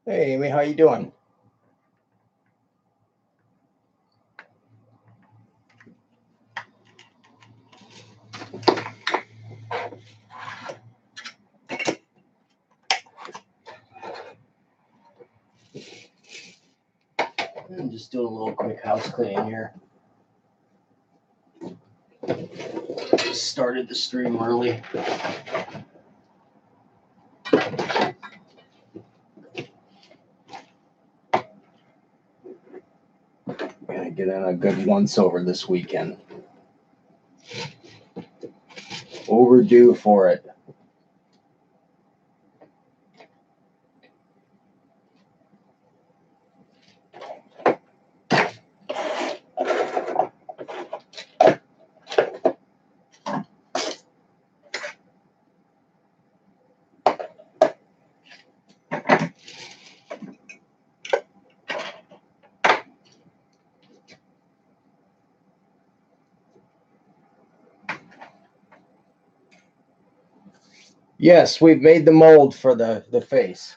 Hey, Amy, how you doing? I'm just doing a little quick house cleaning here. Started the stream early. Gonna get in a good once over this weekend. Overdue for it. Yes, we've made the mold for the face.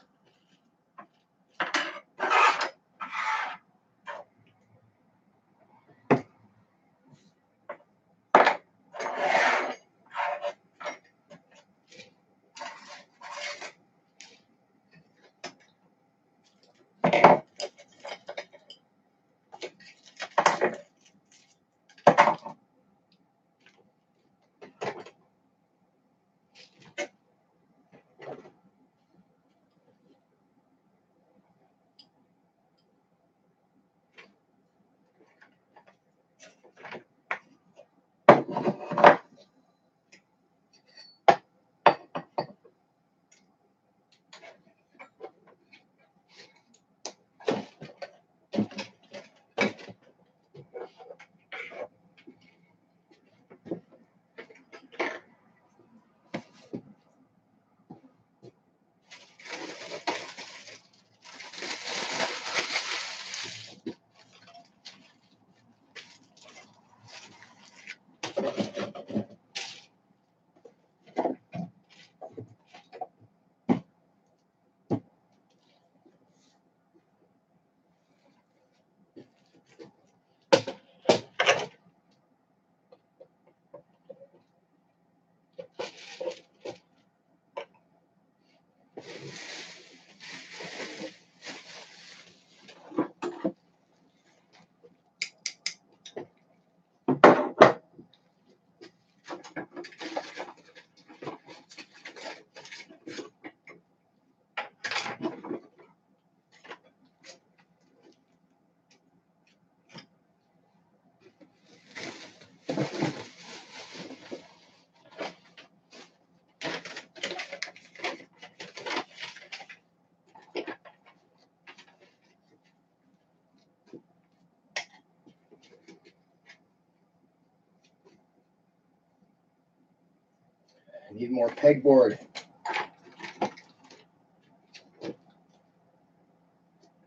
need more pegboard.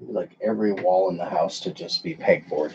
Like every wall in the house to just be pegboard.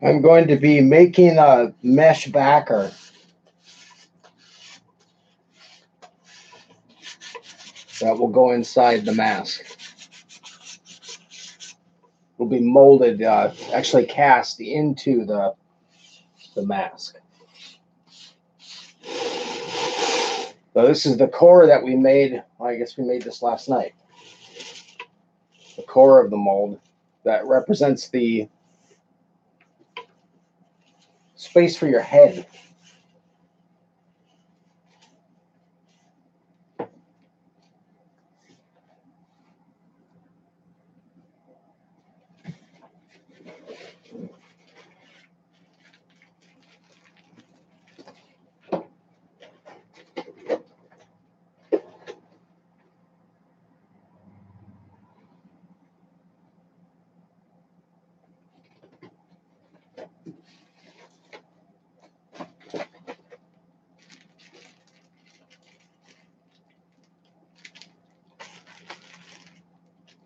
I'm going to be making a mesh backer that will go inside the mask. Will be molded, actually cast into the mask. So this is the core that we made. Well, I guess we made this last night. The core of the mold that represents the space for your head.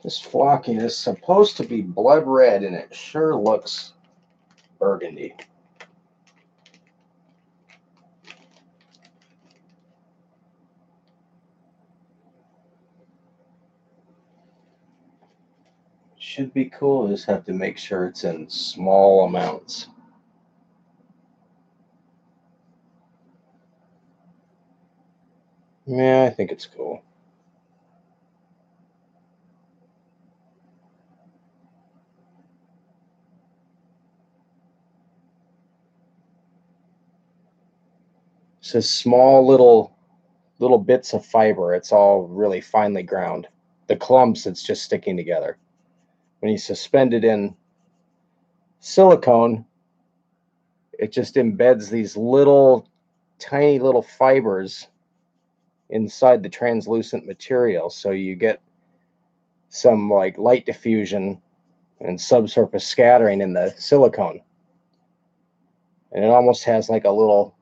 This flocking is supposed to be blood red, and it sure looks burgundy. Should be cool. Just have to make sure it's in small amounts. Yeah, I think it's cool. It's just small little bits of fiber. It's all really finely ground. The clumps, it's just sticking together. When you suspend it in silicone, it just embeds these little tiny little fibers inside the translucent material, so you get some like light diffusion and subsurface scattering in the silicone, and it almost has like a little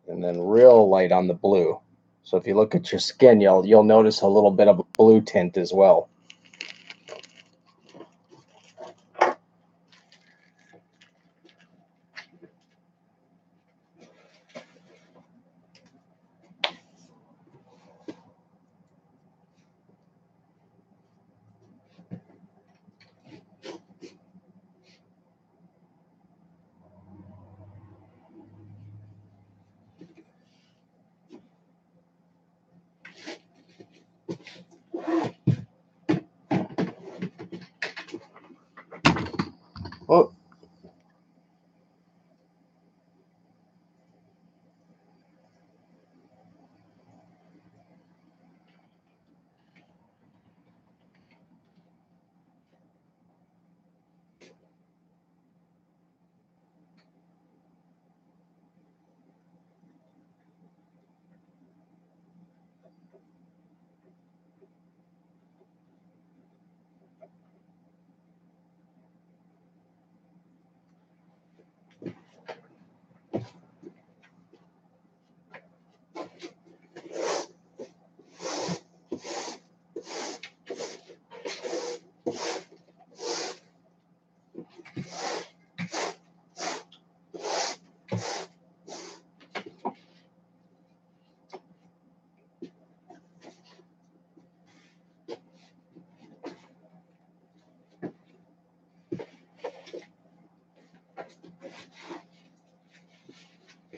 and then real light on the blue. So if you look at your skin, you'll notice a little bit of a blue tint as well. Well,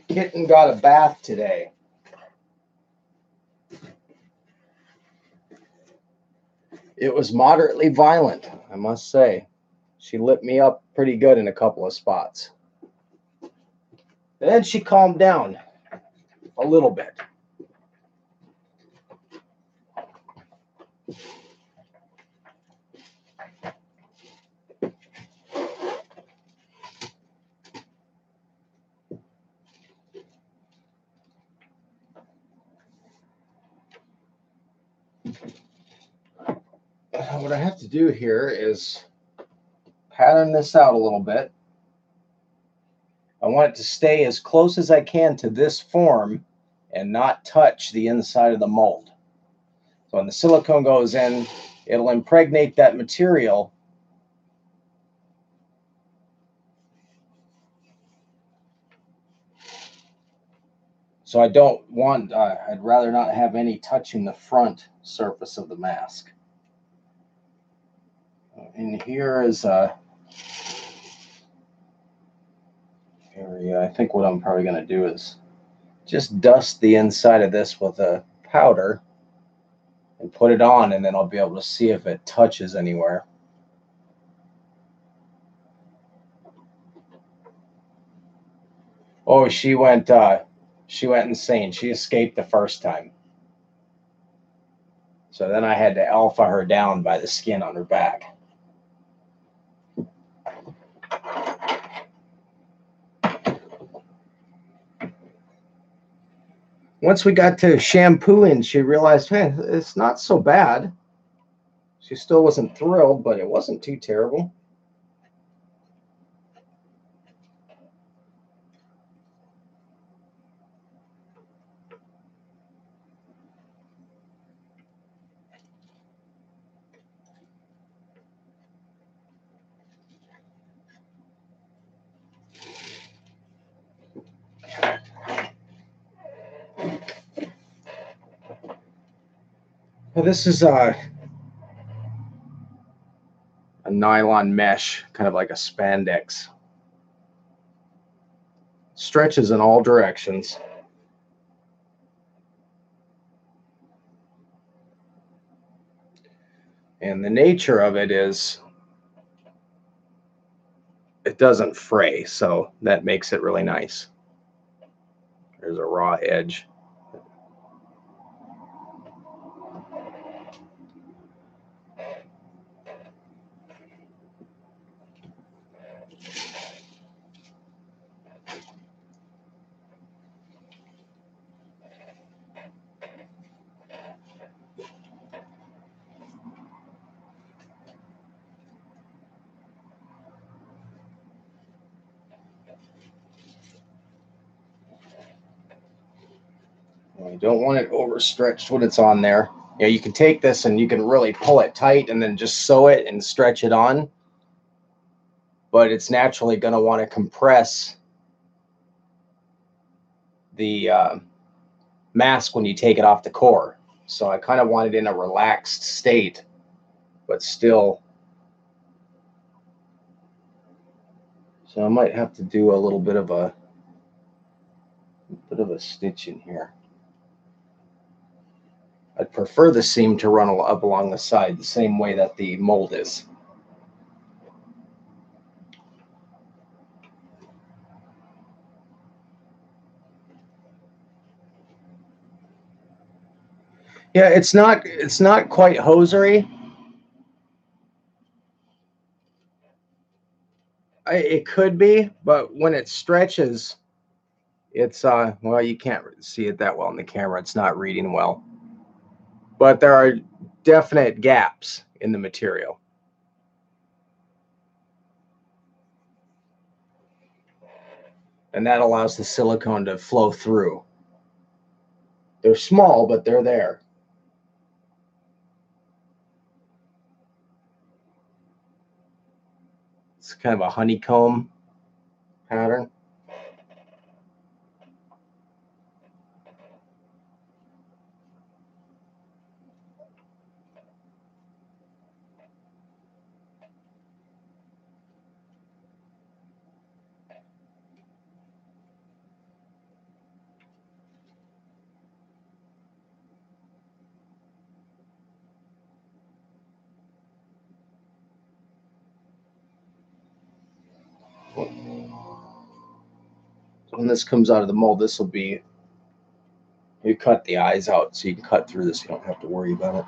the kitten got a bath today. It was moderately violent, I must say. She lit me up pretty good in a couple of spots. Then she calmed down a little bit. What I have to do here is pattern this out a little bit. I want it to stay as close as I can to this form and not touch the inside of the mold. So when the silicone goes in, it'll impregnate that material. So I don't want, I'd rather not have any touching the front surface of the mask. And here is a area. I think what I'm probably going to do is just dust the inside of this with a powder and put it on, and then I'll be able to see if it touches anywhere. Oh, she went insane. She escaped the first time. So then I had to alpha her down by the skin on her back. Once we got to shampooing, she realized, hey, it's not so bad. She still wasn't thrilled, but it wasn't too terrible. Well, this is a nylon mesh, kind of like a spandex. Stretches in all directions. And the nature of it is it doesn't fray, so that makes it really nice. There's a raw edge. You don't want it overstretched when it's on there. You know, you can take this and you can really pull it tight and then just sew it and stretch it on. But it's naturally going to want to compress the mask when you take it off the core. So I kind of want it in a relaxed state, but still. So I might have to do a little bit of a stitch in here. I'd prefer the seam to run up along the side the same way that the mold is. Yeah, it's not quite hosiery. It could be, but when it stretches, it's well, you can't see it that well in the camera. It's not reading well. But there are definite gaps in the material. And that allows the silicone to flow through. They're small, but they're there. It's kind of a honeycomb pattern. When this comes out of the mold, this will be, you cut the eyes out so you can cut through this. You don't have to worry about it.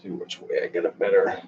See which way I get it better.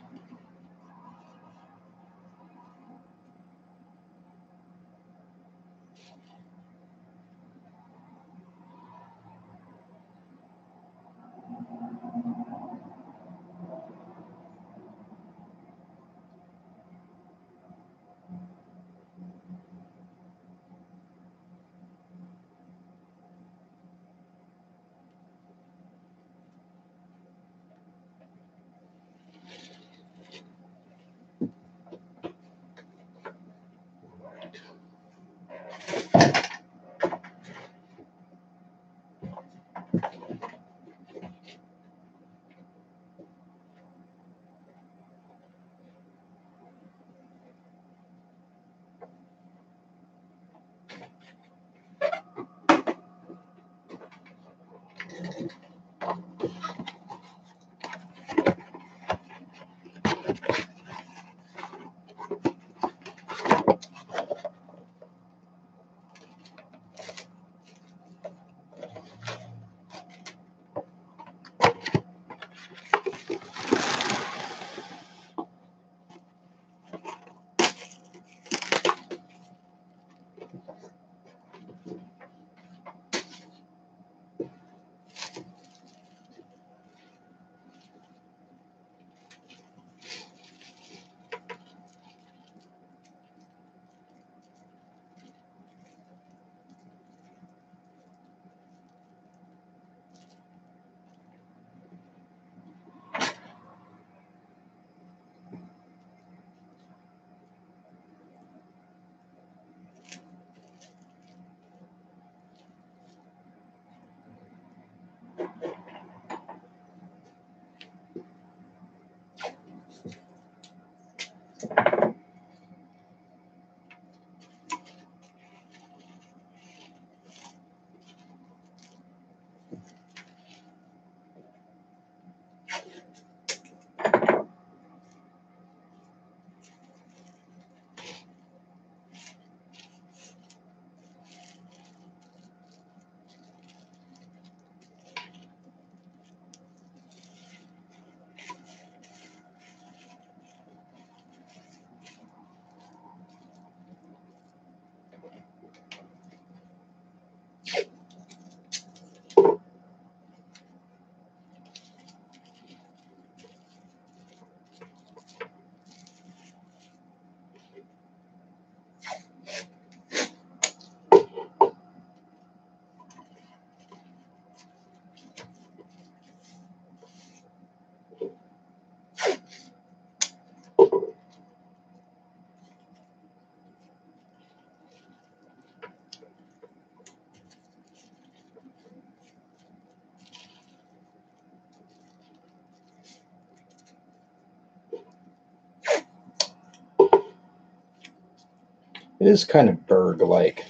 It is kind of Berg-like.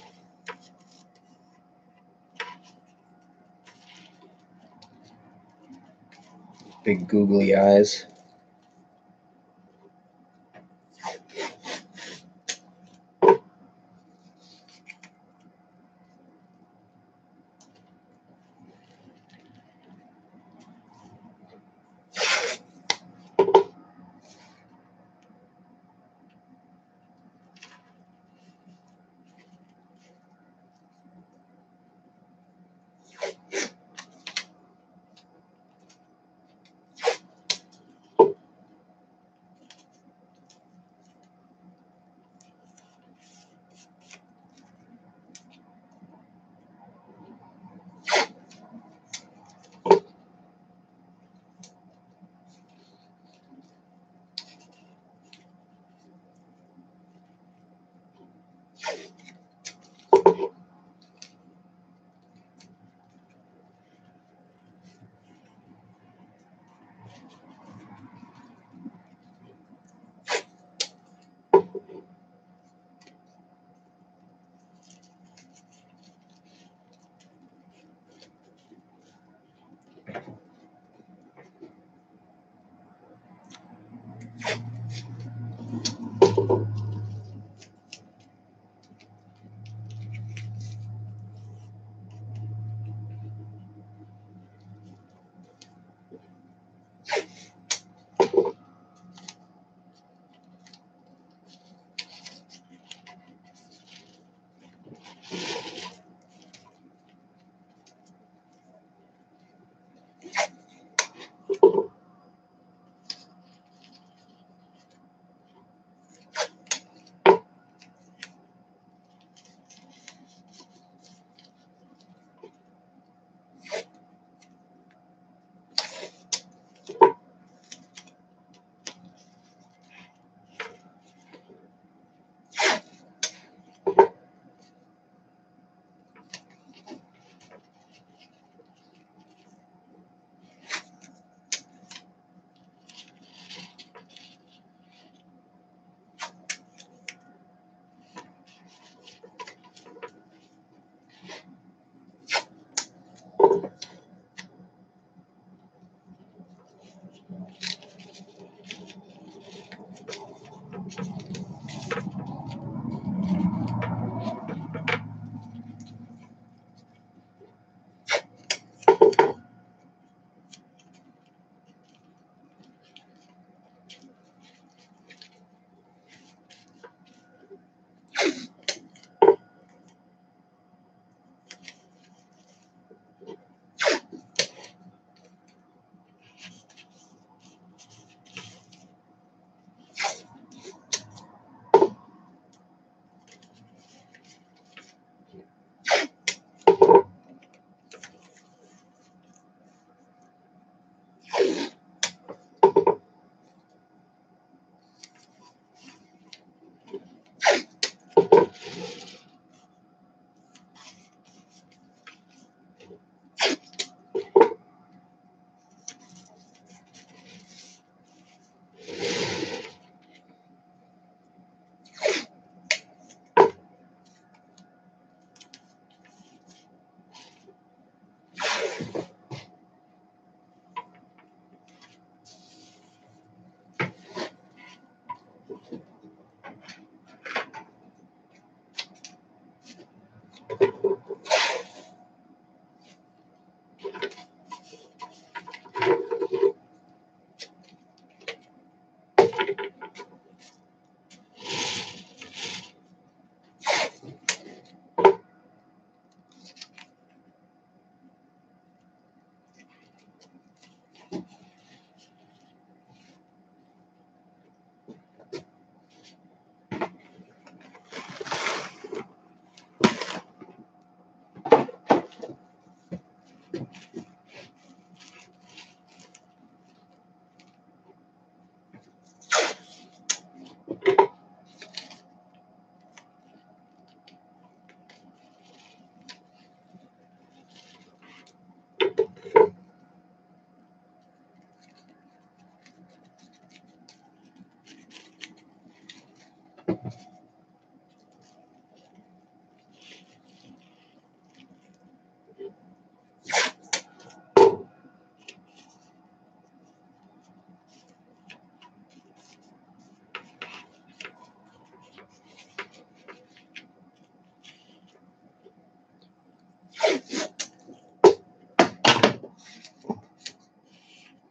big googly eyes.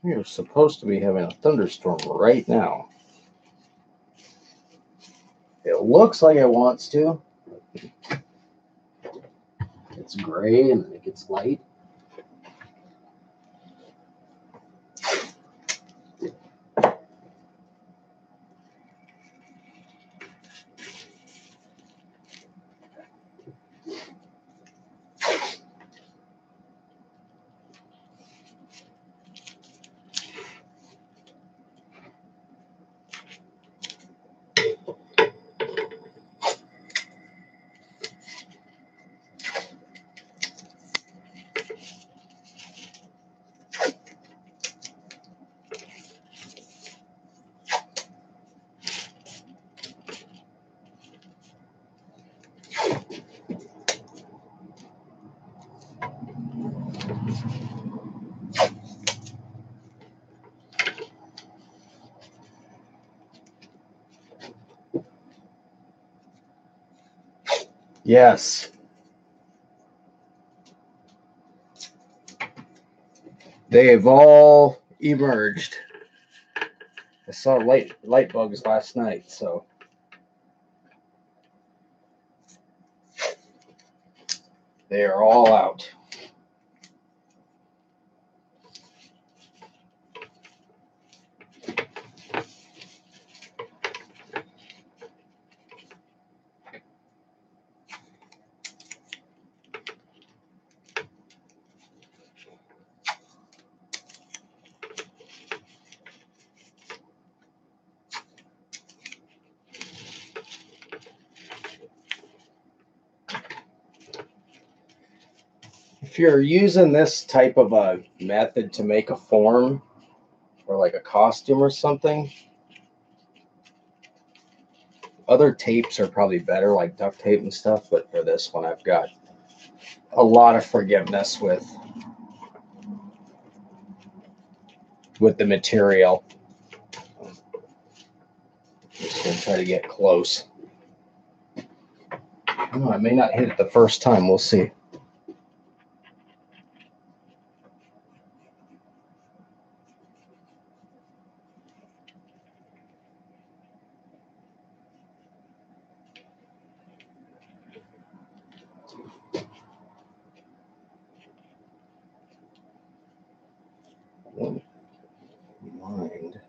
We are supposed to be having a thunderstorm right now. It looks like it wants to. It's gray and then it gets light. Yes. They have all emerged. I saw light bugs last night, so they are all out. If you're using this type of a method to make a form or like a costume or something, other tapes are probably better, like duct tape and stuff, but for this one I've got a lot of forgiveness with the material. Just gonna try to get close. I may not hit it the first time, we'll see. Don't mind.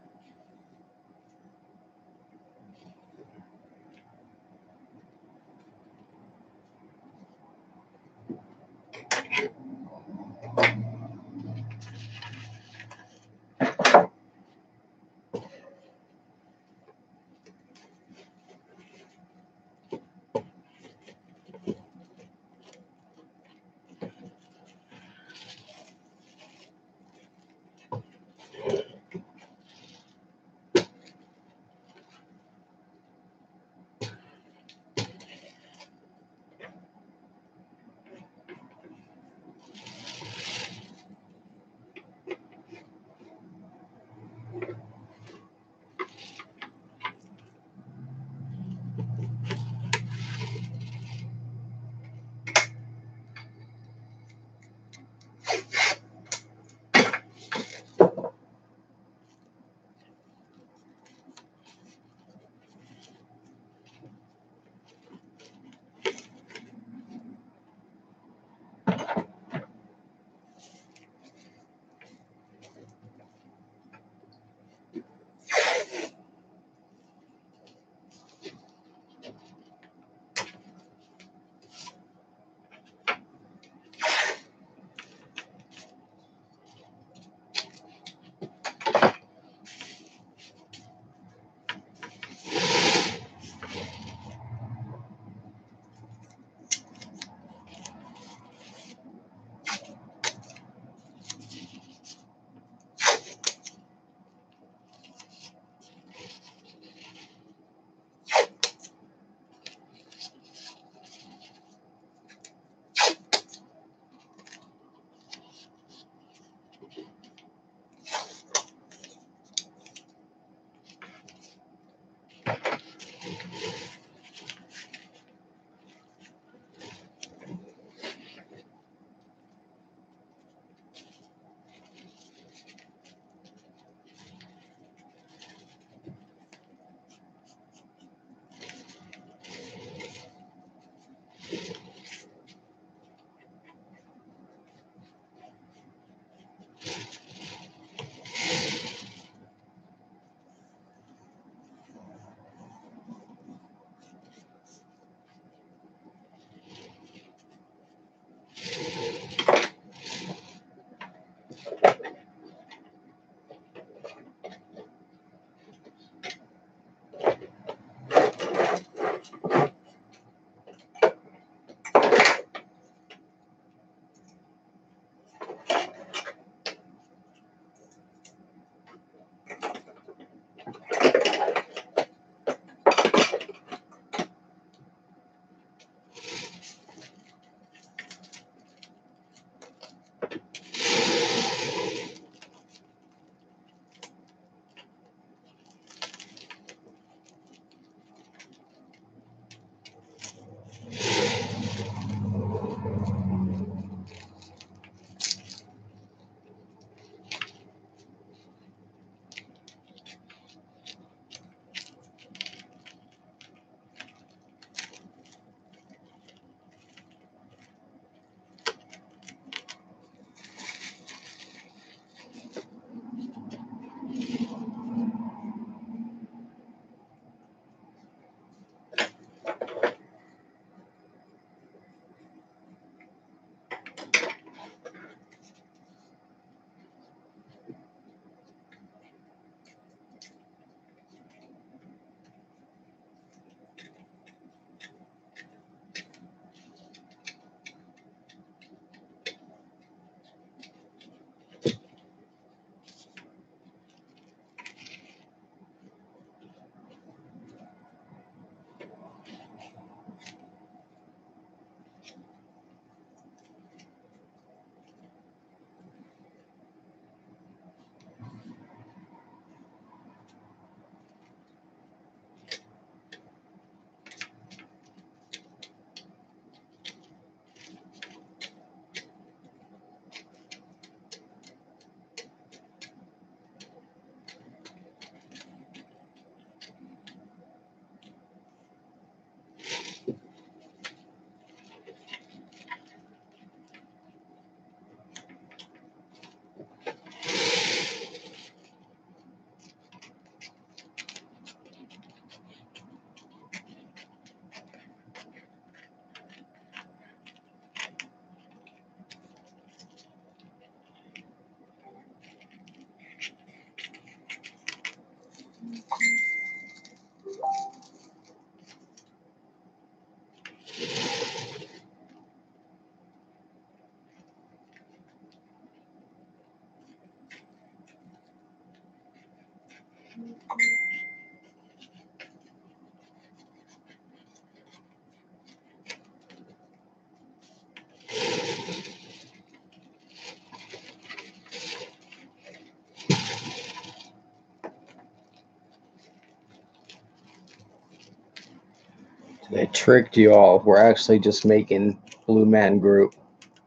They tricked you all. We're actually just making Blue Man Group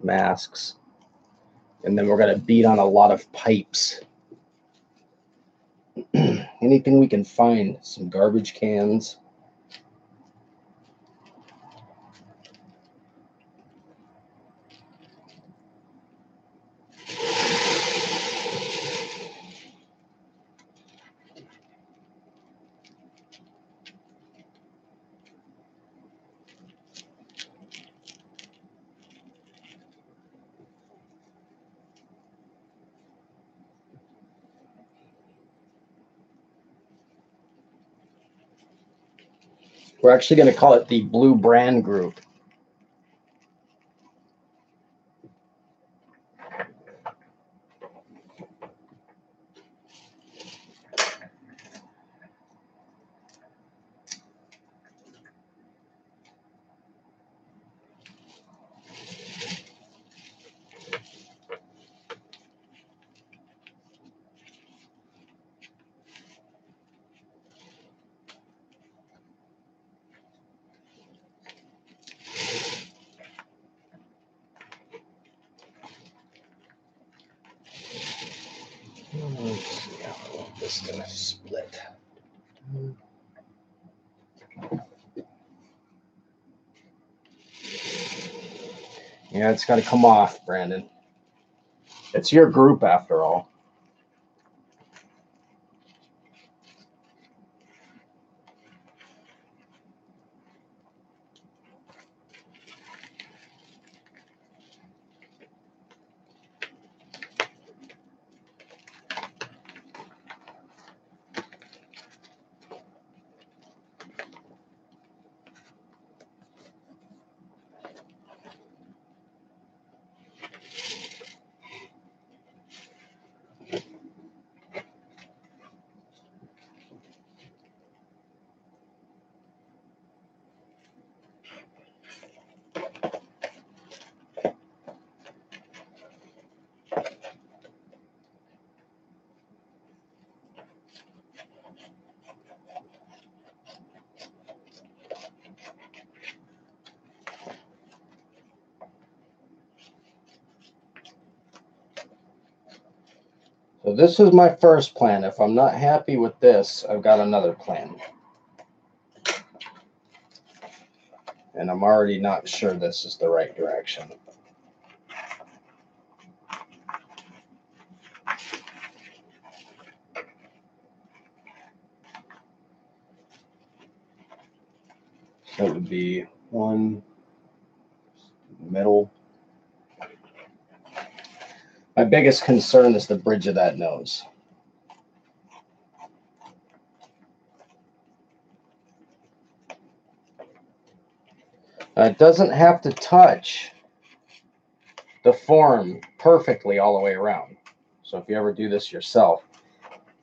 masks. And then we're going to beat on a lot of pipes. Anything we can find. Some garbage cans. We're actually going to call it the Blue Brand Group. Let's see how this is going to split. Yeah, it's got to come off, Brandon. It's your group after all. So this is my first plan. If I'm not happy with this, I've got another plan. And I'm already not sure this is the right direction. So it would be one middle. My biggest concern is the bridge of that nose. It doesn't have to touch the form perfectly all the way around. So if you ever do this yourself,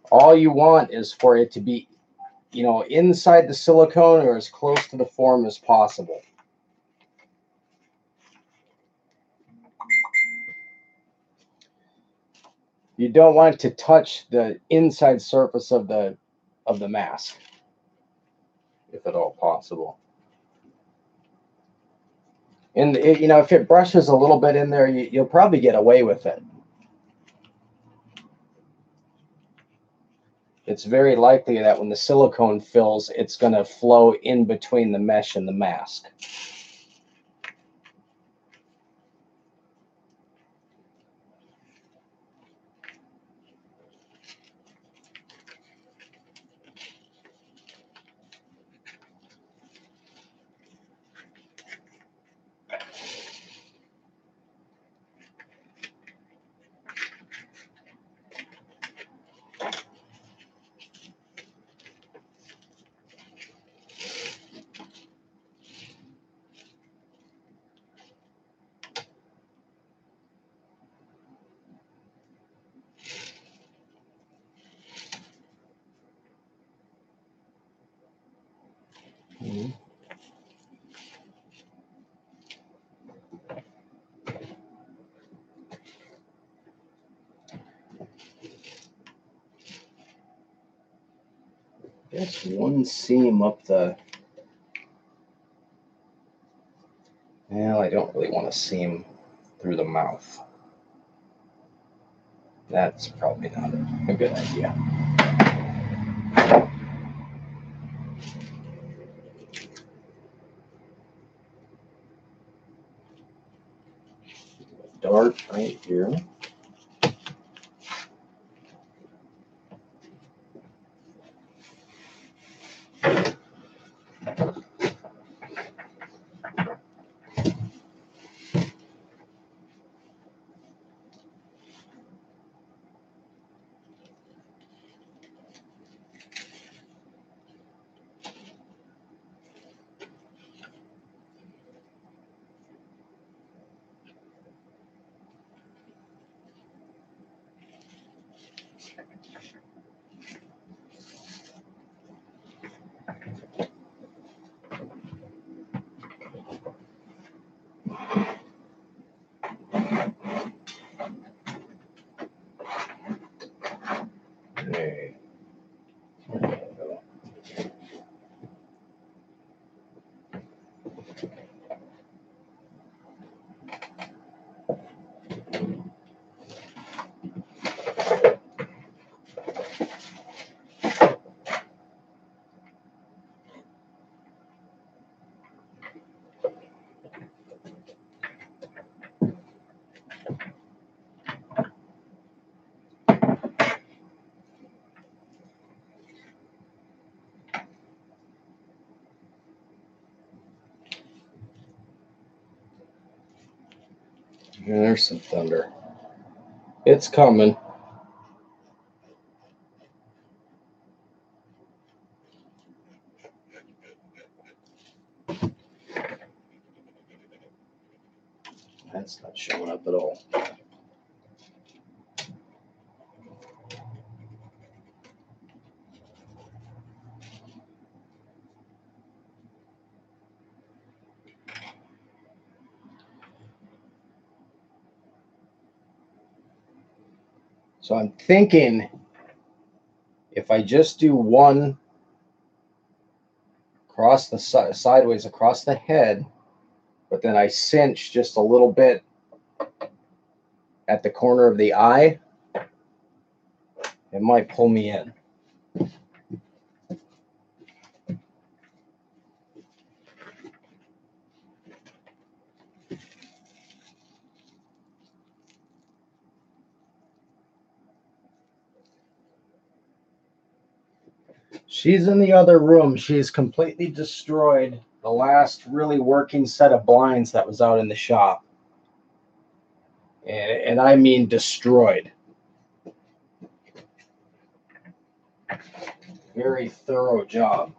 all you want is for it to be, inside the silicone or as close to the form as possible. You don't want it to touch the inside surface of the mask, if at all possible. And if it brushes a little bit in there, you'll probably get away with it. It's very likely that when the silicone fills, it's going to flow in between the mesh and the mask. Mm-hmm. Just one seam up the Well, I don't really want to see him through the mouth. That's probably not a good idea. Dart right here. Okay. And there's some thunder. It's coming. That's not showing up at all. So I'm thinking if I just do one across the sideways across the head, but then I cinch just a little bit at the corner of the eye, it might pull me in. She's in the other room. She's completely destroyed the last really working set of blinds that was out in the shop. And I mean destroyed. Very thorough job.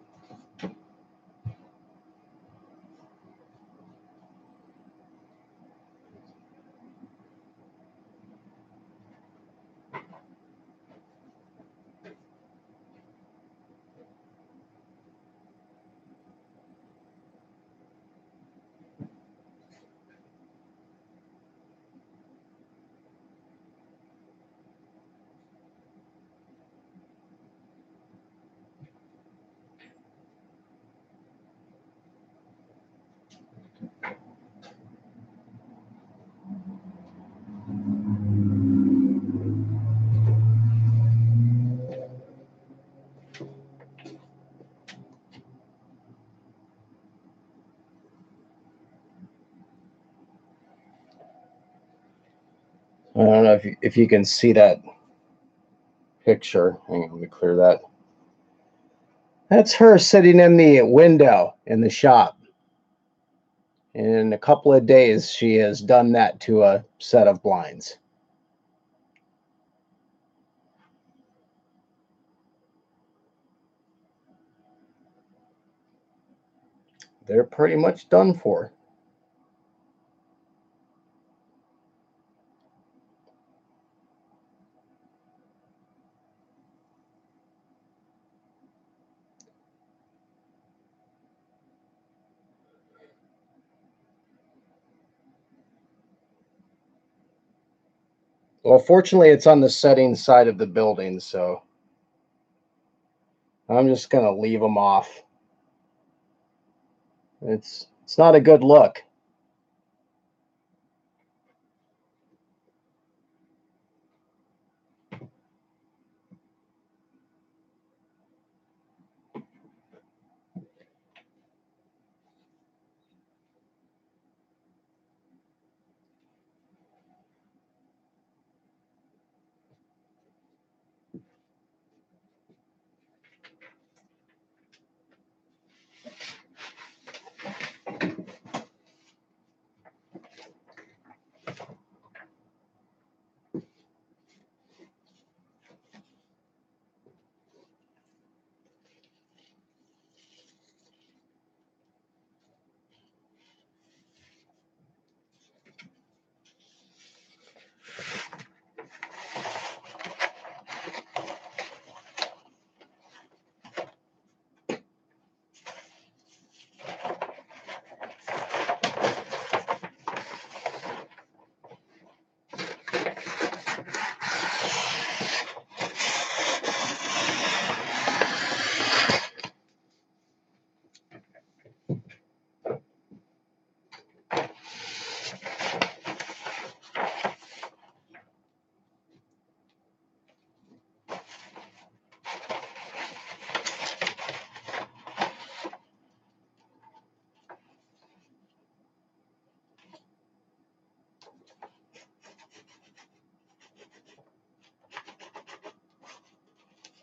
I don't know if you can see that picture. Hang on, let me clear that. That's her sitting in the window in the shop. In a couple of days, she has done that to a set of blinds. They're pretty much done for. Well, fortunately, it's on the setting side of the building, so I'm just going to leave them off. It's not a good look.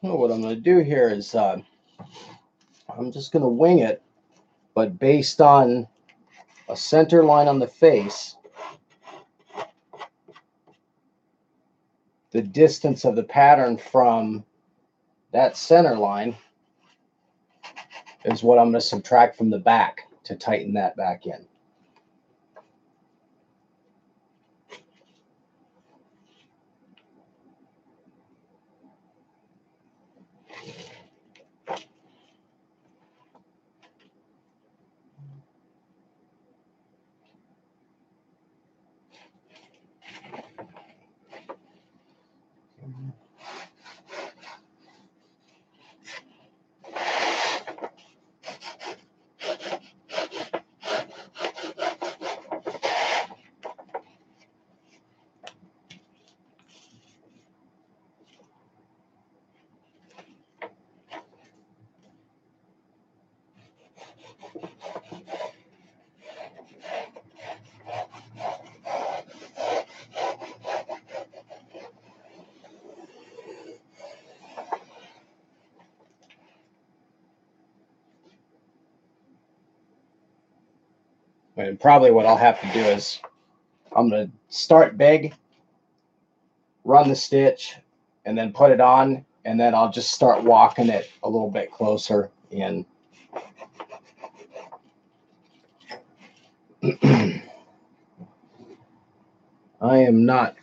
What I'm going to do here is I'm just going to wing it, but based on a center line on the face, the distance of the pattern from that center line is what I'm going to subtract from the back to tighten that back in. And probably what I'll have to do is I'm going to start big, run the stitch, and then put it on, and then I'll just start walking it a little bit closer in. I am not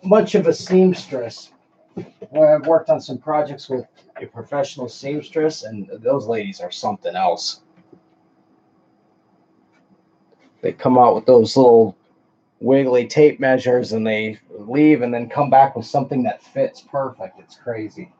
much of a seamstress. I've worked on some projects with a professional seamstress, and those ladies are something else. They come out with those little wiggly tape measures, and they leave and then come back with something that fits perfect. It's crazy.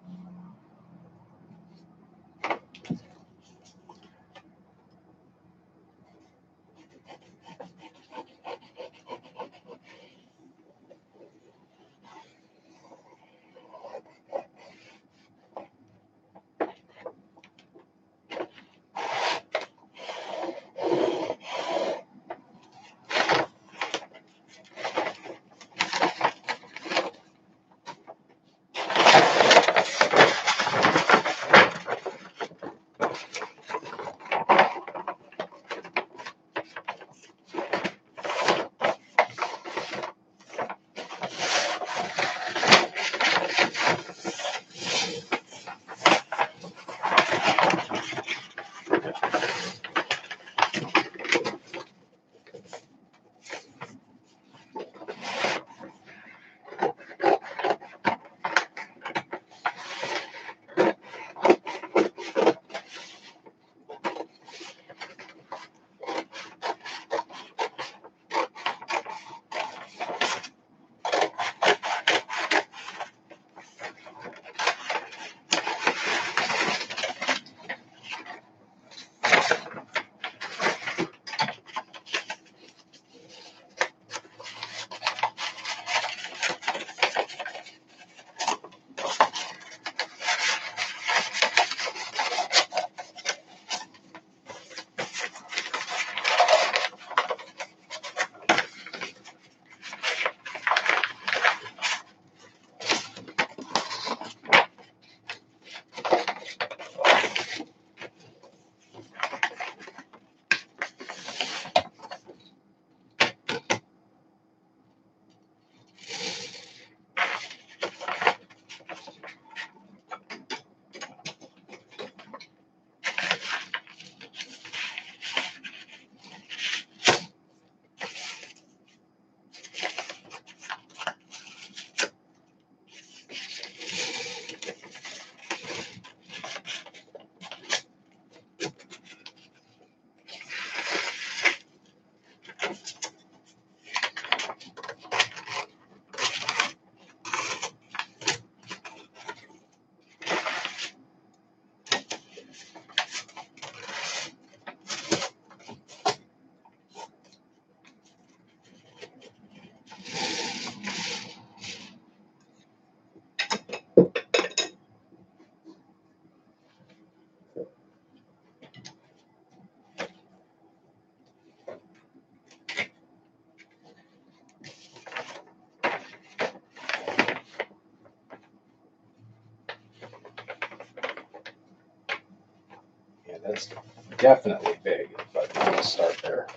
It's definitely big, but I'm gonna start there.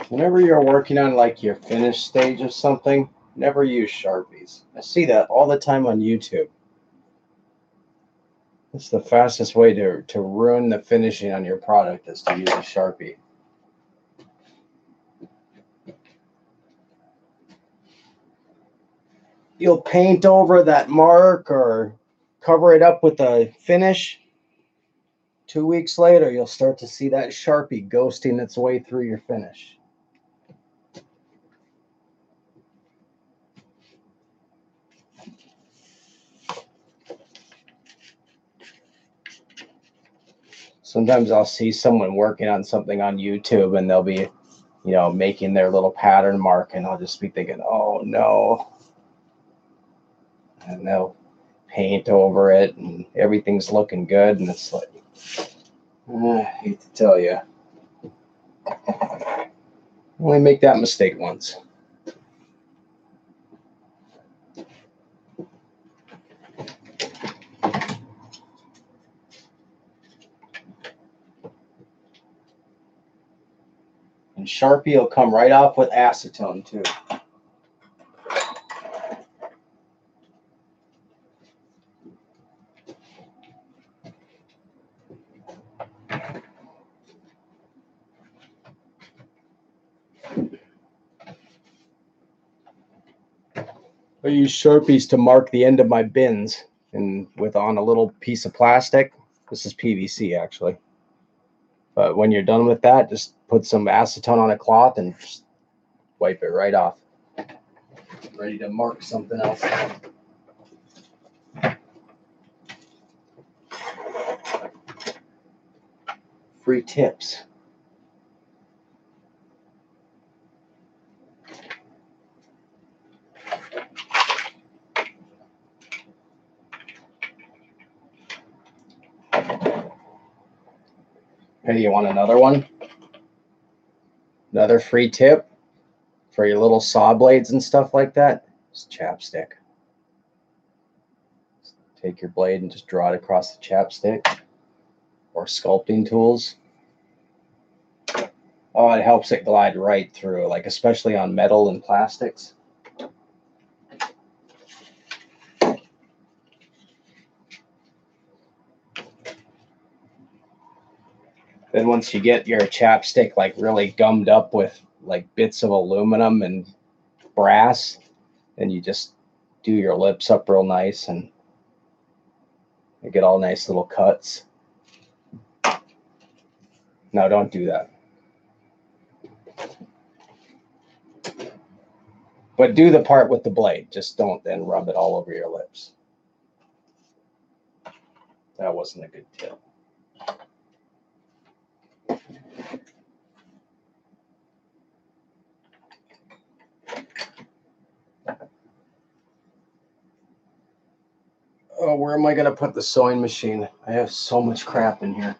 Whenever you're working on like your finished stage of something, never use Sharpies. I see that all the time on YouTube. It's the fastest way to ruin the finishing on your product is to use a Sharpie. You'll paint over that mark or cover it up with a finish. 2 weeks later, you'll start to see that Sharpie ghosting its way through your finish. Sometimes I'll see someone working on something on YouTube and they'll be, making their little pattern mark, and I'll just be thinking, oh no. And they'll paint over it and everything's looking good, and it's like, I hate to tell you, only make that mistake once. And Sharpie will come right off with acetone too. I use Sharpies to mark the end of my bins, and on a little piece of plastic. This is PVC actually. But when you're done with that, just put some acetone on a cloth and just wipe it right off. Ready to mark something else. Free tips. Hey, you want another one? Another free tip for your little saw blades and stuff like that? Just chapstick. Take your blade and just draw it across the chapstick. Or sculpting tools. Oh, it helps it glide right through, like especially on metal and plastics. Then once you get your chapstick like really gummed up with like bits of aluminum and brass, then you just do your lips up real nice and you get all nice little cuts. No, don't do that. But do the part with the blade. Just don't then rub it all over your lips. That wasn't a good tip. Oh, where am I going to put the sewing machine? I have so much crap in here.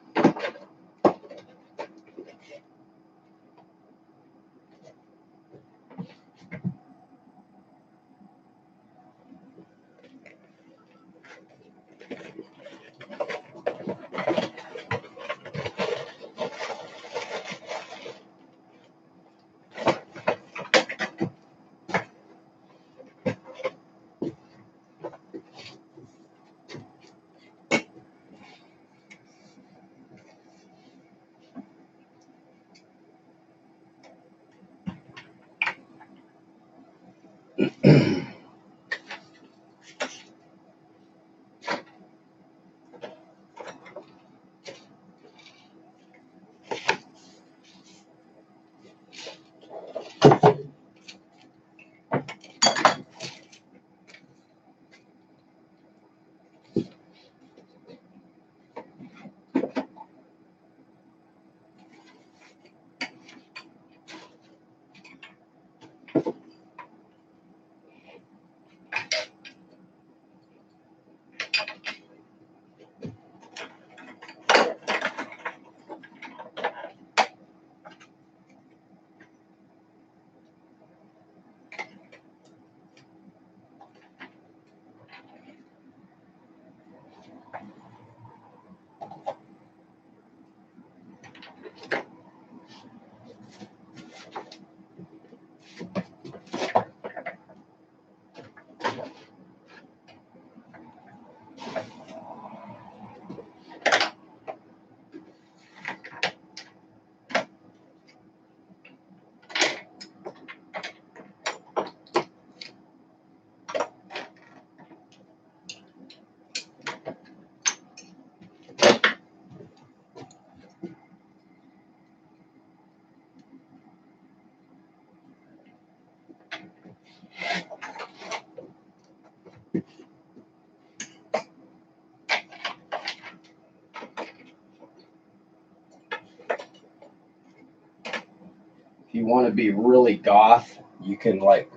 If you want to be really goth, you can like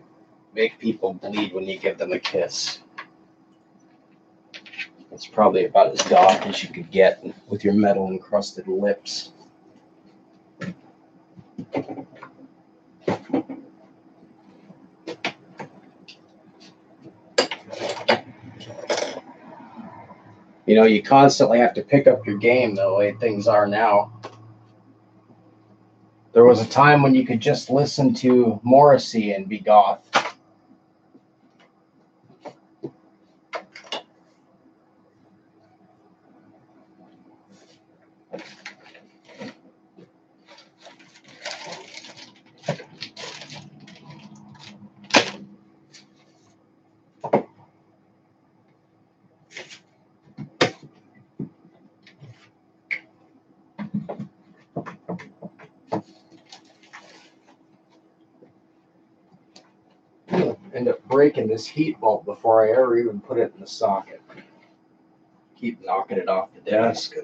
make people bleed when you give them a kiss. It's probably about as goth as you could get with your metal encrusted lips. You know, you constantly have to pick up your game the way things are now. There was a time when you could just listen to Morrissey and be goth. End up breaking this heat bulb before I ever even put it in the socket. Keep knocking it off the desk.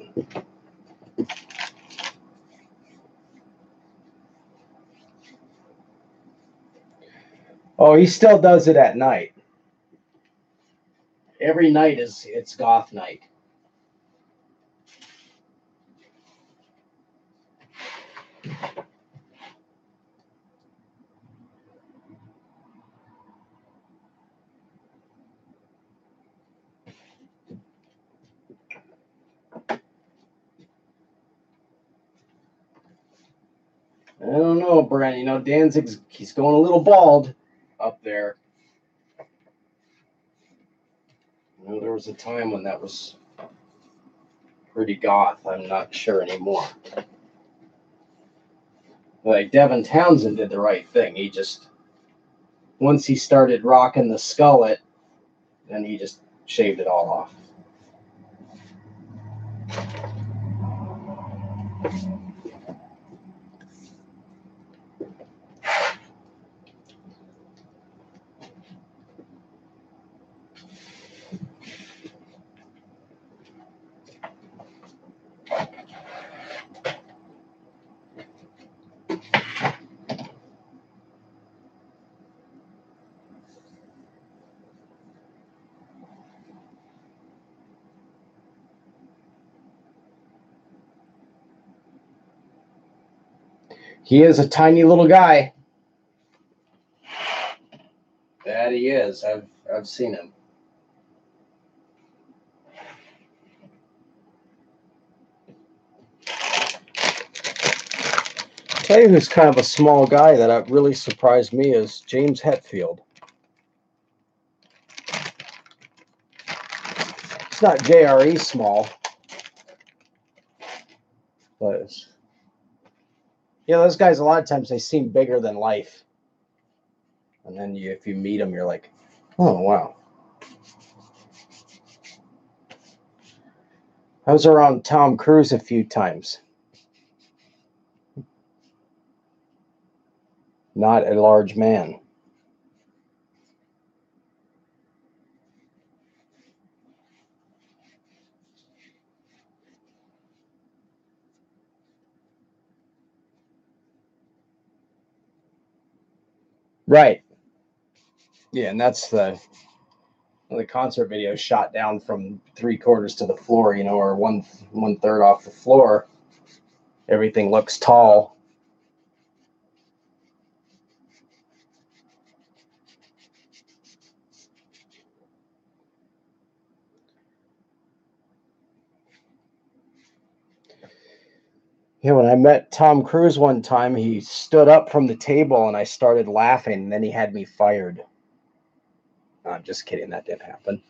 Oh, he still does it at night. Every night it's goth night. I don't know, Brent. You know, he's going a little bald up there. You know, there was a time when that was pretty goth. I'm not sure anymore. Like Devin Townsend did the right thing. He just, once he started rocking the skullet, then he just shaved it all off. He is a tiny little guy. That he is. I've seen him. I'll tell you who's kind of a small guy that really surprised me is James Hetfield. It's not JRE small, but those guys a lot of times they seem bigger than life, and then if you meet them, you're like, oh wow. I was around Tom Cruise a few times. Not a large man. Right. Yeah, and that's the concert video shot down from 3/4 to the floor, or one third off the floor. Everything looks tall. Yeah, when I met Tom Cruise one time, he stood up from the table and I started laughing, and then he had me fired. I'm just kidding, that didn't happen.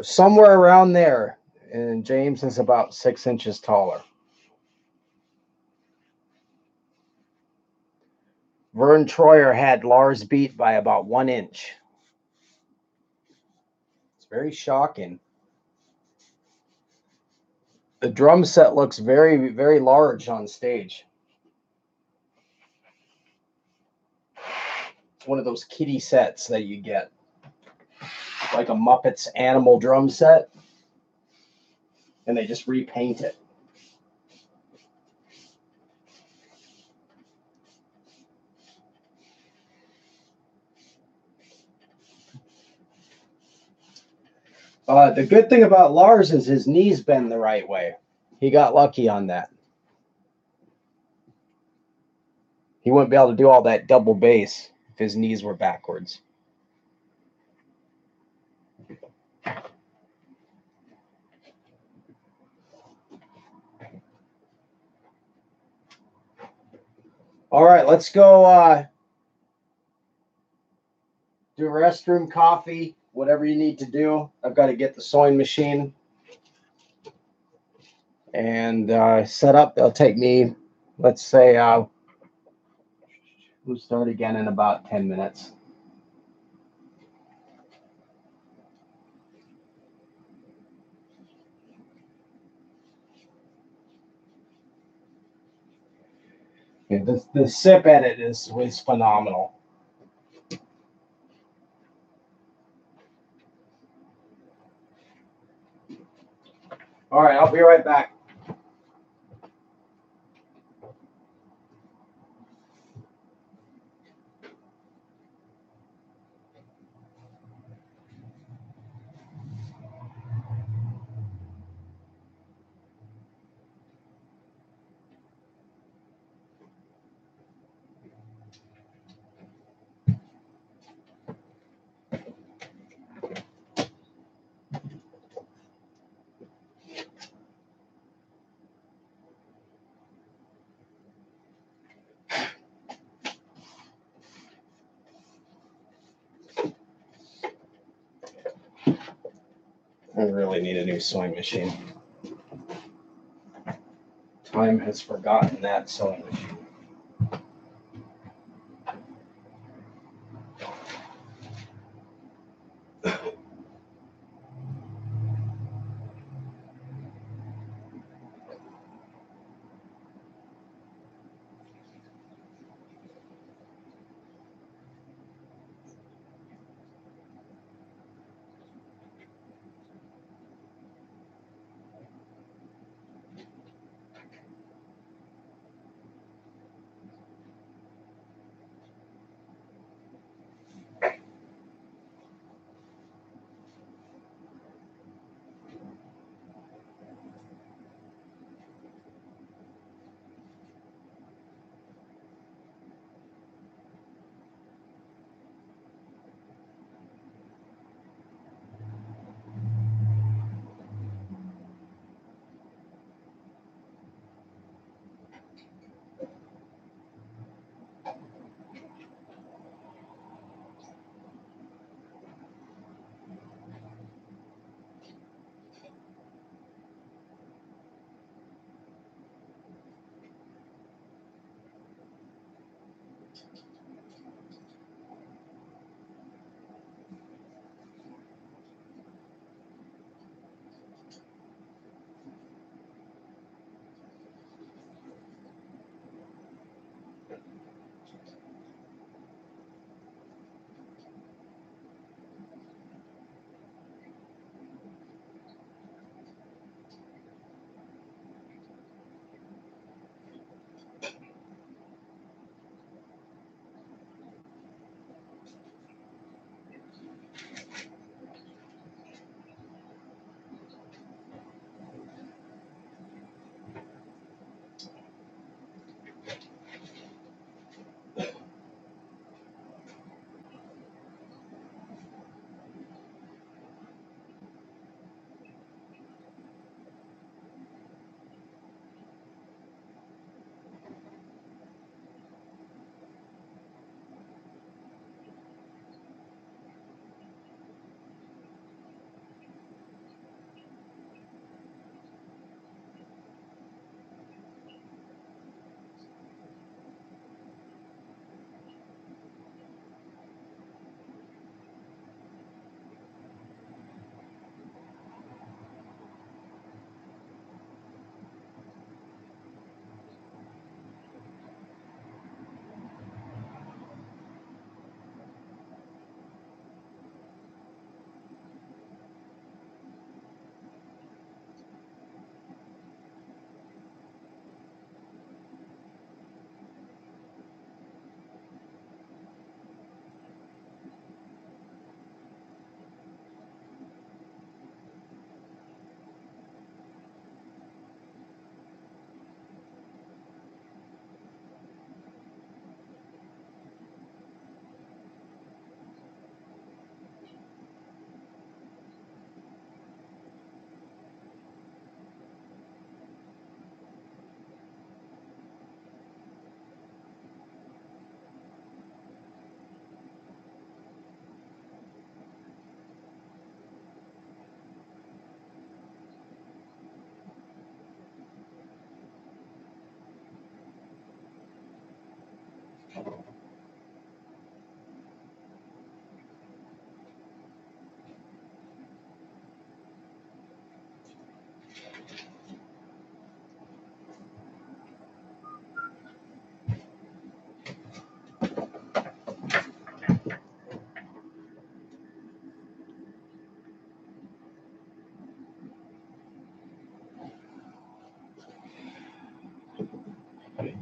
Somewhere around there, and James is about 6 inches taller. Vern Troyer had Lars beat by about 1 inch. Very shocking. The drum set looks very, very large on stage. It's one of those kiddie sets that you get, like a Muppets animal drum set, and they just repaint it. The good thing about Lars is his knees bend the right way. He got lucky on that. He wouldn't be able to do all that double bass if his knees were backwards. All right, let's go do a restroom, coffee, whatever you need to do. I've got to get the sewing machine and set up. It'll take me, let's say, we'll start again in about 10 minutes. Yeah, the sip edit was phenomenal. All right, I'll be right back. I really need a new sewing machine. Time has forgotten that sewing machine.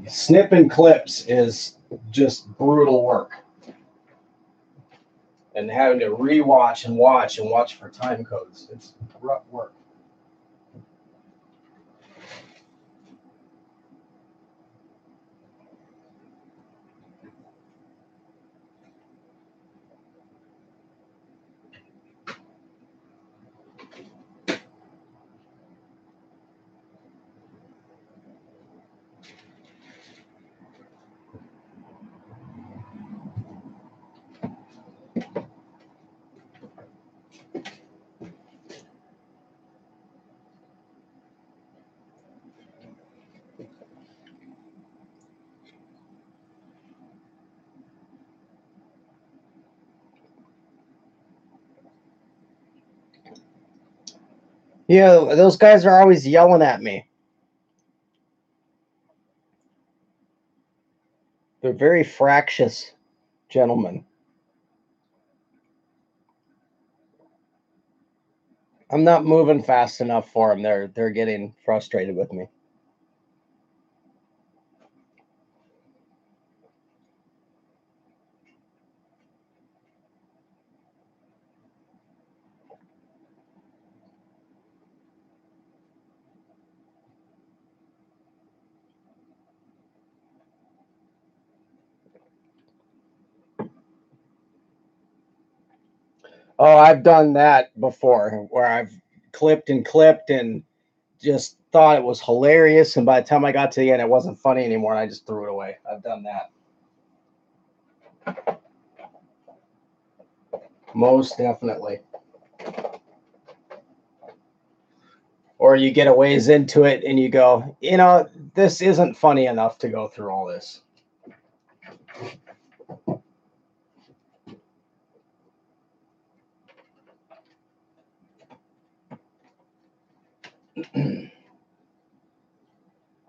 Snipping clips is just brutal work. And having to rewatch and watch for time codes. It's rough work. Yeah, those guys are always yelling at me. They're very fractious gentlemen. I'm not moving fast enough for them. They're getting frustrated with me. Oh, I've done that before where I've clipped and just thought it was hilarious. And by the time I got to the end, it wasn't funny anymore. And I just threw it away. I've done that. Most definitely. Or you get a ways into it and you go, this isn't funny enough to go through all this.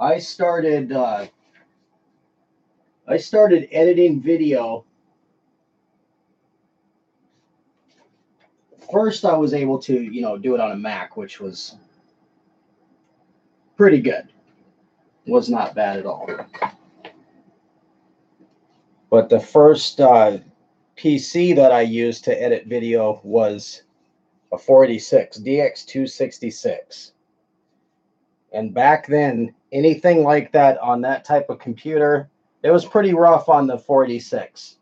I started editing video. First, I was able to, do it on a Mac, which was pretty good. Was not bad at all. But the first PC that I used to edit video was a 486, DX266. And back then, anything like that on that type of computer, it was pretty rough on the 486.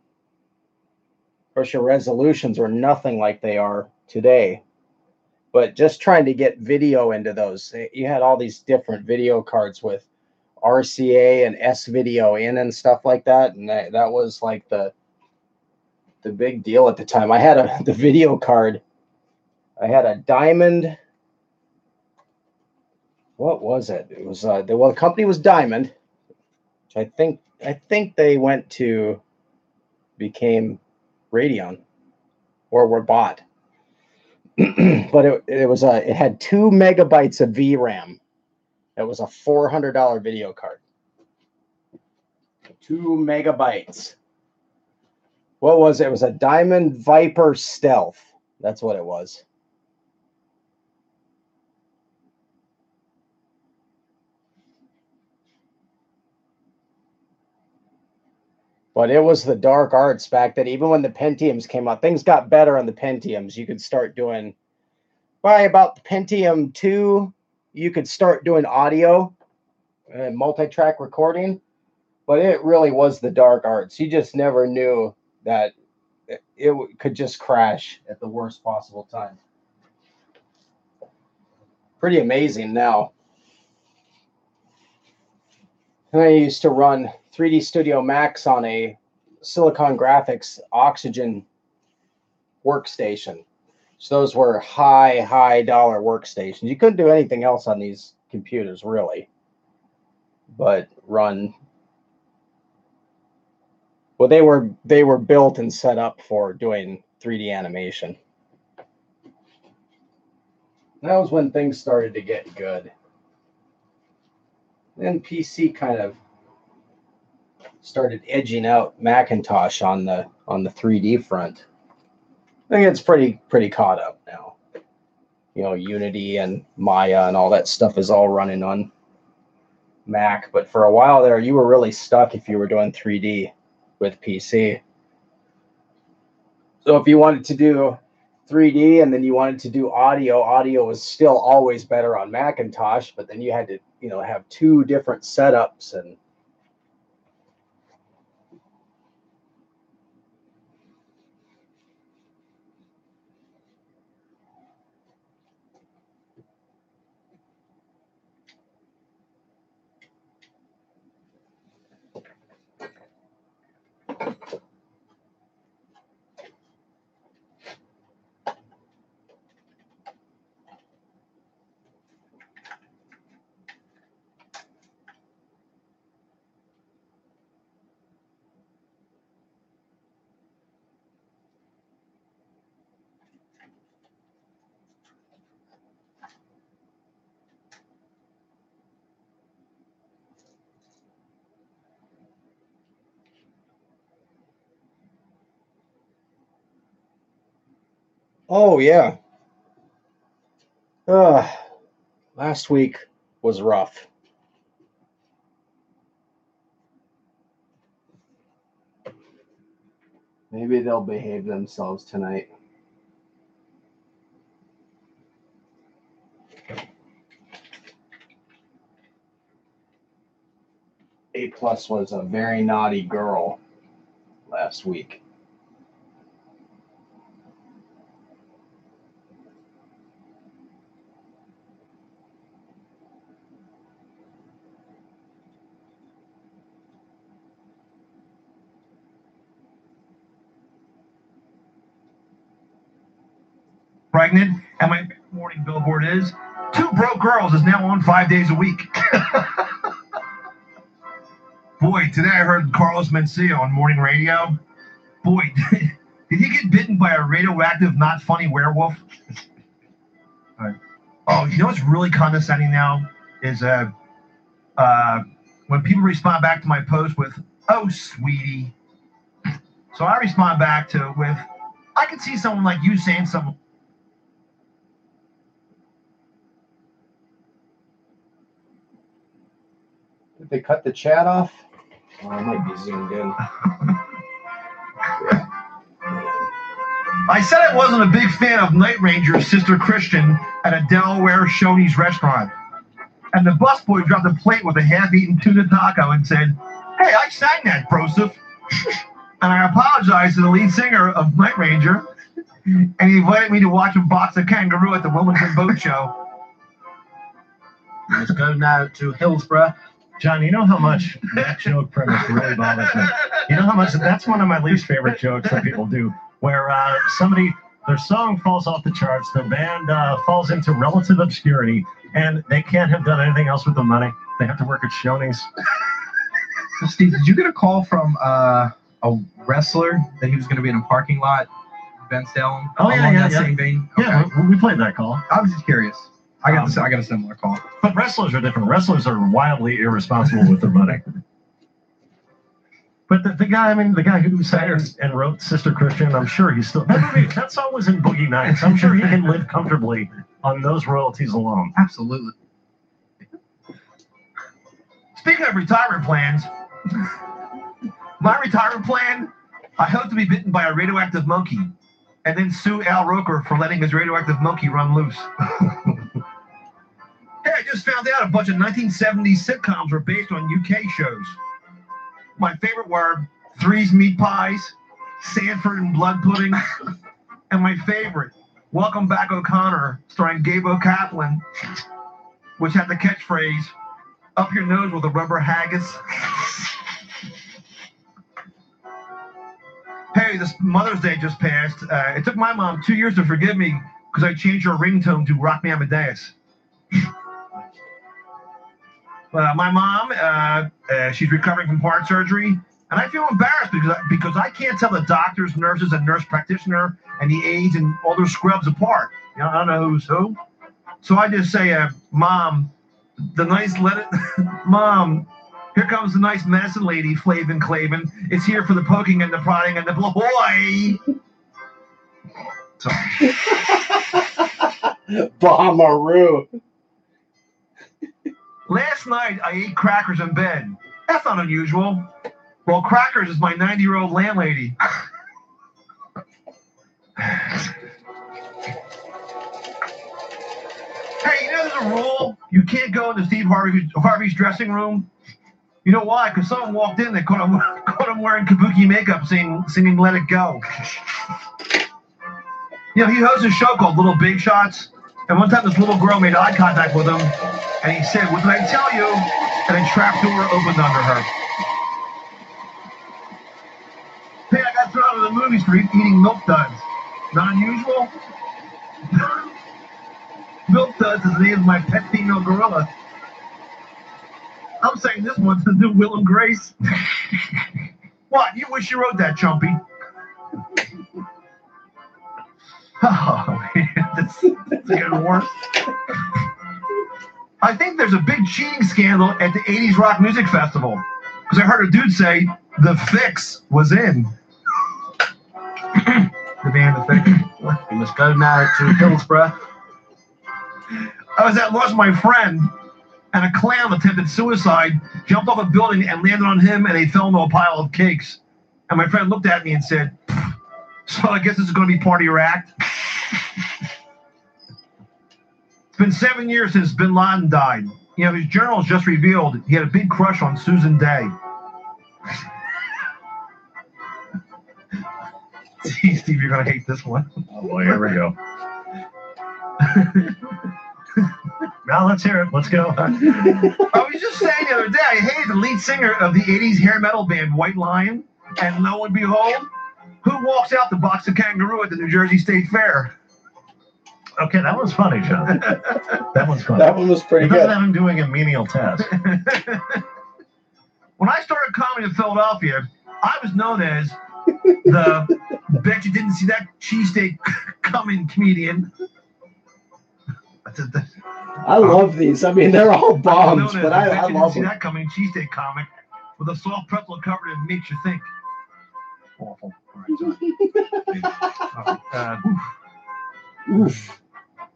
Of course, your resolutions were nothing like they are today. But just trying to get video into those, you had all these different video cards with RCA and S video in and stuff like that. And that was like the big deal at the time. I had the video card. I had a Diamond. What was it? It was the company was Diamond, which I think they became Radeon or were bought. But it had 2 megabytes of VRAM. It was a $400 video card. 2 megabytes. What was it? It was a Diamond Viper Stealth. That's what it was. But it was the dark arts back then. Even when the Pentiums came out, things got better on the Pentiums. You could start doing, by about the Pentium 2, you could start doing audio and multi-track recording. But it really was the dark arts. You just never knew that it could just crash at the worst possible time. Pretty amazing now. I used to run 3D Studio Max on a Silicon Graphics Oxygen workstation. So those were high dollar workstations. You couldn't do anything else on these computers, really, but run. Well, they were built and set up for doing 3D animation. That was when things started to get good. Then PC kind of started edging out Macintosh on the 3D front. I think it's pretty caught up now. Unity and Maya and all that stuff is all running on Mac, but for a while there, you were really stuck if you were doing 3D with PC. So if you wanted to do 3D and then you wanted to do audio was still always better on Macintosh, but then you had to, have two different setups. And oh yeah, last week was rough. Maybe they'll behave themselves tonight. A+ was a very naughty girl last week. Pregnant, and my morning billboard is 2 Broke Girls is now on 5 days a week. Boy, today I heard Carlos Mencia on morning radio. Boy, did he get bitten by a radioactive, not funny werewolf? Oh, you know what's really condescending now is when people respond back to my post with, "Oh, sweetie." So I respond back to with, "I could see someone like you saying something." Did they cut the chat off? Oh, I might be zoomed in. I said I wasn't a big fan of Night Ranger's Sister Christian at a Delaware Shoney's restaurant. And the busboy dropped a plate with a half-eaten tuna taco and said, "Hey, I sang that, Broseph." And I apologized to the lead singer of Night Ranger, and he invited me to watch him box a kangaroo at the Wilmington Boat Show. Let's go now to Hillsborough. John, you know how much that joke premise really bothers me? You know how much that's one of my least favorite jokes that people do, where their song falls off the charts, their band falls into relative obscurity, and they can't have done anything else with the money. They have to work at Shoney's. So, Steve, did you get a call from a wrestler that he was going to be in a parking lot, Ben Salem? Oh, yeah. Same vein? Okay. Yeah, we played that call. I was just curious. I got a similar call. But wrestlers are different. Wrestlers are wildly irresponsible with their money. But the guy who sang and wrote Sister Christian, I'm sure he's still... That song was in Boogie Nights. I'm sure he can live comfortably on those royalties alone. Absolutely. Speaking of retirement plans, my retirement plan, I hope to be bitten by a radioactive monkey and then sue Al Roker for letting his radioactive monkey run loose. Hey, I just found out a bunch of 1970s sitcoms were based on UK shows. My favorite were Three's Meat Pies, Sanford and Blood Pudding, and my favorite, Welcome Back O'Connor, starring Gabo Kaplan, which had the catchphrase, "Up your nose with a rubber haggis." Hey, this Mother's Day just passed. It took my mom 2 years to forgive me because I changed her ringtone to Rock Me Amadeus. My mom, she's recovering from heart surgery, and I feel embarrassed because I can't tell the doctors, nurses, and nurse practitioner and the aides and all those scrubs apart. You know, I don't know who's who. So I just say, "Mom, Mom, here comes the nice medicine lady, Flavin Clavin. It's here for the poking and the prodding and the boy." So. Bomaroo. Last night, I ate crackers in bed. That's not unusual. Well, Crackers is my 90-year-old landlady. Hey, you know there's a rule. You can't go into Steve Harvey's dressing room. You know why? Because someone walked in, they caught him wearing kabuki makeup, singing "Let It Go." You know, he hosts a show called Little Big Shots, and one time this little girl made eye contact with him, and he said, "What did I tell you?" And a trap door opened under her. Hey, I got thrown out of the movie street eating milk duds. Not unusual? Milk duds is the name of my pet female gorilla. I'm saying this one's the new Will and Grace. What? You wish you wrote that, Chumpy? Oh, man, that's getting worse. I think there's a big cheating scandal at the 80s Rock Music Festival. Because I heard a dude say The Fix was in. The band The Fix. You must go now to Hillsborough. I was at lunch with my friend, and a clown attempted suicide, jumped off a building and landed on him, and he fell into a pile of cakes. And my friend looked at me and said, "So I guess this is going to be part of your act?" It's been 7 years since Bin Laden died. You know, his journals just revealed he had a big crush on Susan Day. Steve, you're going to hate this one. Oh boy, here we go. Now let's hear it. Let's go. I was just saying the other day, I hated the lead singer of the 80s hair metal band White Lion, and lo and behold, who walks out to box a kangaroo at the New Jersey State Fair? Okay, that was funny, John. That one's funny. That one was pretty It doesn't good. have him doing a menial task. When I started comedy in Philadelphia, I was known as the bet you didn't see that cheesesteak coming comedian. I love these. I mean, they're all bombs, but I bet you didn't love see them. that coming cheesesteak comic with a soft pretzel covered in makes you think. Awful. All right, sorry. Oof.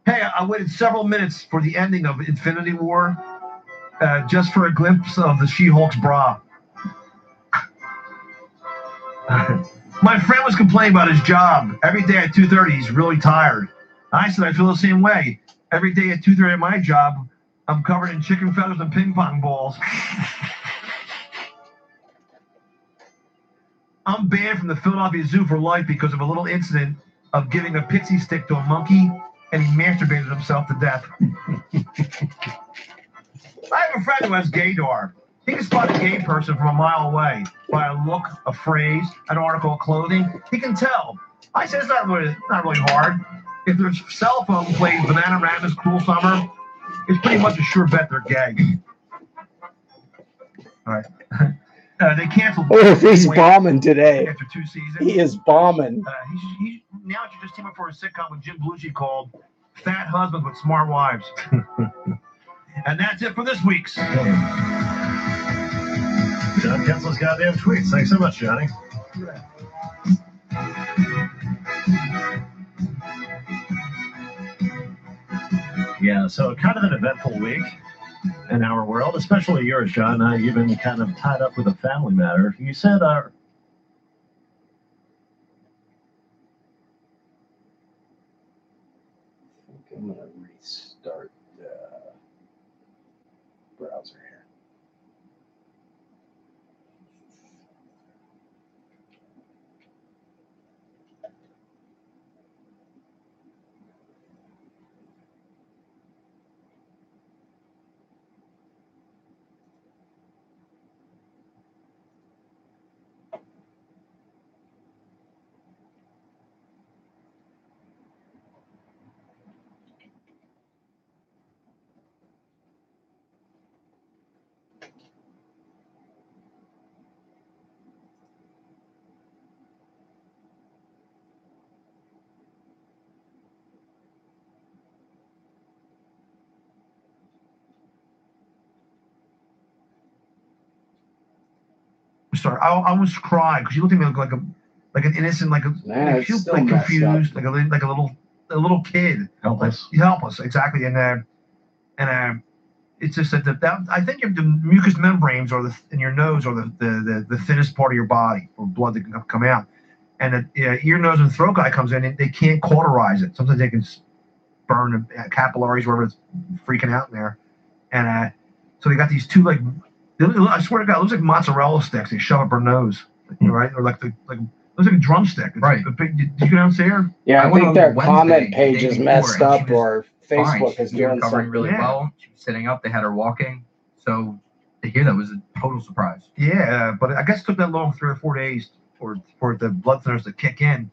Hey, I waited several minutes for the ending of Infinity War, just for a glimpse of the She-Hulk's bra. My friend was complaining about his job. Every day at 2:30, he's really tired. I said, I feel the same way. Every day at 2:30 at my job, I'm covered in chicken feathers and ping pong balls. I'm banned from the Philadelphia Zoo for life because of a little incident of giving a pixie stick to a monkey, and he masturbated himself to death. I have a friend who has gaydar. He can spot a gay person from a mile away by a look, a phrase, an article of clothing. He can tell. I said it's not really hard. If their cell phone plays Bananarama's Cruel Summer, it's pretty much a sure bet they're gay. All right. They canceled. Oh, he's bombing today. After 2 seasons. He is bombing. He now should just team up for a sitcom with Jim Belushi called Fat Husbands with Smart Wives. And that's it for this week's. John Kensel's goddamn tweets. Thanks so much, Johnny. Yeah, so kind of an eventful week in our world, especially yours, John. You've been kind of tied up with a family matter. You said, I think I'm going to restart the browser here. Sorry, I almost cried because you looked at me like an innocent, like it's you still like messed confused, like a little kid, helpless. helpless, exactly. And it's just that I think the mucous membranes or in your nose are the thinnest part of your body for blood to come out. And the ear, nose, and throat guy comes in and they can't cauterize it. Sometimes they can burn the capillaries wherever it's freaking out in there. And so they got these two I swear to God, it looks like mozzarella sticks. They shove up her nose, right? Or looks like a drumstick. It's right. Did you go down there? Yeah, I think their comment Wednesday, page is messed up, or Facebook is She was doing recovering something. really well. She was sitting up. They had her walking. So to hear that was a total surprise. Yeah, but I guess it took that long, 3 or 4 days, for the blood thinners to kick in.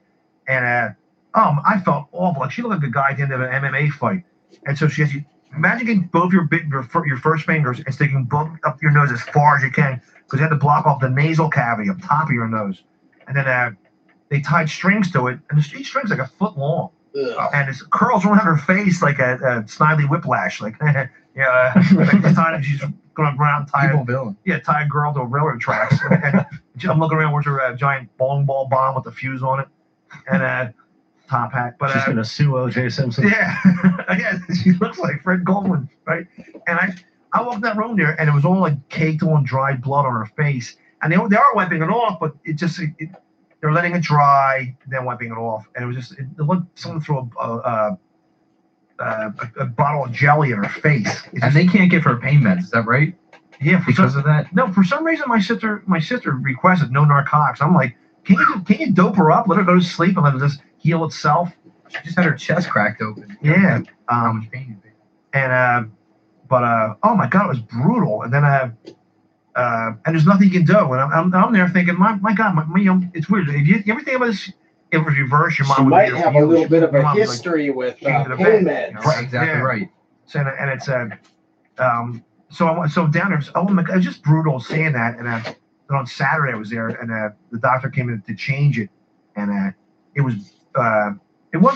And I felt awful. Like she looked like a guy at the end of an MMA fight. And so she has you imagine getting both your first fingers and sticking both up your nose as far as you can, because you had to block off the nasal cavity up top of your nose. And then they tied strings to it, and each string's like a foot long. Ugh. And it curls around her face like a Snidely Whiplash, like like the time she's going around tie a girl to a railroad tracks. And I'm looking around, where's her giant bowling ball bomb with the fuse on it, and top hat. But she's gonna sue O.J. Simpson. Yeah, yeah, she looks like Fred Goldwyn, right? And I walked in that room there, and it was all like caked on dried blood on her face, and they are wiping it off, but they're letting it dry, then wiping it off, and it was just it looked someone threw a bottle of jelly in her face. And they can't give her pain meds, is that right? Yeah, because of that. No, for some reason my sister requested no narcotics. I'm like, can you dope her up, let her go to sleep, and let her just heal itself? She just had her chest cracked open. Yeah. How much pain you'd be. And oh my God, it was brutal. And then and there's nothing you can do. And I'm there thinking, my God, it's weird. If you ever think about this, it was reverse. Your mom might have a little bit of a history with pain meds. Right, exactly right. So and it's so down there. Oh my God, it was just brutal seeing that. And then on Saturday I was there, and the doctor came in to change it, and it wasn't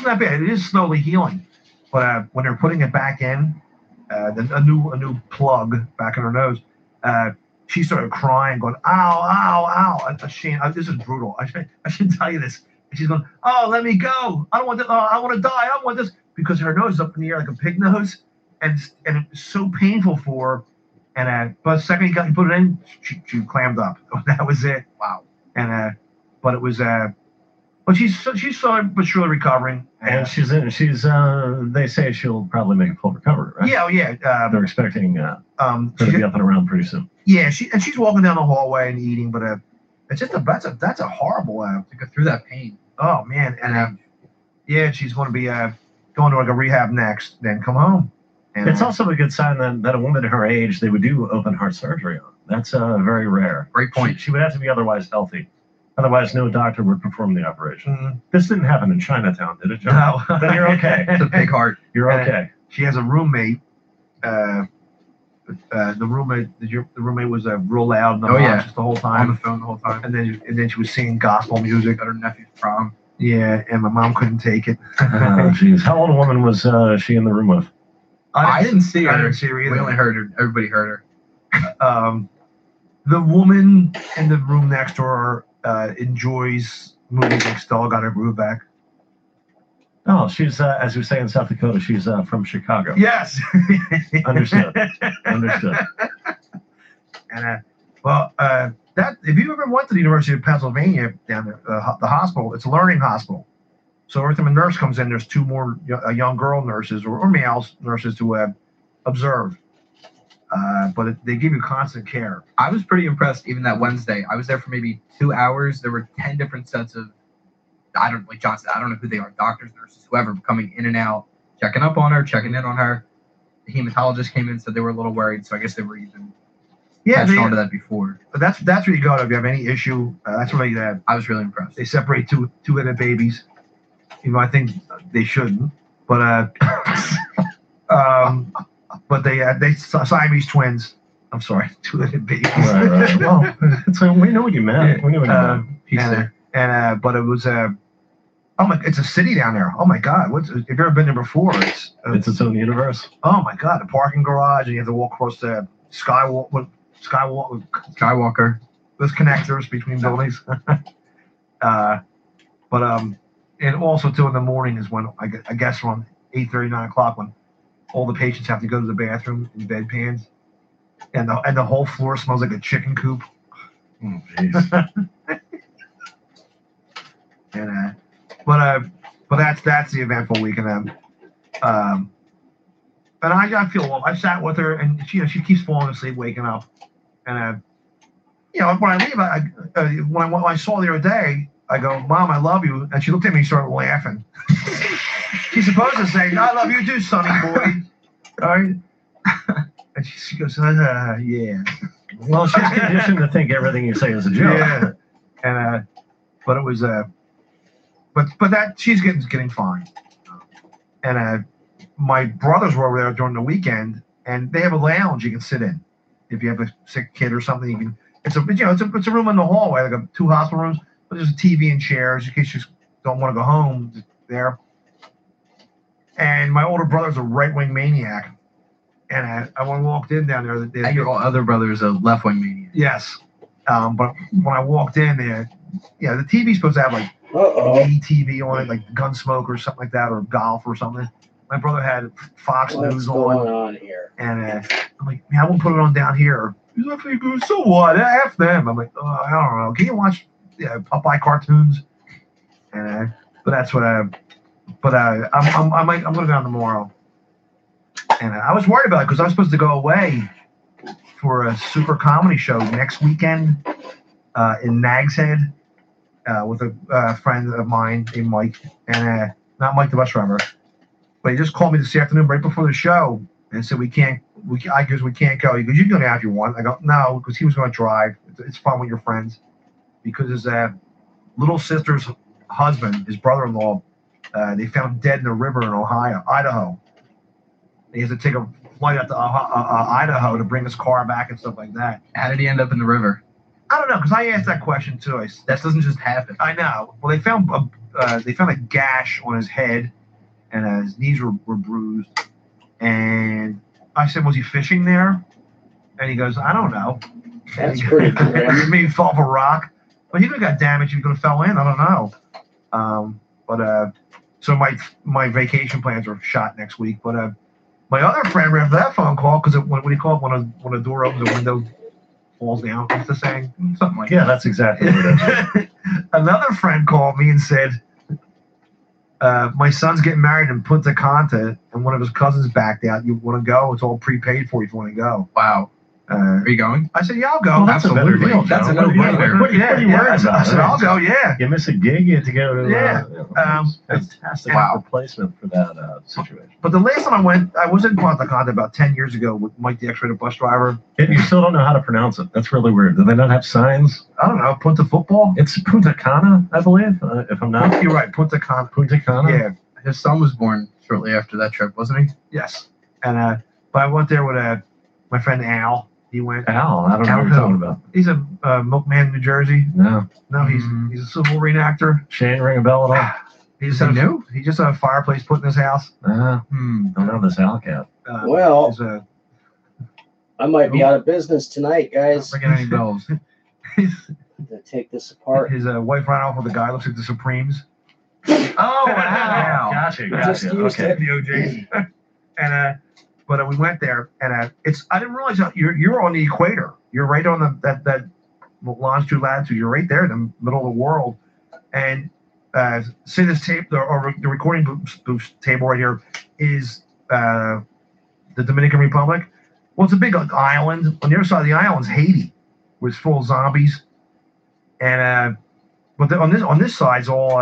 that bad. It is slowly healing, but when they're putting it back in, a new plug back in her nose, she started crying, going, "Ow, ow, ow!" This is brutal. I should tell you this. And she's going, "Oh, let me go! I don't want this. Oh, I want to die. I don't want this," because her nose is up in the air like a pig nose, and it was so painful for her. And but the second you put it in, she clammed up. That was it. Wow. And but it was but she's slowly but surely recovering. And she's they say she'll probably make a full recovery, right? Yeah, yeah. They're expecting her to be up and around pretty soon. Yeah, she's walking down the hallway and eating, but it's just that's a horrible to go through that pain. Oh man, and yeah, she's going to be going to like a rehab next, then come home. And, it's also a good sign that a woman her age they would do open heart surgery on. That's very rare. Great point. She would have to be otherwise healthy. Otherwise, no doctor would perform the operation. Mm-hmm. This didn't happen in Chinatown, did it, John? No. Then you're okay. It's a big heart. You're okay. She has a roommate. The roommate was real loud and obnoxious the whole time. On the phone the whole time. And then she was singing gospel music at her nephew's prom. Yeah, and my mom couldn't take it. Jeez. How old a woman was she in the room with? I didn't see her. I didn't see her either. We only heard her. Everybody heard her. The woman in the room next to her enjoys movies like Stella Got Her Groove Back. Oh, she's, as we say in South Dakota, she's from Chicago. Yes. Understood. And that if you ever went to the University of Pennsylvania down there, the hospital, it's a learning hospital. So every time a nurse comes in, there's two more young girl nurses or male nurses to observe. But they give you constant care. I was pretty impressed even that Wednesday. I was there for maybe 2 hours. There were 10 different sets of, like John said, I don't know who they are, doctors, nurses, whoever, coming in and out, checking up on her, checking in on her. The hematologist came in, said they were a little worried, so I guess they were even touched onto that before. But that's where you go if you have any issue. That's where I was really impressed. They separate two-headed babies. I think they shouldn't, but but they Siamese twins. I'm sorry, two-headed babies. Right. Well, so we know what you meant. Yeah. We knew what you meant. But it was it's a city down there. Oh my God, if you've ever been there before, it's its own universe. Oh my God, the parking garage, and you have to walk across the skywalker. There's connectors between buildings. And also too in the morning is when I guess around 8:30, 9 o'clock when all the patients have to go to the bathroom in bedpans, and the whole floor smells like a chicken coop. Oh, jeez. And but that's the eventful week, and I feel I sat with her, and she keeps falling asleep, waking up, and when I leave, when I saw her the other day, I go, Mom, I love you, and she looked at me and started laughing. She's supposed to say, I love you too, sonny boy. All right. And she goes, yeah. Well, she's conditioned to think everything you say is a joke. Yeah. And but it was but that she's getting fine. And my brothers were over there during the weekend, and they have a lounge you can sit in. If you have a sick kid or something, you can. It's a room in the hallway, like two hospital rooms, but there's a TV and chairs in case you don't want to go home there. And my older brother's a right-wing maniac, and I walked in down there. And your other brother's a left-wing maniac. Yes, but when I walked in there, the TV's supposed to have like TV on it, like Gunsmoke or something like that, or golf or something. My brother had Fox News on. What's going on here? And I'm like, man, I won't put it on down here. He's like, so what? F them. I'm like, I don't know. Can you watch Popeye cartoons? And but that's what I'm gonna go down tomorrow. And I was worried about it because I was supposed to go away for a super comedy show next weekend in Nags Head with a friend of mine named Mike, and not Mike the bus driver, but he just called me this afternoon right before the show and said we can't go. He goes, you can go now if you want. I go, no, because he was going to drive. It's fun with your friends, because his little sister's husband, his brother-in-law, they found him dead in a river in Idaho. He has to take a flight out to Idaho to bring his car back and stuff like that. How did he end up in the river? I don't know, because I asked that question too. That doesn't just happen. I know. Well, they found a gash on his head, and his knees were bruised. And I said, was he fishing there? And he goes, I don't know. That's pretty grim. Maybe he fell off a rock. But he could have got damaged if he could have fell in. I don't know. So my vacation plans are shot next week. But my other friend ran for that phone call, because what do you call it when a door opens, a window falls down? What's the saying? Something like that. Yeah, that's exactly what it is. Another friend called me and said, my son's getting married in Punta Cana, and one of his cousins backed out. You want to go? It's all prepaid for you if you want to go. Wow. Are you going? I said, yeah, I'll go. Well, that's absolutely. a better deal, That's a Joe. no-brainer. What are you worried about? I said, I'll go, yeah. You miss a gig, you have to go to fantastic Wow. replacement for that situation. But the last time I was in Punta Cana about 10 years ago with Mike the X-rated bus driver. And you still don't know how to pronounce it. That's really weird. Do they not have signs? I don't know, Punta Football? It's Punta Cana, I believe, if I'm not. You're right, Punta Cana. Punta Cana? Yeah, His son was born shortly after that trip, wasn't he? yes. And but I went there with my friend Al. He went. Al, I don't know what you're talking about. He's a milkman in New Jersey. No. No, he's a Civil War reenactor. Shane ring a bell at all? He just had a fireplace put in his house. Don't know this Al cat. Well, I might be out of business tonight, guys. Not ringing any bells. To take this apart. His wife ran off with a guy who looks like the Supremes. Oh, wow. Gotcha. Just used Okay. it. The OJs. And but we went there, and I didn't realize you're on the equator. You're right on that longitude, latitude. You're right there in the middle of the world. And say this tape or the recording booth table right here is the Dominican Republic. Well, it's a big island. On the other side of the island is Haiti, where it's full of zombies. And but on this side is all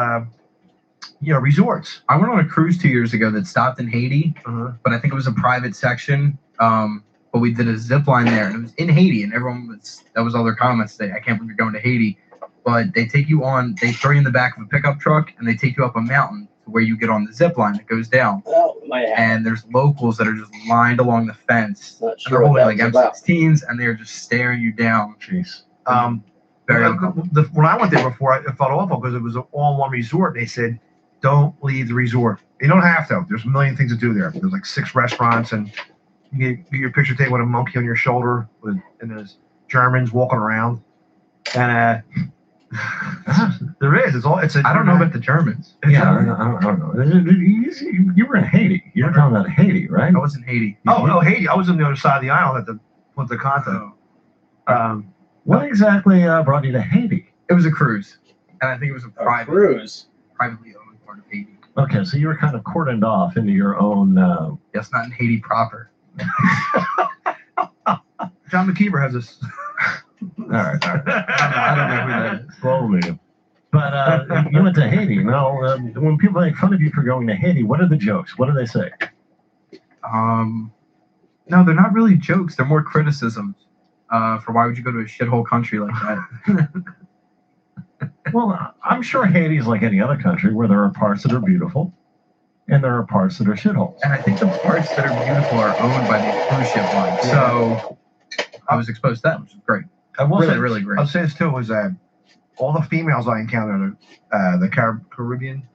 resorts. I went on a cruise 2 years ago that stopped in Haiti, Uh-huh. but I think it was a private section. But we did a zip line there, and it was in Haiti, and that was all their comments today. I can't believe you're going to Haiti. But they throw you in the back of a pickup truck, and they take you up a mountain to where you get on the zip line that goes down. Well, might have. And there's locals that are just lined along the fence. Not And sure they're what holding that like was about. M16s, and they're just staring you down. Jeez. Very uncomfortable. When I went there before, I felt awful because it was all one resort. They said, don't leave the resort. You don't have to. There's a million things to do there. There's like 6 restaurants, and you get your picture taken with a monkey on your shoulder, and there's Germans walking around. And There is. It's all. It's a. I don't know about the Germans. Yeah, I don't know. You were in Haiti. You were talking about Haiti, right? I was in Haiti. Oh no, Haiti. I was on the other side of the island at the Punta Cana. What exactly brought you to Haiti? It was a cruise, and I think it was a Cruise. privately owned part of Haiti. Okay, so you were kind of cordoned off into your own. Yes, not in Haiti proper. John McKeever has this. All right. I don't know who that is. Slow me. But you went to Haiti. Now, when people make fun of you for going to Haiti, what are the jokes? What do they say? No, they're not really jokes. They're more criticisms. For why would you go to a shithole country like that? Well, I'm sure Haiti's like any other country where there are parts that are beautiful and there are parts that are shitholes. And I think the parts that are beautiful are owned by the cruise ship line. Yeah. So I was exposed to that, which is great. I will Really, say, really great. I'll say this too was all the females I encountered, the Caribbean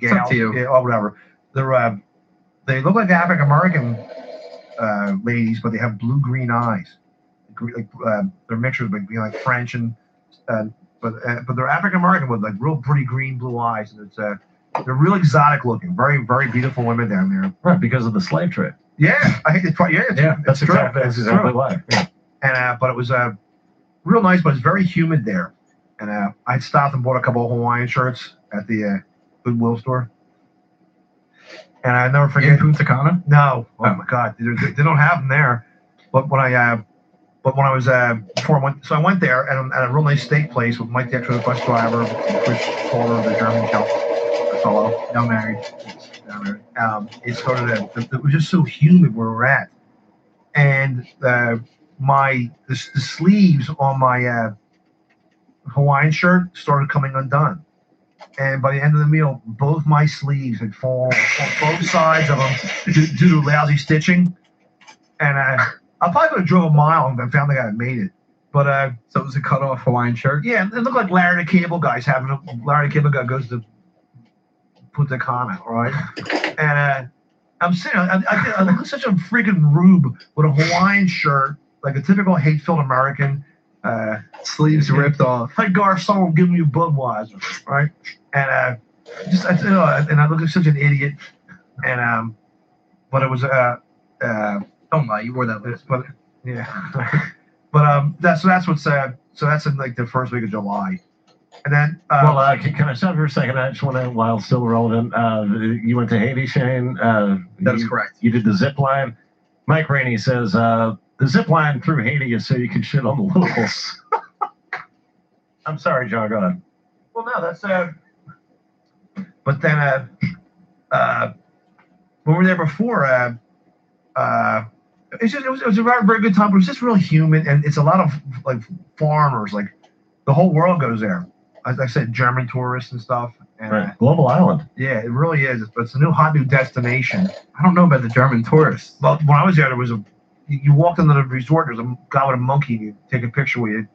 gals, It's up to you. yeah, or whatever. They look like African American ladies, but they have blue-green eyes. Like they're mixtures between like French and but they're African American with like real pretty green blue eyes, and it's they're real exotic looking, very very beautiful women down there. Right, because of the slave trade. Yeah, I think it's probably That's true. exactly why. Yeah. And but it was real nice, but it's very humid there. And I stopped and bought a couple of Hawaiian shirts at the Goodwill store. And I never forget. In Punta Cana? No, oh my God, they don't have them there. But when I was before I went, so I went there at a real nice steak place with Mike, the extra bus driver, Chris Calder, the German fellow, now married. It started. It was just so humid where we're at, and the sleeves on my Hawaiian shirt started coming undone. And by the end of the meal, both my sleeves had fallen on both sides of them due to lousy stitching. And I probably could have drove a mile and found the guy that made it. But So it was a cut-off Hawaiian shirt? yeah, it looked like Larry the Cable Guy's having Larry the Cable Guy goes to Punta Cana, all right? And I'm sitting, I look like such a freaking rube with a Hawaiian shirt, like a typical hate-filled American. Sleeves ripped off. Like Garcon giving you Budweiser, right? And and I look like such an idiot. And but it was Don't lie, you wore that list. but yeah, but that's what's so that's in like the first week of July, and then Well, can I stop for a second? I just want to, while it's still relevant, you went to Haiti, Shane. That is correct. You did the zip line. Mike Rainey says the zip line through Haiti is so you can shit on the locals. I'm sorry, John. Go ahead. well no that's but then when we were there before it was a very, very good time, but it was just real human, and it's a lot of like foreigners, like the whole world goes there. As I said, German tourists and stuff. And Right. Global island. yeah, it really is. It's a new hot new destination. I don't know about the German tourists. Well, when I was there was you walked into the resort, there's a guy with a monkey, and you take a picture with you.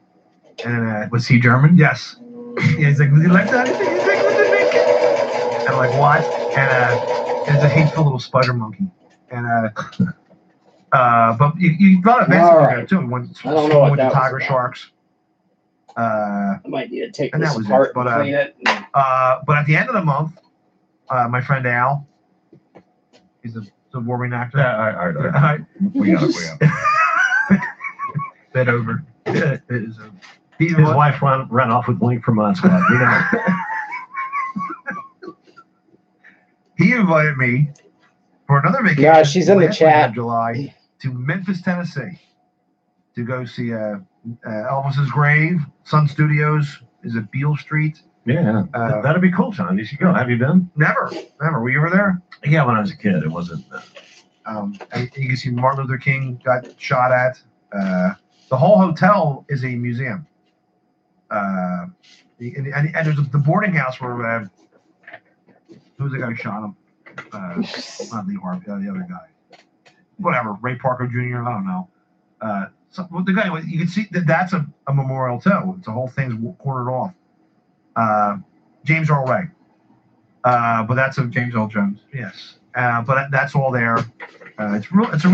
And Was he German? yes. Yeah, he's like, would you like that? He's like, what the heck? And I'm like, what? And it's a hateful little spider monkey. And but you brought events over there too. One I don't know what with the that was tiger about. sharks. I might need to take And that this was it, apart but, and clean it. But at the end of the month, my friend Al, he's a war reenactor. Yeah, all right. We got it. Bit over. It is His wife ran off with Blink from Mod Squad. We know. he invited me for another vacation. Yeah, she's in the last week chat. of July to Memphis, Tennessee, to go see Elvis's grave. Sun Studios is at Beale Street. Yeah, that'd be cool, John. You should go. Have you been? Never. Were you ever there? Yeah, when I was a kid, it wasn't. And you can see Martin Luther King got shot at. The whole hotel is a museum. And there's the boarding house where who was the guy who shot him? Not Lee Harvey, the other guy. Whatever, Ray Parker Jr. I don't know. So the guy, you can see that's a memorial too. It's the whole thing's quartered off. James Earl Ray. But that's a James Earl Jones. yes. But that's all there. It's a real it's a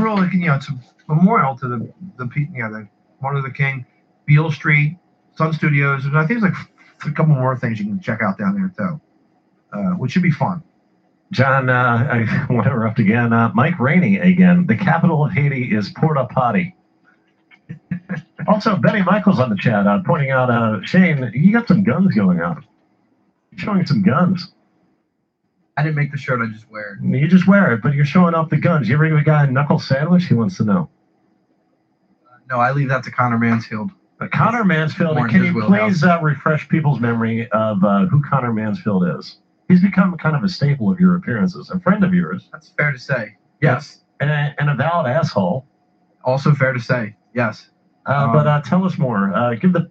memorial to the Martin Luther King, Beale Street, Sun Studios, and I think there's like a couple more things you can check out down there too, which should be fun. John, I want to interrupt again. Mike Rainey again. The capital of Haiti is Porta Potty. Also, Benny Michaels on the chat pointing out, Shane, you got some guns going on. You're showing some guns. I didn't make the shirt. I just wear it. You just wear it, but you're showing off the guns. You ever give a guy a knuckle sandwich? He wants to know. No, I leave that to Connor Mansfield. Connor Mansfield, More in can his you wheelhouse. please refresh people's memory of who Connor Mansfield is? He's become kind of a staple of your appearances, a friend of yours, That's fair to say. Yes. and a valid asshole. Also fair to say. Yes. But tell us more. Give the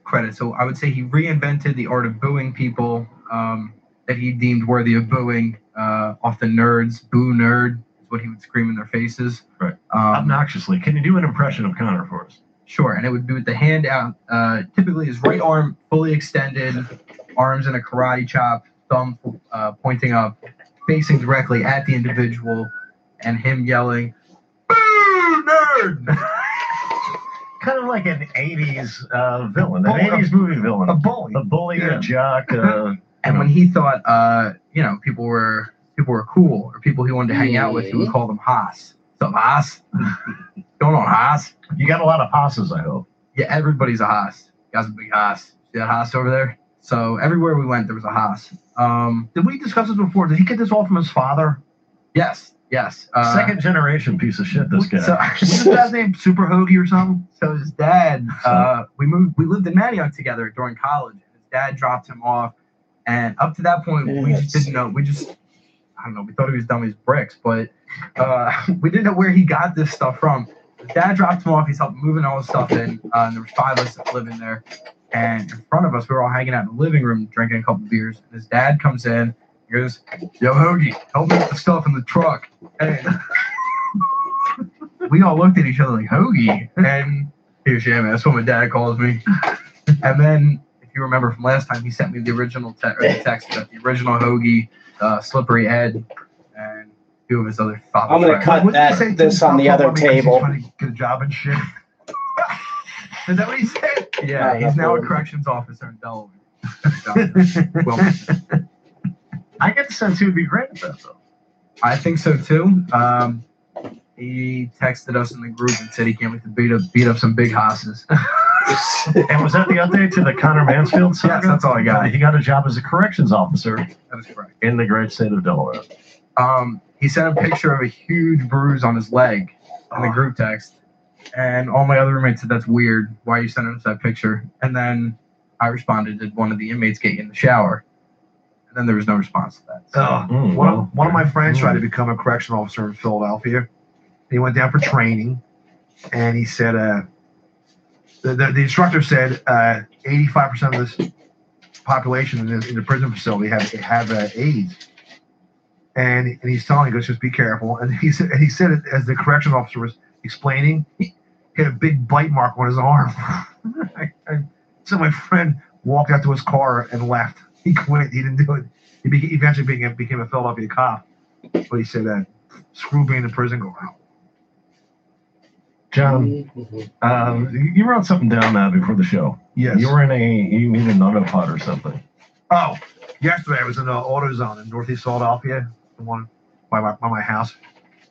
credit. So I would say he reinvented the art of booing people that he deemed worthy of booing. Often nerds, boo nerd is what he would scream in their faces. Right. Obnoxiously. Can you do an impression of Connor for us? Sure, and it would be with the hand out, typically his right arm fully extended, arms in a karate chop, thumb pointing up, facing directly at the individual, and him yelling, "Boo, nerd!" Kind of like an 80s villain, an 80s movie villain. A bully. A bully, Yeah. a jock. And when he thought, people were cool, or people he wanted to hang out with, he would call them Haas. What's up, Haas? Going on, Haas? You got a lot of passes, I hope. Yeah, everybody's a Haas. You guys a big Haas. See that Haas over there? So everywhere we went, there was a Haas. Did we discuss this before? Did he get this all from his father? Yes. Second generation piece of shit, this guy. So, What's his dad's name? Super Hoagie or something? so his dad, we lived in Manioc together during college. His dad dropped him off, and up to that point, we just didn't know. I don't know. We thought he was dumb as bricks, but we didn't know where he got this stuff from. His dad dropped him off. He's helping moving all his stuff in. And there was 5 of us that lived in there. And in front of us, we were all hanging out in the living room, drinking a couple beers. And his dad comes in. He goes, "Yo, Hoagie, help me with the stuff in the truck." And we all looked at each other like, "Hoagie?" And he goes, "Yeah, man, that's what my dad calls me." And then, if you remember from last time, he sent me the original text, the original Hoagie, Slippery Ed, and a few of his other father I'm going to friends. cut this on the other table. He's trying to get a job and shit. Is that what he said? Yeah, he's now a corrections officer in Delaware. Well, I get the sense he would be great at that, though. I think so too. He texted us in the group and said he can't wait to beat up some big hosses. And was that the update to the Connor Mansfield saga? Yes, that's all I got. He got a job as a corrections officer That is correct. in the great state of Delaware. He sent a picture of a huge bruise on his leg in the group text. And all my other roommates said, "That's weird. Why are you sending us that picture?" And then I responded, "Did one of the inmates get you in the shower?" And then there was no response to that. So, One of my friends tried to become a correction officer in Philadelphia. He went down for training, and he said, the instructor said 85% of this population in the prison facility have AIDS. And he's telling, he goes, "Just be careful." And he said it as the correction officer was explaining, he had a big bite mark on his arm. So my friend walked out to his car and left. He quit. He didn't do it. He eventually became a Philadelphia cop. But he said that screw being in prison, go out. John, you wrote something down before the show. Yes. You were you mean an autopod or something. Oh, yesterday I was in the AutoZone in Northeast Philadelphia, the one by my house,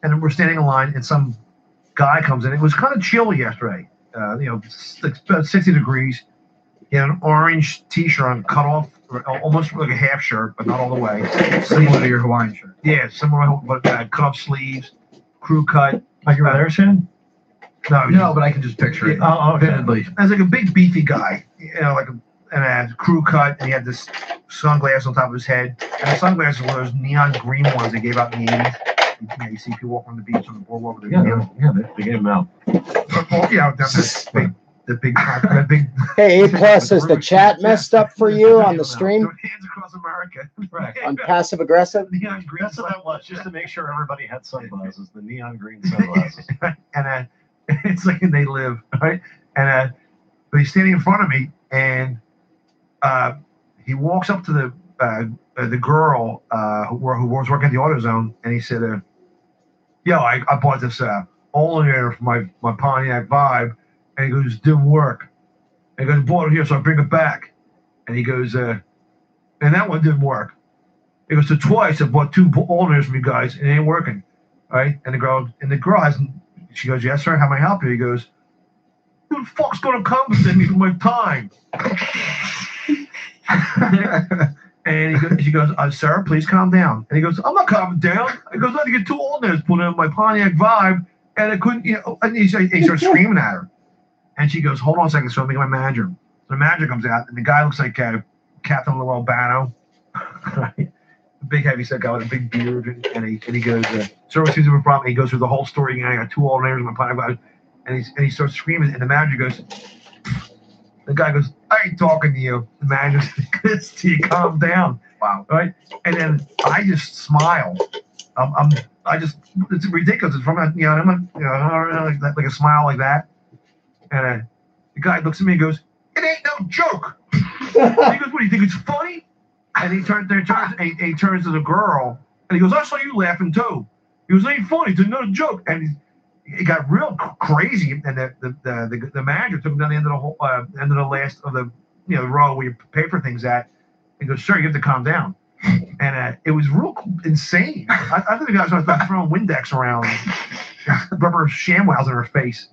and we're standing in line, and some guy comes in. It was kind of chilly yesterday, about 60 degrees. He had an orange T-shirt on, cut off, almost like a half shirt, but not all the way. similar to your Hawaiian shirt. Yeah, similar, but cut off sleeves, crew cut. You were there, Shane? No, but I can just picture it. Oh, Vividly. It was like a big beefy guy, and a crew cut, and he had this sunglasses on top of his head, and the sunglasses were those neon green ones they gave out in the 80s. You see people walking on the beach on the boardwalk with their They gave them out. The big. Hey, A plus, is the chat messed up for you on the stream? Hands across America. Right. On passive aggressive? Neon green. That's what that was, just to make sure everybody had sunglasses, the neon green sunglasses. And it's like they live, right? And but he's standing in front of me, and he walks up to the girl who was working at the AutoZone, and he said, "Yo, I bought this alternator for my Pontiac Vibe, and he goes, didn't work. And he goes, bought it here, so I bring it back. And he goes, and that one didn't work. He goes, so twice I bought 2 alternators from you guys, and it ain't working, right? And the girl hasn't. She goes, yes, sir. How may I help you? He goes, who the fuck's gonna compensate me for my time? And she goes, sir, please calm down. And he goes, I'm not calming down. He goes, I had to get 2 alternators put in my Pontiac Vibe, and I couldn't, and he starts screaming at her. And she goes, hold on a second, so I'll make my manager. So the manager comes out, and the guy looks like Captain Lou Albano. Right? A big heavy-set guy with a big beard, and he goes, sir, what seems to be a problem? And he goes through the whole story again. I got 2 alternators in my Pontiac Vibe, and he starts screaming, and the manager goes, the guy goes, I ain't talking to you. The manager says, to you, calm down. Wow. Right? And then I just smile. It's ridiculous. It's from like a smile like that. And the guy looks at me and goes, it ain't no joke. He goes, what do you think, it's funny? And he turns to the girl, and he goes, I saw you laughing too. He goes, it ain't funny, it's another joke. And it got real crazy, and the manager took him down the end of the last of the row where you pay for things at. He goes, sir, you have to calm down. And it was real insane. I think the guy started throwing Windex around, rubber ShamWows in her face.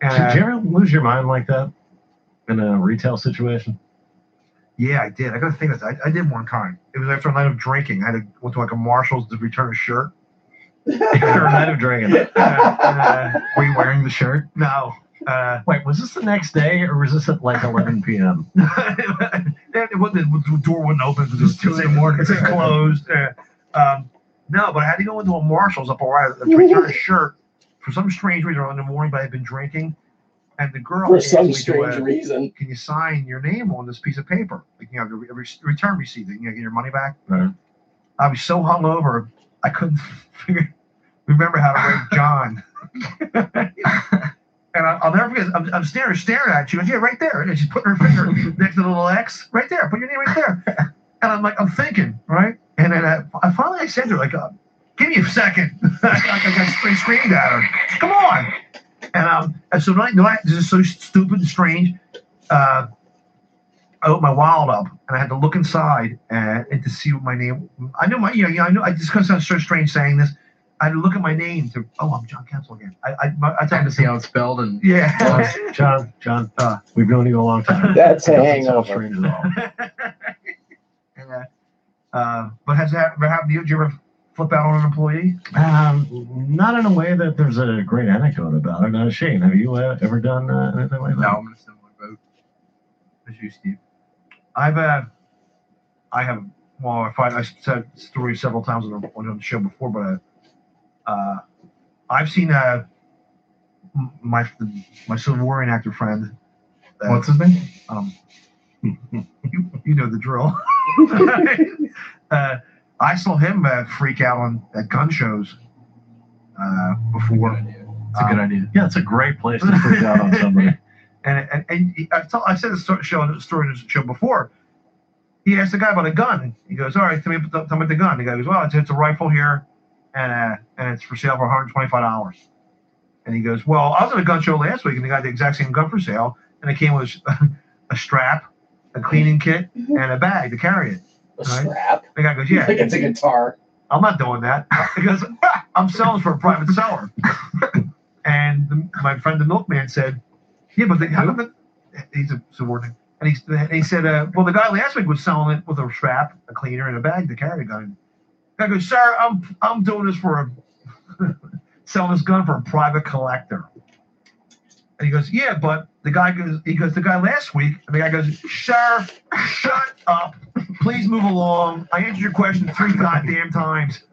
And, did you ever lose your mind like that in a retail situation? Yeah, I did. I got to think of that. I did one time. It was after a night of drinking. I went to like a Marshall's to return a shirt. After a night of drinking. Were you wearing the shirt? No. Wait, was this the next day, or was this at like 11 p.m.? The door wouldn't open because it was 2 in the morning. It said closed. No, but I had to go into a Marshall's up Ohio to return a shirt for some strange reason in the morning, but I had been drinking. And the girl For some strange reason. Can you sign your name on this piece of paper? Like, your return receipt, get your money back. Right. I was so hungover, I couldn't remember how to write John. And I'll never forget. I'm staring at her. She goes, yeah, right there. And she's putting her finger next to the little X, right there. Put your name right there. And I'm like, I'm thinking, right? And then I finally said to her, like, give me a second. I screamed at her, come on. And so this is so stupid and strange. I opened my wallet up, and I had to look inside and to see what my name. I knew I know. I just kind of sounds so strange saying this. I had to look at my name to. Oh, I'm John Kensel again. I had to see how it's spelled and. Yeah. John. We've known you a long time. That's a hangover. But has that ever happened to you? Did you ever flip out on an employee? Not in a way that there's a great anecdote about it. Shane, have you ever done anything like that? No, I'm in a similar boat as you, Steve. I have. Well, I've said stories several times on the show before, but I've seen my Civil War actor friend. What's his name? You know the drill. I saw him freak out at gun shows before. It's a good idea. Yeah, it's a great place to freak out on somebody. And I said this story in the show before. He asked the guy about a gun. He goes, all right, tell me about the gun. The guy goes, well, it's a rifle here, and it's for sale for $125. And he goes, well, I was at a gun show last week, and they got the exact same gun for sale, and it came with a strap, a cleaning kit, and a bag to carry it. A strap? The guy goes, yeah. Like it's a guitar. I'm not doing that. He goes, I'm selling for a private seller. And my friend the milkman said, yeah, but he's a subordinate. And he said, well, the guy last week was selling it with a strap, a cleaner, and a bag to carry a gun. The guy goes, sir, I'm doing this selling this gun for a private collector. And he goes, yeah, but the guy last week, and the guy goes, sir, shut up. Please move along. I answered your question 3 goddamn times.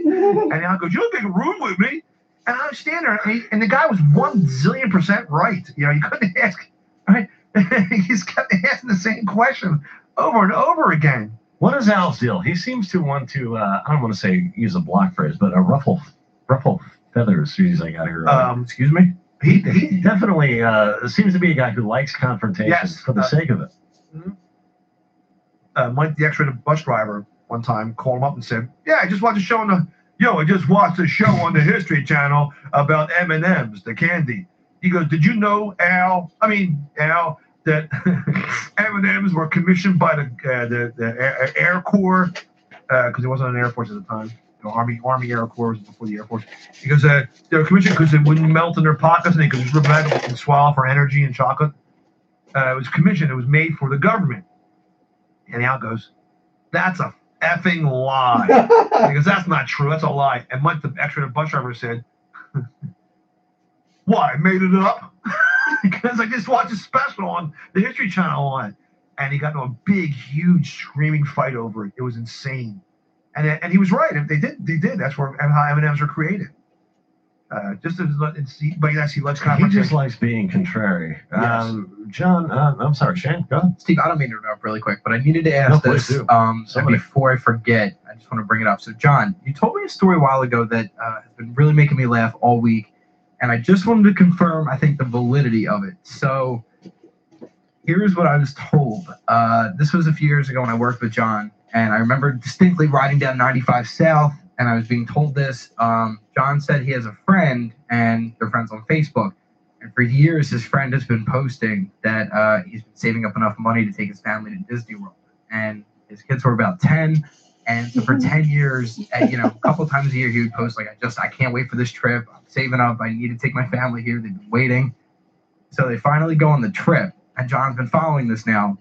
And I goes, you're being rude with me. And I was standing there, and the guy was 1,000,000,000% right. You couldn't ask, right? He just kept asking the same question over and over again. What is Al's deal? He seems to want to, I don't want to say use a block phrase, but a ruffle feathers, as I got here. Excuse me? He definitely seems to be a guy who likes confrontation for the sake of it. Mike, the X-rated bus driver, one time called him up and said, yeah, I just wanted to show him yo, I just watched a show on the History Channel about M&Ms, the candy. He goes, did you know, Al, that M&Ms were commissioned by the Air Corps, because it wasn't an Air Force at the time. Army Air Corps was before the Air Force. He goes, they were commissioned because it wouldn't melt in their pockets and they could rip it out and swallow for energy and chocolate. It was commissioned. It was made for the government. And Al goes, that's a effing lie. Because that's not true. That's a lie. And Mike, the bus driver, said, what, I made it up? Because I just watched a special on the History Channel on it. And he got into a big, huge, screaming fight over it. It was insane. And he was right. If they did. That's where how M&Ms were created. Just as but yes, he likes confrontation. He just likes being contrary. Yes. John, I'm sorry, Shane, go ahead. Steve, I don't mean to interrupt really quick, but I needed to ask this. And before I forget, I just want to bring it up. So, John, you told me a story a while ago that has been really making me laugh all week, and I just wanted to confirm, I think, the validity of it. So, here's what I was told. This was a few years ago when I worked with John. And I remember distinctly riding down 95 South, and I was being told this. John said he has a friend, and they're friends on Facebook. And for years, his friend has been posting that he's been saving up enough money to take his family to Disney World. And his kids were about 10. And so for 10 years, a couple times a year, he would post, like, I can't wait for this trip. I'm saving up. I need to take my family here. They've been waiting. So they finally go on the trip. And John's been following this now.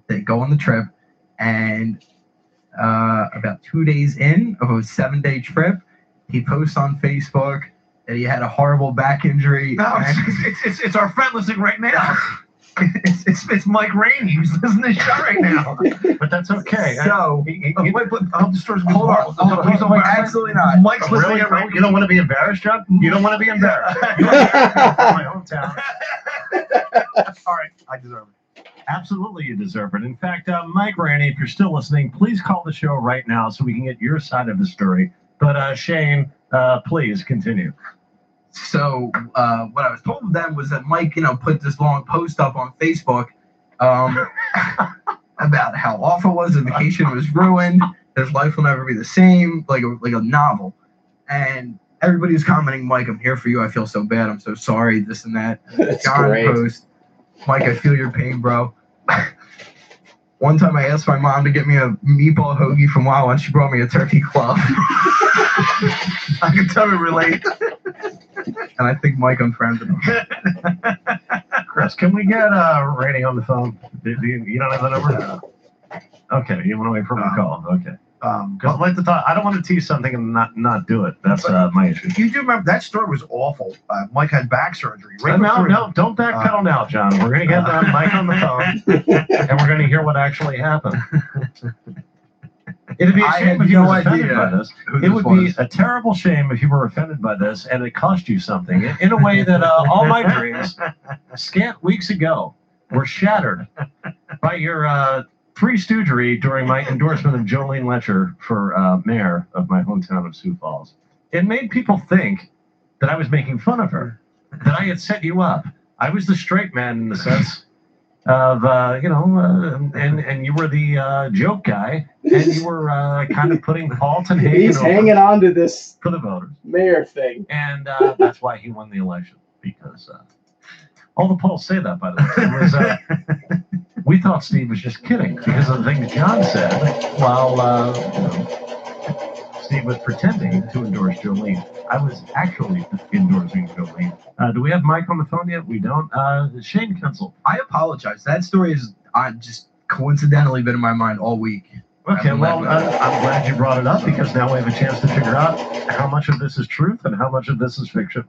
They go on the trip. And about 2 days in of a 7-day trip, he posts on Facebook that he had a horrible back injury. No, it's our friend listening right now. It's Mike Rainey who's listening to the show right now. But that's okay. So, I'll just hold on. Absolutely not. Mike's listening right now. You don't want to be embarrassed, John? You don't want to be embarrassed. My hometown. All right, I deserve it. Absolutely, you deserve it. In fact, Mike Rainey, if you're still listening, please call the show right now so we can get your side of the story. But Shane, please continue. So what I was told then was that Mike, put this long post up on Facebook about how awful it was. The vacation was ruined. His life will never be the same, like a novel. And everybody was commenting, Mike, I'm here for you. I feel so bad. I'm so sorry. This and that. That's John great. Post, Mike, I feel your pain, bro. One time I asked my mom to get me a meatball hoagie from Wawa, and she brought me a turkey club. I can totally relate. And I think Mike unfriended him. Chris, can we get Rainey on the phone? You don't have the number? No. Okay, you want to wait for my call? Okay. I'd like to talk. I don't want to tease something and not do it. That's my issue. You do remember that story was awful. Mike had back surgery. No, don't backpedal now, John. We're going to get Mike on the phone, and we're going to hear what actually happened. It'd be a shame if you were offended by this. It would be a terrible shame if you were offended by this, and it cost you something in a way that all my dreams, scant weeks ago, were shattered by your Three Stoogery during my endorsement of Jolene Letcher for mayor of my hometown of Sioux Falls. It made people think that I was making fun of her, that I had set you up. I was the straight man in the sense of, and you were the joke guy, and you were kind of putting Paulton Hagen He's hanging on to this for the voters. Mayor thing. And that's why he won the election, because all the polls say that, by the way. It was, we thought Steve was just kidding because of the things John said while Steve was pretending to endorse Jolene. I was actually endorsing Jolene. Do we have Mike on the phone yet? We don't. Shane Kensel. I apologize. That story has just coincidentally been in my mind all week. Okay, well, I'm glad you brought it up because now we have a chance to figure out how much of this is truth and how much of this is fiction.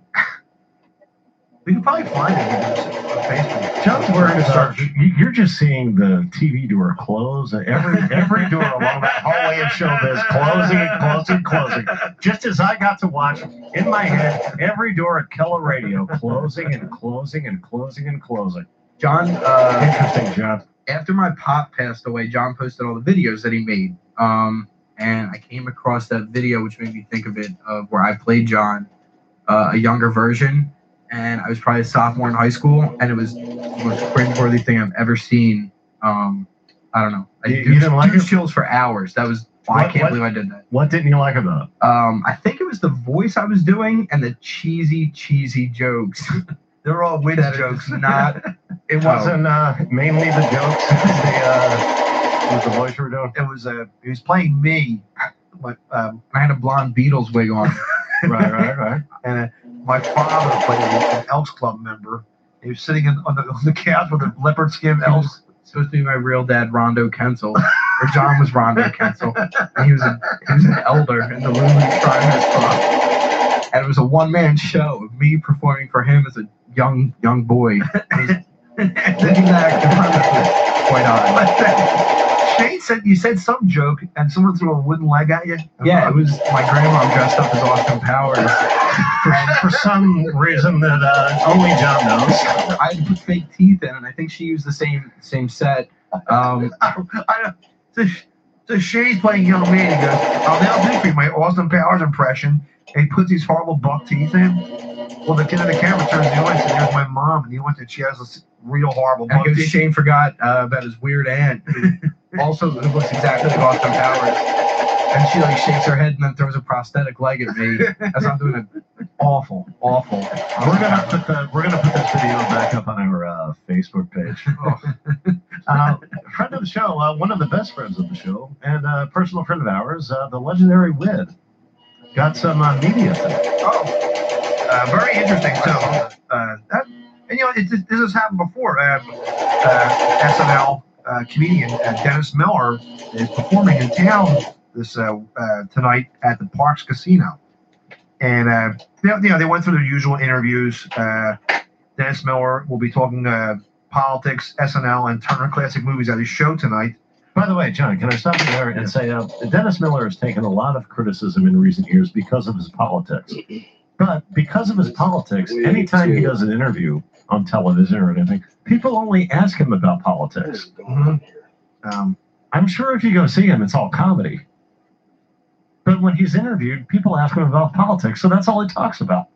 We can probably find it on Facebook. John's wearing a start. You're just seeing the TV door close. Every door along that hallway of showbiz closing and closing and closing. Just as I got to watch in my head, every door at Keller Radio closing and closing and closing and closing. John, interesting, John. After my pop passed away, John posted all the videos that he made. And I came across that video, which made me think of it, of where I played John, a younger version. And I was probably a sophomore in high school, and it was the most cringeworthy thing I've ever seen. I don't know. You didn't like it? Chills for hours. That was I can't believe I did that. What didn't you like about it? I think it was the voice I was doing and the cheesy jokes. They're all witty jokes. Not. It wasn't mainly the jokes. It was the voice you were doing. It was he was playing me. But, I had a blonde Beatles wig on. Right. And my father played an Elks Club member. He was sitting on the couch with a leopard skin Elks. Supposed to be my real dad, Rondo Kensel, or John was Rondo Kensel, and he was an elder in the Lulu Shriners Club, and it was a one-man show of me performing for him as a young boy. Looking back, it was quite odd. Shane said you said some joke, and someone threw a wooden leg at you. Yeah, it was my grandma dressed up as Austin Powers. For some reason that only John knows. I had to put fake teeth in, and I think she used the same set. So Shane's playing young man. He goes, "I'll now do for you my Austin Powers impression." And he puts these horrible buck teeth in. Well, the kid in the camera turns to you and says, "There's my mom," and he went to she has this real horrible buck teeth. Shane forgot about his weird aunt, who also looks exactly like Austin Powers. And she shakes her head and then throws a prosthetic leg at me as I'm doing it. Awful. We're gonna put this video back up on our Facebook page. Friend of the show, one of the best friends of the show, and a personal friend of ours, the legendary Wid, got some media today. Very interesting. So, this has happened before. SNL comedian Dennis Miller is performing in town this tonight at the Parks Casino, and they went through their usual interviews. Dennis Miller will be talking politics, SNL, and Turner Classic Movies at his show tonight. By the way, John, can I stop you there and say Dennis Miller has taken a lot of criticism in recent years because of his politics. But because of his politics, anytime he does an interview on television or anything, people only ask him about politics. Mm-hmm. I'm sure if you go see him, it's all comedy. But when he's interviewed, people ask him about politics, so that's all he talks about.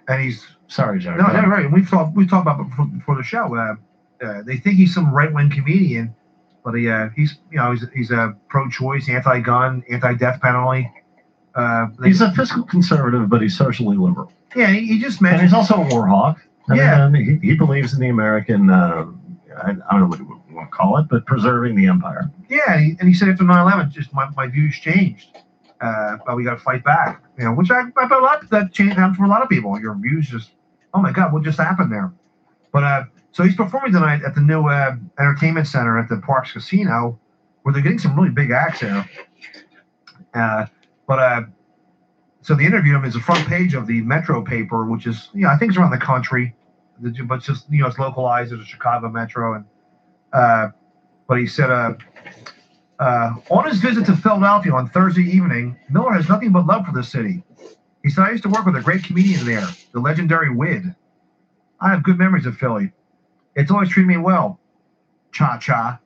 And he's sorry, John. No, right. We talked about it before the show. They think he's some right-wing comedian, but he's a pro-choice, anti-gun, anti-death penalty. He's a fiscal conservative, but he's socially liberal. Yeah, he just mentioned. And he's also a war hawk. Yeah, he believes in the American. I don't know what you want to call it, but preserving the empire. Yeah, and he said after 9/11, just my views changed. But we got to fight back. Which I bet a lot that changed for a lot of people. Your views just, oh my God, what just happened there? But so he's performing tonight at the new entertainment center at the Parks Casino, where they're getting some really big acts there. So the interview him is the front page of the Metro paper, which is, I think it's around the country, but just, it's localized as a Chicago Metro. And but he said, on his visit to Philadelphia on Thursday evening, Miller has nothing but love for the city. He said, "I used to work with a great comedian there, the legendary Wid. I have good memories of Philly. It's always treated me well. Cha-cha."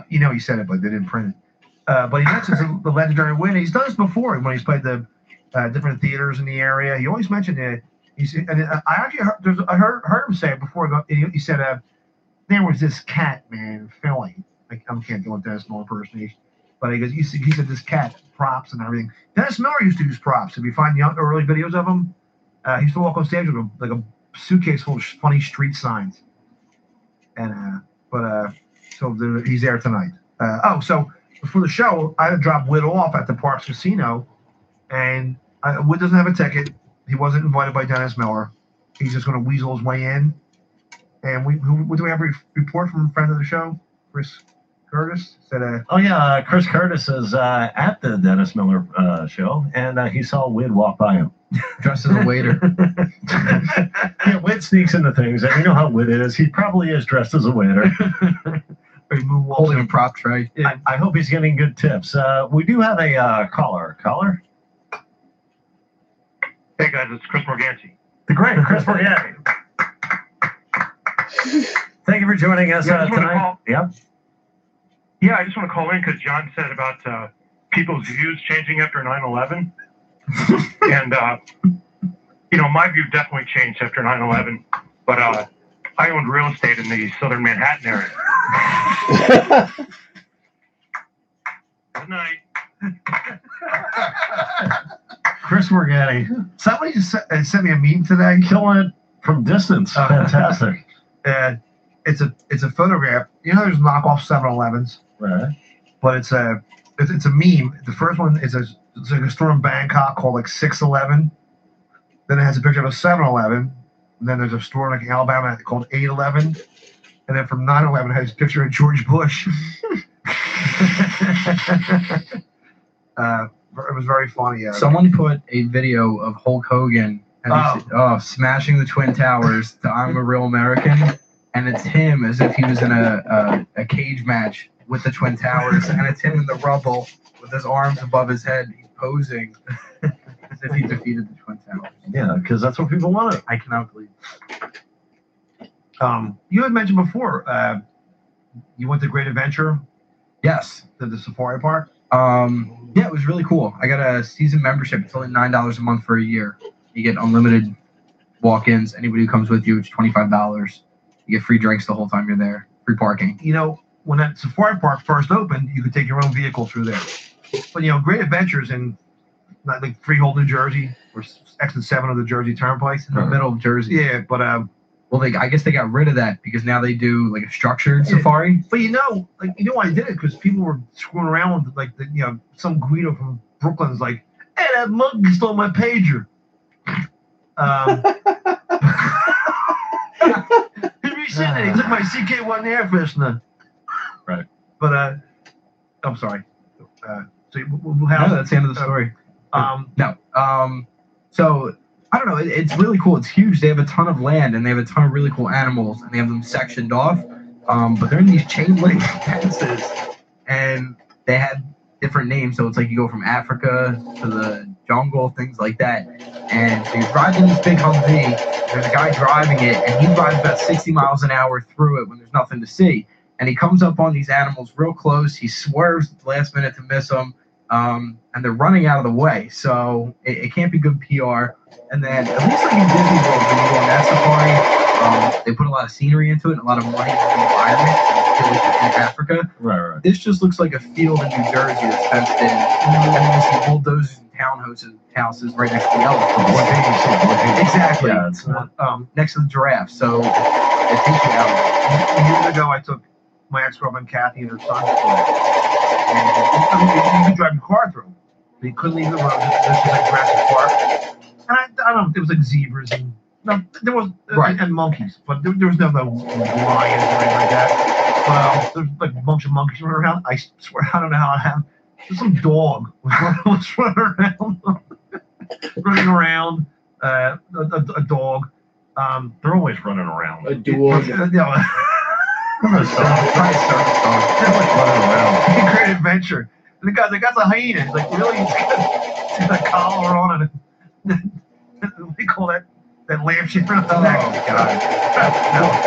He said it, but they didn't print it. But he mentions the legendary Wid. He's done this before when he's played the different theaters in the area. He always mentioned it. I actually heard him say it before. He said, "There was this cat, man, in Philly." I can't do a Dennis Miller impersonation, but he said this cat, props and everything. Dennis Miller used to use props. If you find the early videos of him, he used to walk on stage with a suitcase full of funny street signs. And so he's there tonight. So before the show, I had to drop Wid off at the Parks Casino, and Wid doesn't have a ticket. He wasn't invited by Dennis Miller. He's just going to weasel his way in. And do we have a report from a friend of the show, Chris Curtis? Said, Chris Curtis is at the Dennis Miller show, and he saw Wid walk by him. Dressed as a waiter. Yeah, Wid sneaks into things, and you know how Wid is. He probably is dressed as a waiter. Holding a prop tray. Yeah. I hope he's getting good tips. We do have a caller. Caller? Hey, guys, it's Chris Morganti. The great Chris Morganti. Thank you for joining us tonight. Yeah, I just want to call in because John said about people's views changing after 9/11. And, my view definitely changed after 9/11. But I owned real estate in the southern Manhattan area. Good night. Chris Morgani, Somebody just sent me a meme today. killing it from distance. Fantastic. It's a photograph. You know, there's knockoff 7-Elevens, Right. but it's a meme. The first one is it's like a store in Bangkok called like 6-Eleven. Then it has a picture of a 7-Eleven. And then there's a store in like Alabama called 8-Eleven. And then from 9/11 it has a picture of George Bush. It was very funny. Someone put a video of Hulk Hogan smashing the Twin Towers to "I'm a Real American," and it's him as if he was in a cage match with the Twin Towers, and it's him in the rubble with his arms above his head, he's posing as if he defeated the Twin Towers. Yeah, because that's what people wanted. I cannot believe it. You had mentioned before you went to Great Adventure, Yes. the safari park. Yeah, it was really cool. I got a season membership. It's only $9 a month for a year. You get unlimited walk-ins. Anybody who comes with you, it's $25. You get free drinks the whole time you're there. Free parking. You know, when that safari park first opened, you could take your own vehicle through there. But you know, Great Adventures in like Freehold, New Jersey, or exit 7 of the Jersey Turnpike. In the middle of Jersey. Yeah, but well, I guess they got rid of that because now they do like a structured safari. But you know why I did it? Because people were screwing around with like some Guido from Brooklyn's like, hey, that monkey stole my pager. He'd be sitting there. He took my CK1 air freshener. Right. But I'm sorry. So No, that's the end of the story. So I don't know. It's really cool. It's huge. They have a ton of land and they have a ton of really cool animals and they have them sectioned off. But they're in these chain link fences and they have different names. So it's like you go from Africa to the jungle, things like that. And so you're driving this big Humvee. There's a guy driving it and he drives about 60 miles an hour through it when there's nothing to see. And he comes up on these animals real close. He swerves at the last minute to miss them. And they're running out of the way. So it can't be good PR. And then, at least like in Disney World, when you go on that safari, they put a lot of scenery into it and a lot of money into the environment. Like in Africa. Right. This just looks like a field in New Jersey that's fenced in. And then you see bulldozers and townhouses right next to the elephants. Exactly. Yeah, it's not, next to the giraffe. So it takes you out. Years ago, I took my ex-girlfriend Kathy and her son to it. And you could drive your car through. They couldn't leave the road. This was like Jurassic Park. And I don't know if there was like zebras and there was and monkeys, but there was no lions or anything like that. There's like a bunch of monkeys running around. I swear, I don't know how it happened. There's some dog was running around, a dog. they're always running around. A dog. Great Adventure. And the guy's like, that's a hyena. He's like, really? He's got a collar on it. What do you call that? That lampshade around the neck. Oh, God.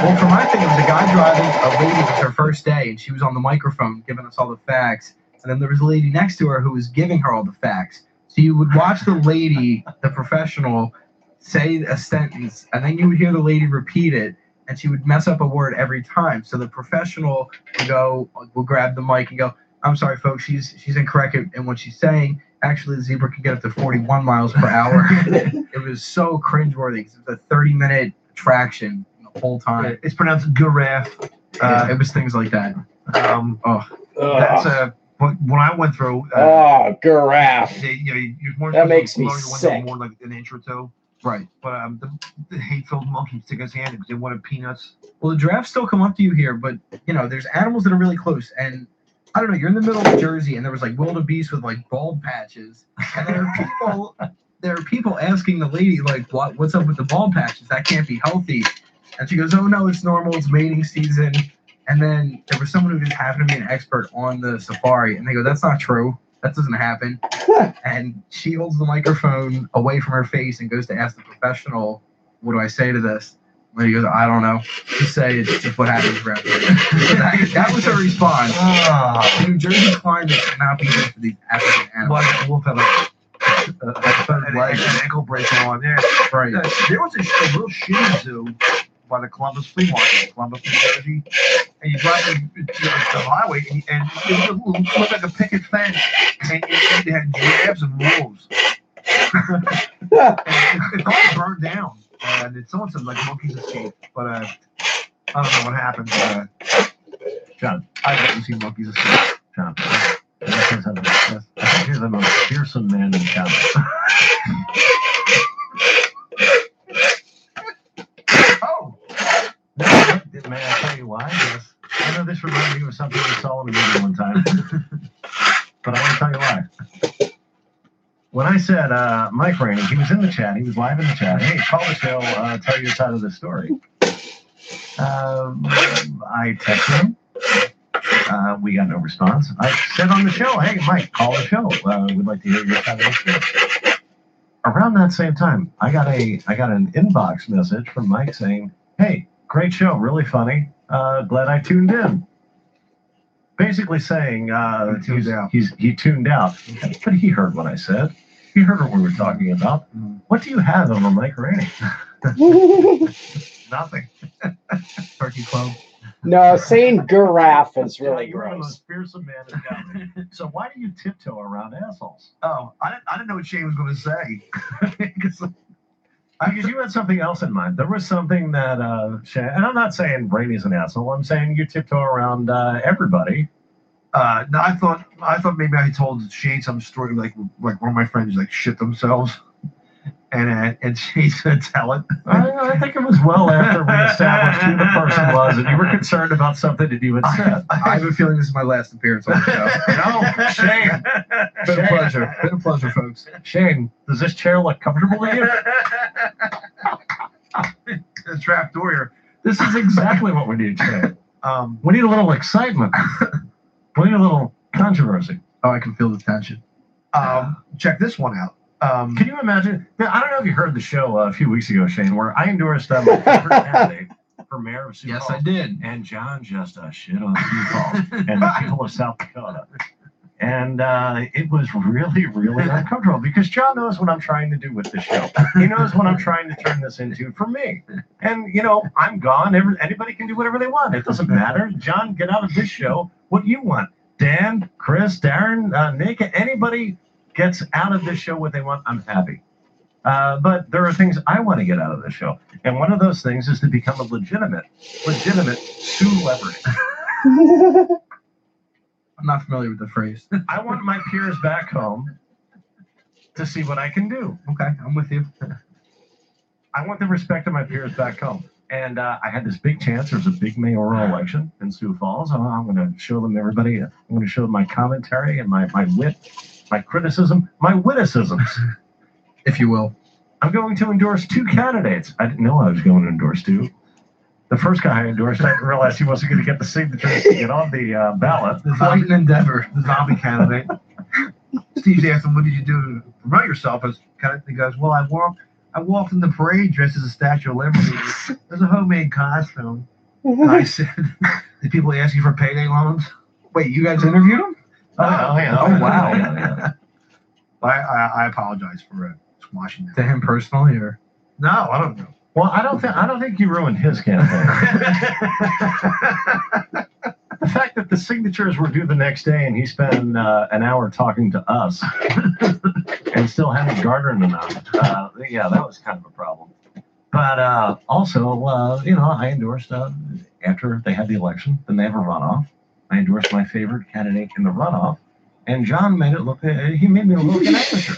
Well, for my thing, it was a guy driving a lady. It was her first day, and she was on the microphone giving us all the facts. And then there was a lady next to her who was giving her all the facts. So you would watch the lady, the professional, say a sentence, and then you would hear the lady repeat it, and she would mess up a word every time. So the professional will grab the mic and go, I'm sorry, folks, she's incorrect in what she's saying. Actually, the zebra can get up to 41 miles per hour. It was so cringeworthy because it was a 30-minute attraction the whole time. It's pronounced giraffe. It was things like that. That's but when I went through, giraffe. That makes me sick. More like an inch or two. Right. But the hate-filled monkeys took his hand because they wanted peanuts. Well, the giraffes still come up to you here, but there's animals that are really close, and I don't know. You're in the middle of Jersey, and there was like wildebeest with like bald patches, and there are people asking the lady like, what's up with the bald patches? That can't be healthy. And she goes, oh no, it's normal. It's mating season. And then there was someone who just happened to be an expert on the safari, and they go, that's not true. That doesn't happen. And she holds the microphone away from her face and goes to ask the professional, what do I say to this? And he goes, I don't know. Just say it's just what happens around here. That was her response. New Jersey climate cannot be good for these African animals. Wolf had an ankle bracelet on there. Right. There was a little Shih Tzu by the Columbus Flea Market, Columbus, New Jersey. And you drive the highway, and it looked like a picket fence, and it had giraffes and wolves. It's all burned down, and someone said like monkeys escaped, but I don't know what happened. John, I haven't seen monkeys escape. John, I think you're the most fearsome man in town. Oh, May I tell you why? Yes. I know this reminded me of something we saw in a movie one time, but I want to tell you why. When I said Mike Rainey, he was in the chat. He was live in the chat. Hey, call the show. Tell your side of the story. I texted him. We got no response. I said on the show, hey, Mike, call the show. We'd like to hear your side of the story. Around that same time, I got an inbox message from Mike saying, hey, great show, really funny. Glad I tuned in. Basically saying he tuned out, but he heard what I said. He heard what we were talking about. What do you have over Mike Rainey? nothing. Turkey Club. No, saying giraffe is really You're the gross. most fearsome man in town. So why do you tiptoe around assholes? Oh, I didn't know what Shane was going to say. Because you had something else in mind. There was something that Shane, and I'm not saying Brady's an asshole. I'm saying you tiptoe around everybody. No, I thought maybe I told Shane some story like one of my friends like shit themselves, and Shane's gonna tell it. I think it was well after we established who the person was, and you were concerned about something that you had said. I have a feeling this is my last appearance on the show. No, Shane. Been a pleasure. Been a pleasure, folks. Shane, does this chair look comfortable to you? The trap door here. This is exactly what we need, Shane. We need a little excitement. We need a little controversy. Oh, I can feel the tension. Check this one out. Can you imagine? I don't know if you heard the show a few weeks ago, Shane, where I endorsed my favorite candidate for mayor of Sioux Yes, Falls. I did. And John just shit on Sioux Falls and the people of South Dakota. And it was really, really uncomfortable because John knows what I'm trying to do with the show. He knows what I'm trying to turn this into for me. And, I'm gone. Anybody can do whatever they want. It doesn't matter. John, get out of this show. What do you want? Dan, Chris, Darren, Nick, anybody gets out of this show what they want, I'm happy. But there are things I want to get out of the show. And one of those things is to become a legitimate celebrity. I'm not familiar with the phrase. I want my peers back home to see what I can do. Okay, I'm with you. I want the respect of my peers back home. And I had this big chance. There's a big mayoral election in Sioux Falls. I'm going to show them everybody. I'm going to show them my commentary and my wit, my criticism, my witticisms, if you will. I'm going to endorse two candidates. I didn't know I was going to endorse two. The first guy I endorsed, I didn't realize he wasn't going to get the signatures to get on the ballot. The zombie endeavor, the zombie candidate. Steve's asked him, "What did you do to promote yourself?" As kind of, he goes, "Well, I walked in the parade dressed as a Statue of Liberty. There's a homemade costume." And I said, "Did people ask you for payday loans?" Wait, you guys interviewed him? Oh, yeah. Oh, wow. Yeah. I apologize for squashing that. To him personally, or No, I don't know. Well, I don't think you ruined his campaign. The fact that the signatures were due the next day and he spent an hour talking to us and still hadn't garnered enough, yeah, that was kind of a problem. But also, I endorsed after they had the election, then they have a runoff. I endorsed my favorite candidate in the runoff, and John made me look like an amateur.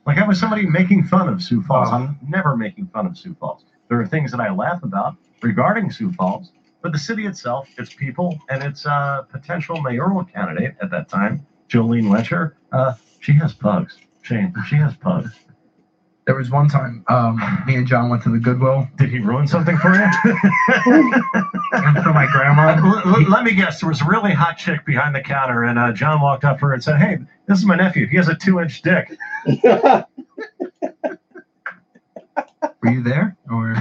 Like I was somebody making fun of Sioux Falls. I'm never making fun of Sioux Falls. There are things that I laugh about regarding Sioux Falls, but the city itself, its people, and its potential mayoral candidate at that time, Jolene Letcher, she has pugs. Shane, she has pugs. there was one time me and John went to the Goodwill. Did he ruin something for you? And for my grandma. Let me guess. There was a really hot chick behind the counter, and John walked up to her and said, "Hey, this is my nephew. He has a 2-inch dick." Were you there? Or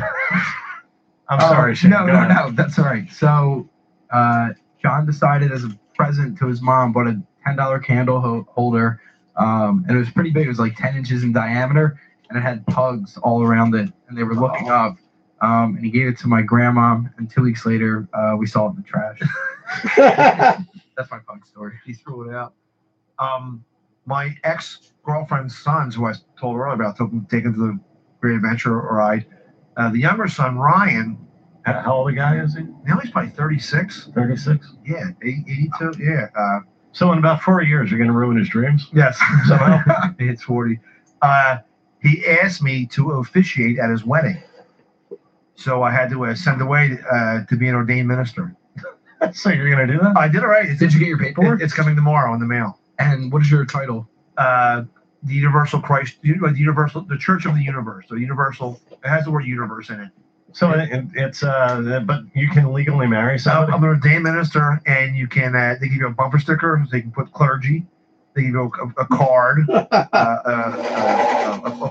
I'm sorry, Shane. No, that's all right. So John decided as a present to his mom, bought a $10 candle holder, and it was pretty big. It was like 10 inches in diameter, and it had pugs all around it, and they were looking up. And he gave it to my grandma, and 2 weeks later, we saw it in the trash. That's my punk story. He threw it out. My ex-girlfriend's sons, who I told earlier about, taken to the Great Adventure ride. The younger son, Ryan. How old a guy is he? Now he's probably 36. 36. Yeah, 82. Yeah. So in about 4 years, you're going to ruin his dreams? Yes. Somehow he hits 40. He asked me to officiate at his wedding. So I had to send away to be an ordained minister. So you're going to do that? I did already. Did you get your paperwork? It's coming tomorrow in the mail. And what is your title? The Universal Christ, the Church of the Universe. So Universal, it has the word universe in it. So it's but you can legally marry somebody? I'm an ordained minister, and you can. They give you a bumper sticker. So they can put clergy. They give you a card, a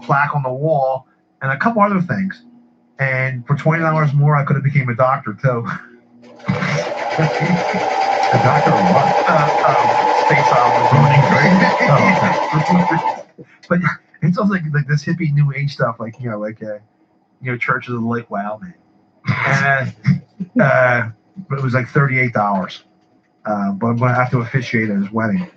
plaque on the wall, and a couple other things. And for $20 more, I could have became a doctor too. A doctor of what? Space But it's also like this hippie new age stuff, like Church of the Lake. Wow, man. But it was like $38. But I'm going to have to officiate at his wedding.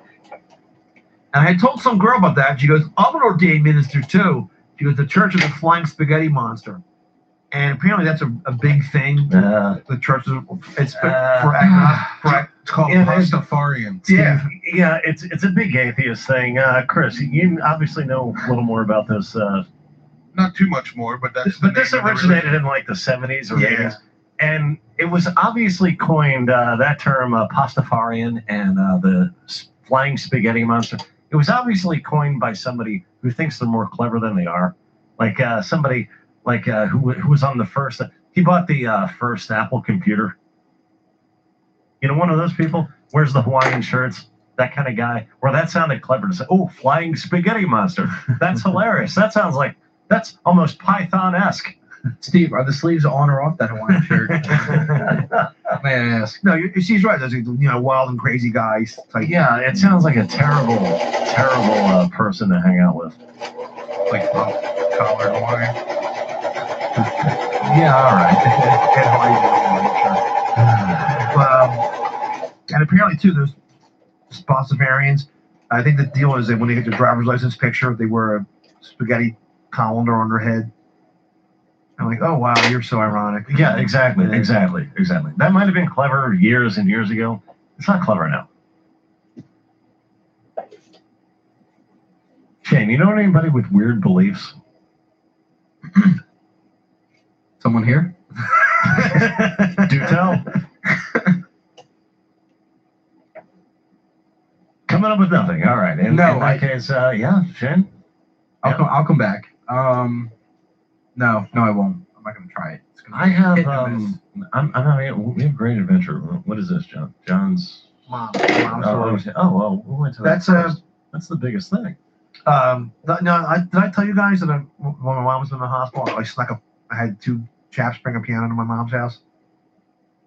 And I told some girl about that. She goes, I'm an ordained minister too. She goes, the Church of the Flying Spaghetti Monster. And apparently that's a big thing. The church it's called Pastafarian. Yeah, it's a big atheist thing. Chris, you obviously know a little more about this. Not too much more, but that's. But this originated in like the 70s or 80s, and it was obviously coined that term Pastafarian and the flying spaghetti monster. It was obviously coined by somebody who thinks they're more clever than they are, like somebody. Like who was on the first? He bought the first Apple computer. You know, one of those people wears the Hawaiian shirts, that kind of guy. Where that sounded clever to say, "Oh, flying spaghetti monster." That's hilarious. That sounds like that's almost Python-esque. Steve, are the sleeves on or off that Hawaiian shirt? May I ask? No, she's right. There's wild and crazy guys. Yeah, it sounds like a terrible person to hang out with. Like pop collar Hawaiian. Yeah, all right. And apparently, too, those Pastafarians, I think the deal is that when they get their driver's license picture, they wear a spaghetti colander on their head. I'm like, oh, wow, you're so ironic. Yeah, exactly. That might have been clever years and years ago. It's not clever now. Shane, you know anybody with weird beliefs? Someone here? Do tell. Coming up with nothing. All right. In that case, Shane? I'll come back. No, I won't. I'm not going to try it. I have, we have Great Adventure. What is this, John? John's Mom. We went to that. That's the biggest thing. Did I tell you guys that when my mom was in the hospital, I had two chaps bring a piano to my mom's house?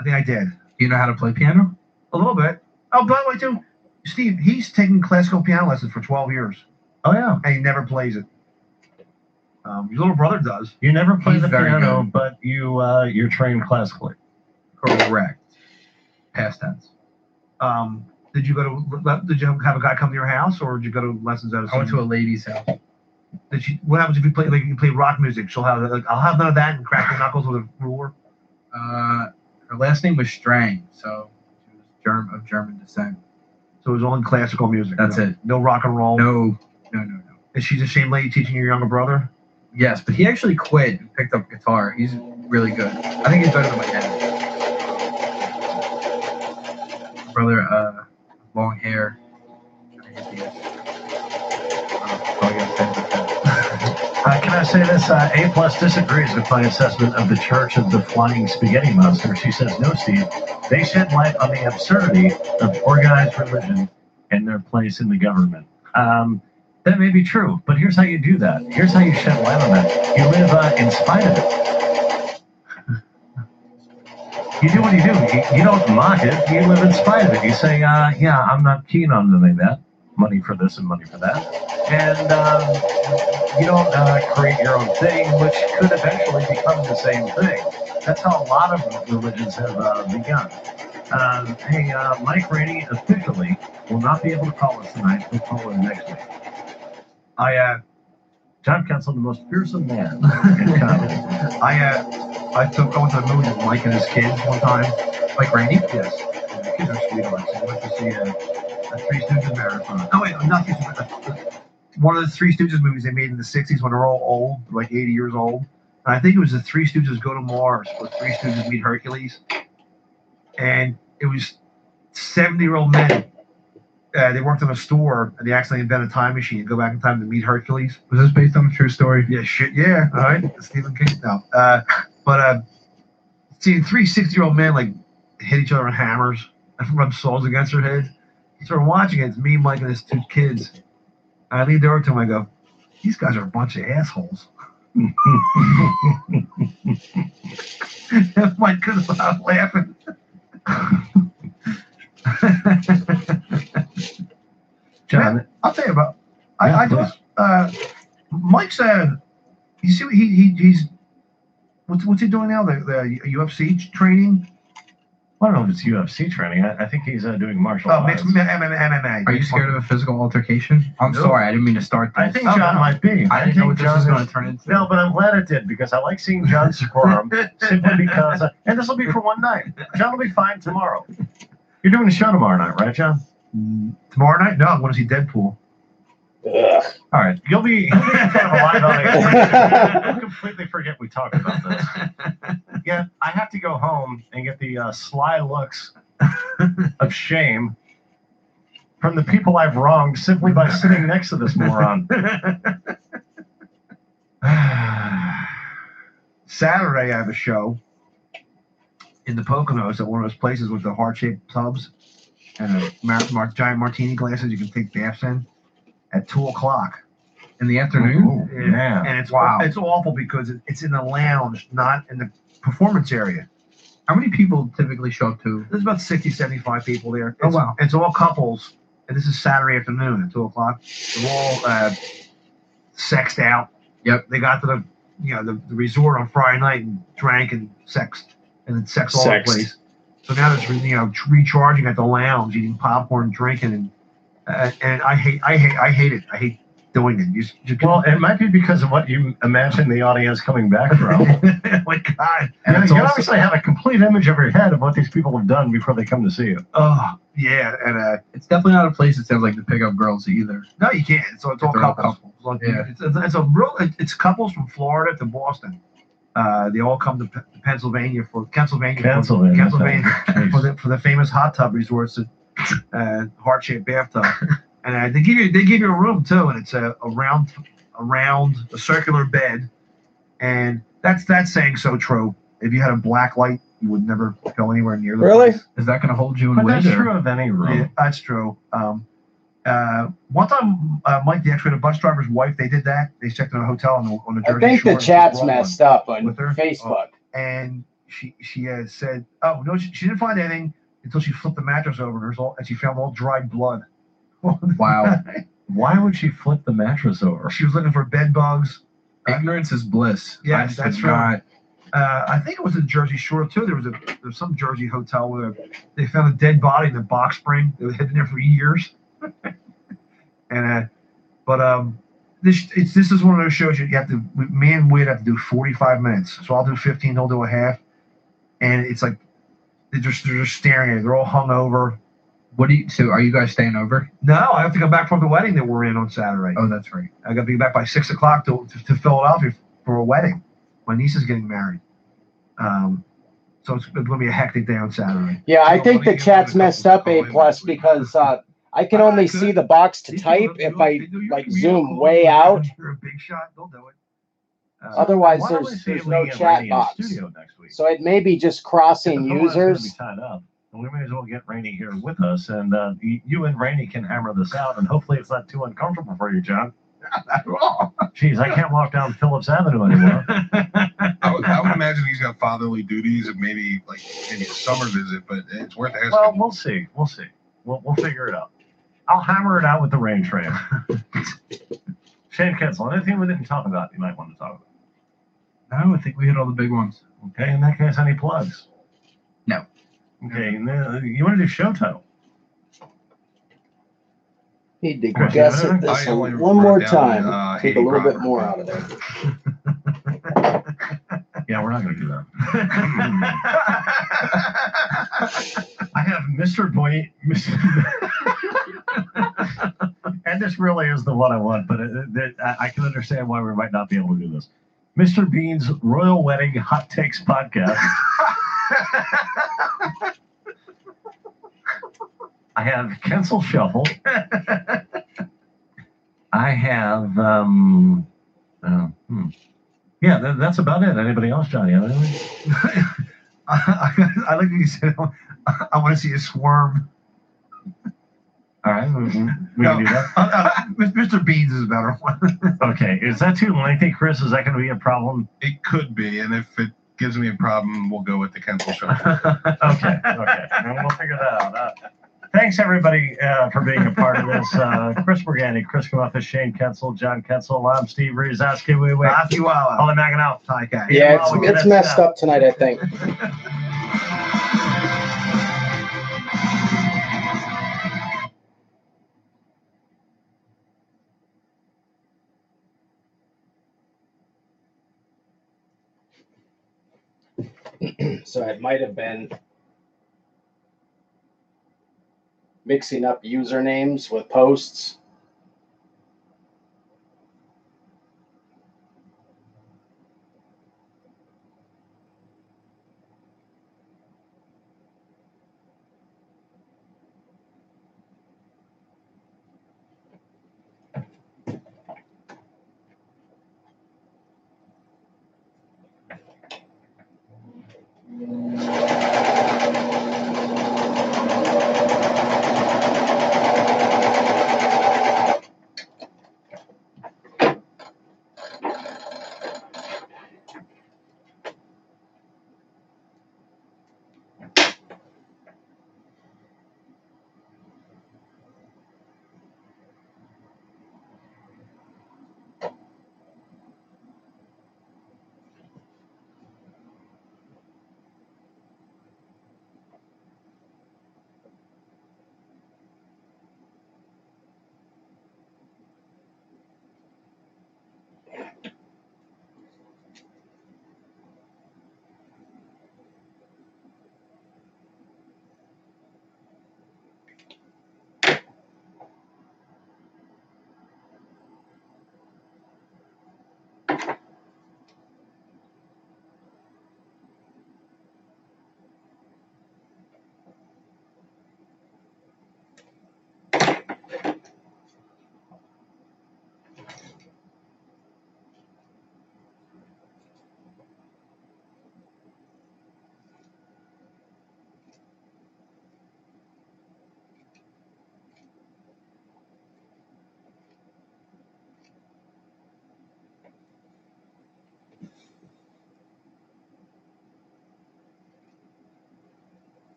I think I did. Do you know how to play piano? A little bit. Oh, by the way, too, Steve, he's taken classical piano lessons for 12 years. Oh, yeah. And he never plays it. Your little brother does. You never play the piano, but you're trained classically. Correct. Past tense. Did you have a guy come to your house, or did you go to lessons at? I went to a lady's house. What happens if you play you play rock music? She'll have I'll have none of that and crack your knuckles with a ruler. Her last name was Strang, so she was of German descent. So it was only classical music. That's it. No rock and roll. No. Is she the same lady teaching your younger brother? Yes, but he actually quit and picked up guitar. He's really good. I think he's better than my dad. My brother, long hair. Can I say this? A+ disagrees with my assessment of the Church of the Flying Spaghetti Monster. She says, no, Steve, they shed light on the absurdity of organized religion and their place in the government. That may be true, but here's how you do that. Here's how you shed light on that. You live in spite of it. You do what you do. You don't mock it. You live in spite of it. You say, I'm not keen on doing that. Money for this and money for that. and you don't create your own thing, which could eventually become the same thing. That's how a lot of religions have begun. Hey, Mike Rainey officially will not be able to call us tonight. We'll call him next week. John Council, the most fearsome man in comedy. I went to the movie with Mike and his kids one time. Like Randy? Yes. The kids are sweet. I went to see a Three Stooges marathon. Oh wait, not Three Stooges. One of the Three Stooges movies they made in the '60s when they're all old, like 80 years old. And I think it was the Three Stooges Go to Mars, or Three Stooges Meet Hercules. And it was 70-year-old men. They worked in a store and they accidentally invented a time machine to go back in time to meet Hercules. Was this based on a true story? Yeah, shit, yeah. All right, Stephen King. No, but seeing 3 60-year-old men like hit each other with hammers and rub swords against their heads. So we're watching it. It's me, Mike, and his 2 kids. I leaned over to him. I go, "These guys are a bunch of assholes." Mike couldn't stop laughing. John, Man, I'll tell you about. I thought Mike said, you see, he's what's he doing now? The UFC training. I don't know if it's UFC training. I think he's doing martial arts. Mixed MMA. Are you scared of a physical altercation? I'm sorry, I didn't mean to start this. I think John might be. I didn't know what this was going to turn into. No, but I'm glad it did because I like seeing John squirm simply because, and this will be for one night. John will be fine tomorrow. You're doing a show tomorrow night, right, John? Tomorrow night? No, I'm going to see Deadpool. Ugh. All right, you'll be in front of a live audience. We'll completely forget we talked about this. Yeah, I have to go home and get the sly looks of shame from the people I've wronged simply by sitting next to this moron. Saturday, I have a show in the Poconos at one of those places with the heart-shaped tubs and a giant martini glasses you can take baths in at 2:00 in the afternoon. Ooh, yeah. And it's awful because it's in the lounge, not in the performance area. How many people typically show up to? There's about 60, 75 people there. Oh, wow. It's all couples, and this is Saturday afternoon at 2:00. They're all sexed out. Yep. They got to the resort on Friday night and drank and sexed, and it's sex all over the place. So now it's recharging at the lounge, eating popcorn, drinking, and I hate it. I hate doing it. Well, it might be because of what you imagine the audience coming back from. My God. And you obviously have a complete image of your head of what these people have done before they come to see you. Oh, yeah. And it's definitely not a place that sounds like to pick up girls either. No, you can't. It's all couples. Yeah. It's couples from Florida to Boston. They all come to Pennsylvania for the famous hot tub resorts, heart-shaped bathtub. And they give you a room too, and it's a round a circular bed, and that's saying so true. If you had a black light, you would never go anywhere near the place. Is that going to hold you in But wind? that's true of any room. Yeah, that's true. One time, Mike, the actually the bus driver's wife, they did that. They checked in a hotel on the Jersey I think Shore. the chat's messed up on with her? Facebook. And she had said, "Oh no, she didn't find anything until she flipped the mattress over and she found all dried blood." Wow. Why would she flip the mattress over? She was looking for bed bugs. Ignorance is bliss. Yes, that's true. I think it was in Jersey Shore too. There was some Jersey hotel where they found a dead body in the box spring. It had been there for years. And this is one of those shows you have to. Me and Wade have to do 45 minutes. So I'll do 15. He'll do a half. And it's like they're just staring at it. They're all hungover. So are you guys staying over? No, I have to come back from the wedding that we're in on Saturday. Oh, that's right. I got to be back by 6:00 to Philadelphia for a wedding. My niece is getting married. So it's going to be a hectic day on Saturday. Yeah, I think the chat's messed up, A+, because I can only see the box to type if I zoom way out. If you're a big shot, they'll do it. Otherwise, Why don't we see there's if we no can get chat Rainey in the box. studio next week? So it may be just crossing The phone line's gonna users. be tied up, and we may as well get Rainey here with us, and you and Rainey can hammer this out, and hopefully it's not too uncomfortable for you, John. Jeez, I can't walk down Phillips Avenue anymore. I would imagine he's got fatherly duties and maybe a summer visit, but it's worth asking. Well, we'll see. We'll figure it out. I'll hammer it out with the range frame. Shane Ketzel, anything we didn't talk about you might want to talk about? No, I think we hit all the big ones. Okay, in that case, any plugs? No. Okay, you want to do show title? Need to Chris, guess you at have this I only one more wrote down, time. Take a 80 little bit proper, more but- out of there. Yeah, we're not going to do that. I have Mr. Boy, and this really is the one I want, but I can understand why we might not be able to do this. Mr. Bean's Royal Wedding Hot Takes Podcast. I have Kensel Shuffle. I have, yeah, that's about it. Anybody else, Johnny? I like what you said. I want to see a squirm. All right, we can do that. Mr. Beans is a better one. Okay, is that too lengthy, Chris? Is that going to be a problem? It could be, and if it gives me a problem, we'll go with the Kensel show. Okay, and we'll figure that out. Thanks, everybody, for being a part of this. Chris Morgani, Chris Kamuffis, Shane Ketzel, John Ketzel, I'm Steve Rizowski. Matthew Wawa. All hanging out. Yeah, it's messed up tonight, I think. So it might have been mixing up usernames with posts.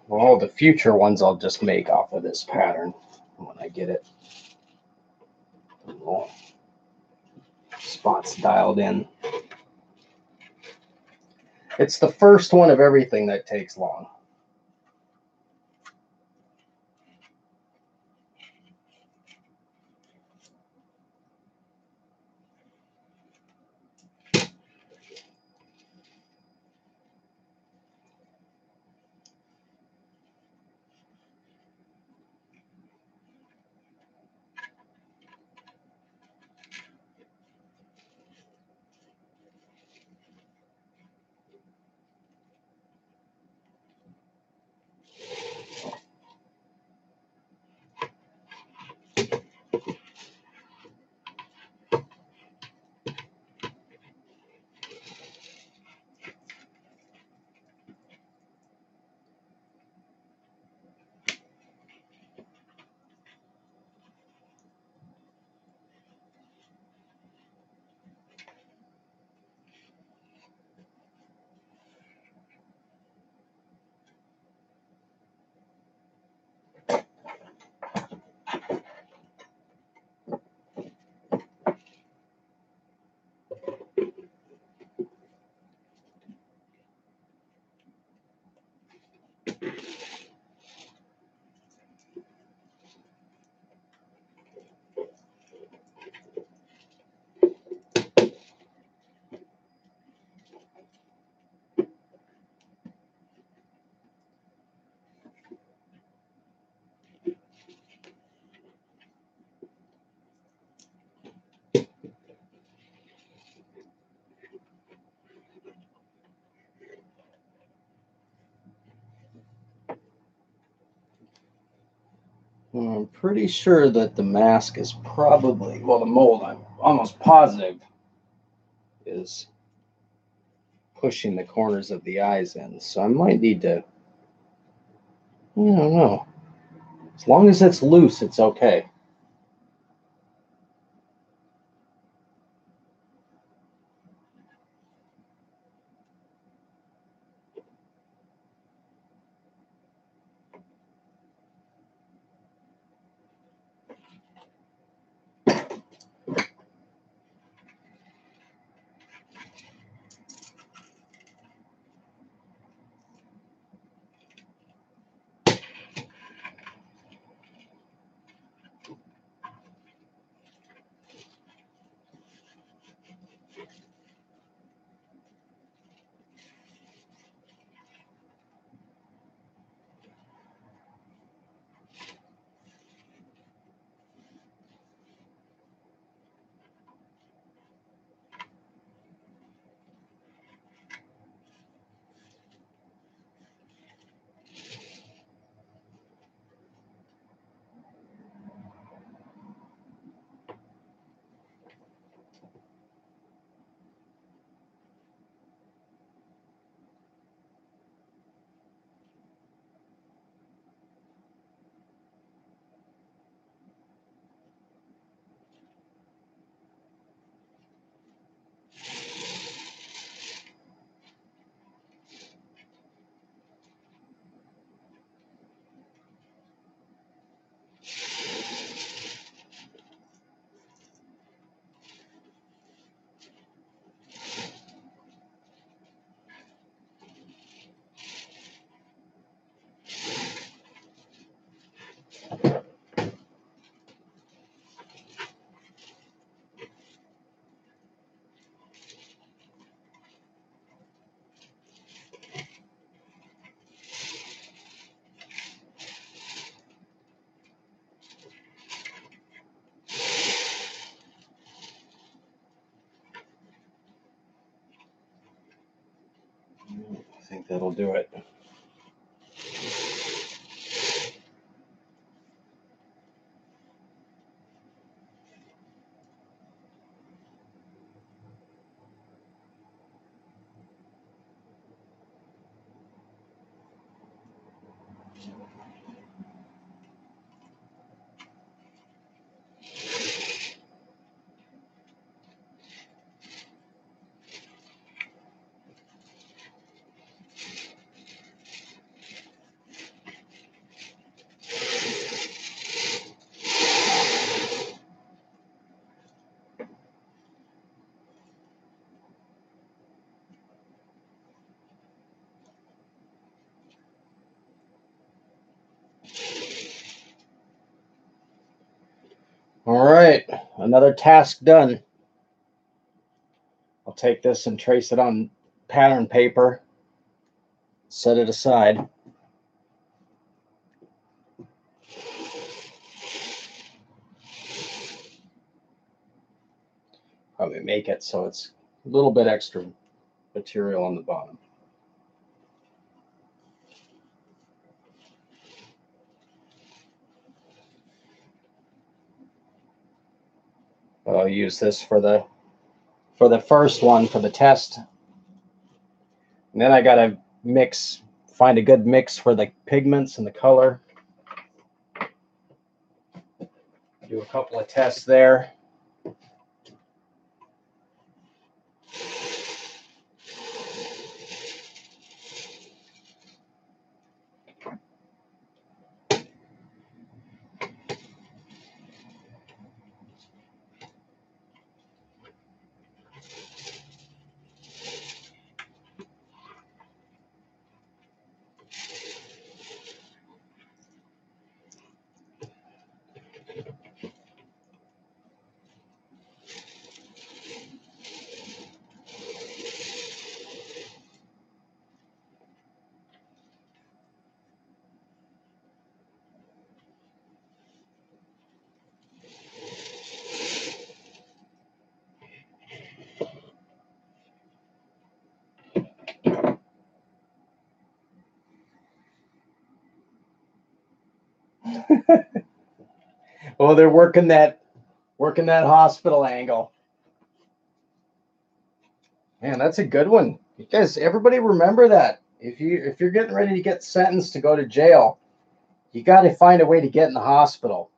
Well, the future ones I'll just make off of this pattern when I get it. Little spots dialed in. It's the first one of everything that takes long. I'm pretty sure that the mask is probably, well, the mold, I'm almost positive, is pushing the corners of the eyes in. So I might need to, I don't know. As long as it's loose, it's okay. I think that'll do it. All right, another task done. I'll take this and trace it on pattern paper, set it aside. Probably make it so it's a little bit extra material on the bottom. I'll use this for the first one for the test. And then I gotta find a good mix for the pigments and the color. Do a couple of tests there. Oh, they're working that hospital angle. Man, that's a good one. You guys, everybody remember that. If you're getting ready to get sentenced to go to jail, you got to find a way to get in the hospital.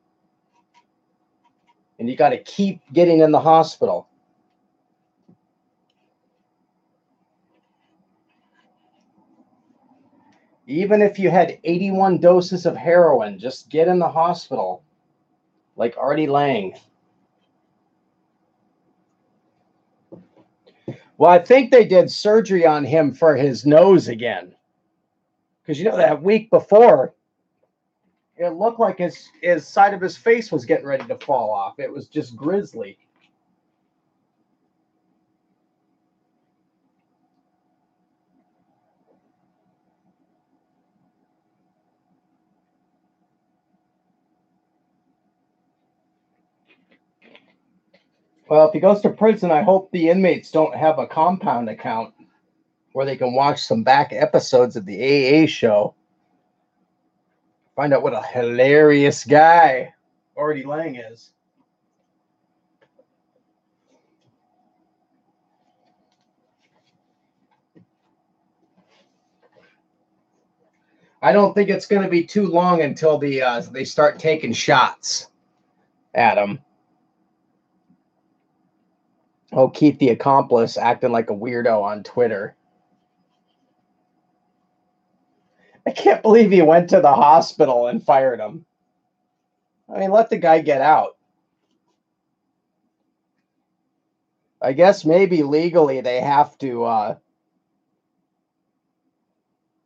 And you got to keep getting in the hospital. Even if you had 81 doses of heroin, just get in the hospital. Like Artie Lang. Well, I think they did surgery on him for his nose again. Because, you know, that week before, it looked like his side of his face was getting ready to fall off. It was just grisly. Well, if he goes to prison, I hope the inmates don't have a compound account where they can watch some back episodes of the AA show. Find out what a hilarious guy Artie Lang is. I don't think it's going to be too long until they start taking shots at him. Oh, Keith the accomplice acting like a weirdo on Twitter. I can't believe he went to the hospital and fired him. I mean, let the guy get out. I guess maybe legally they have to,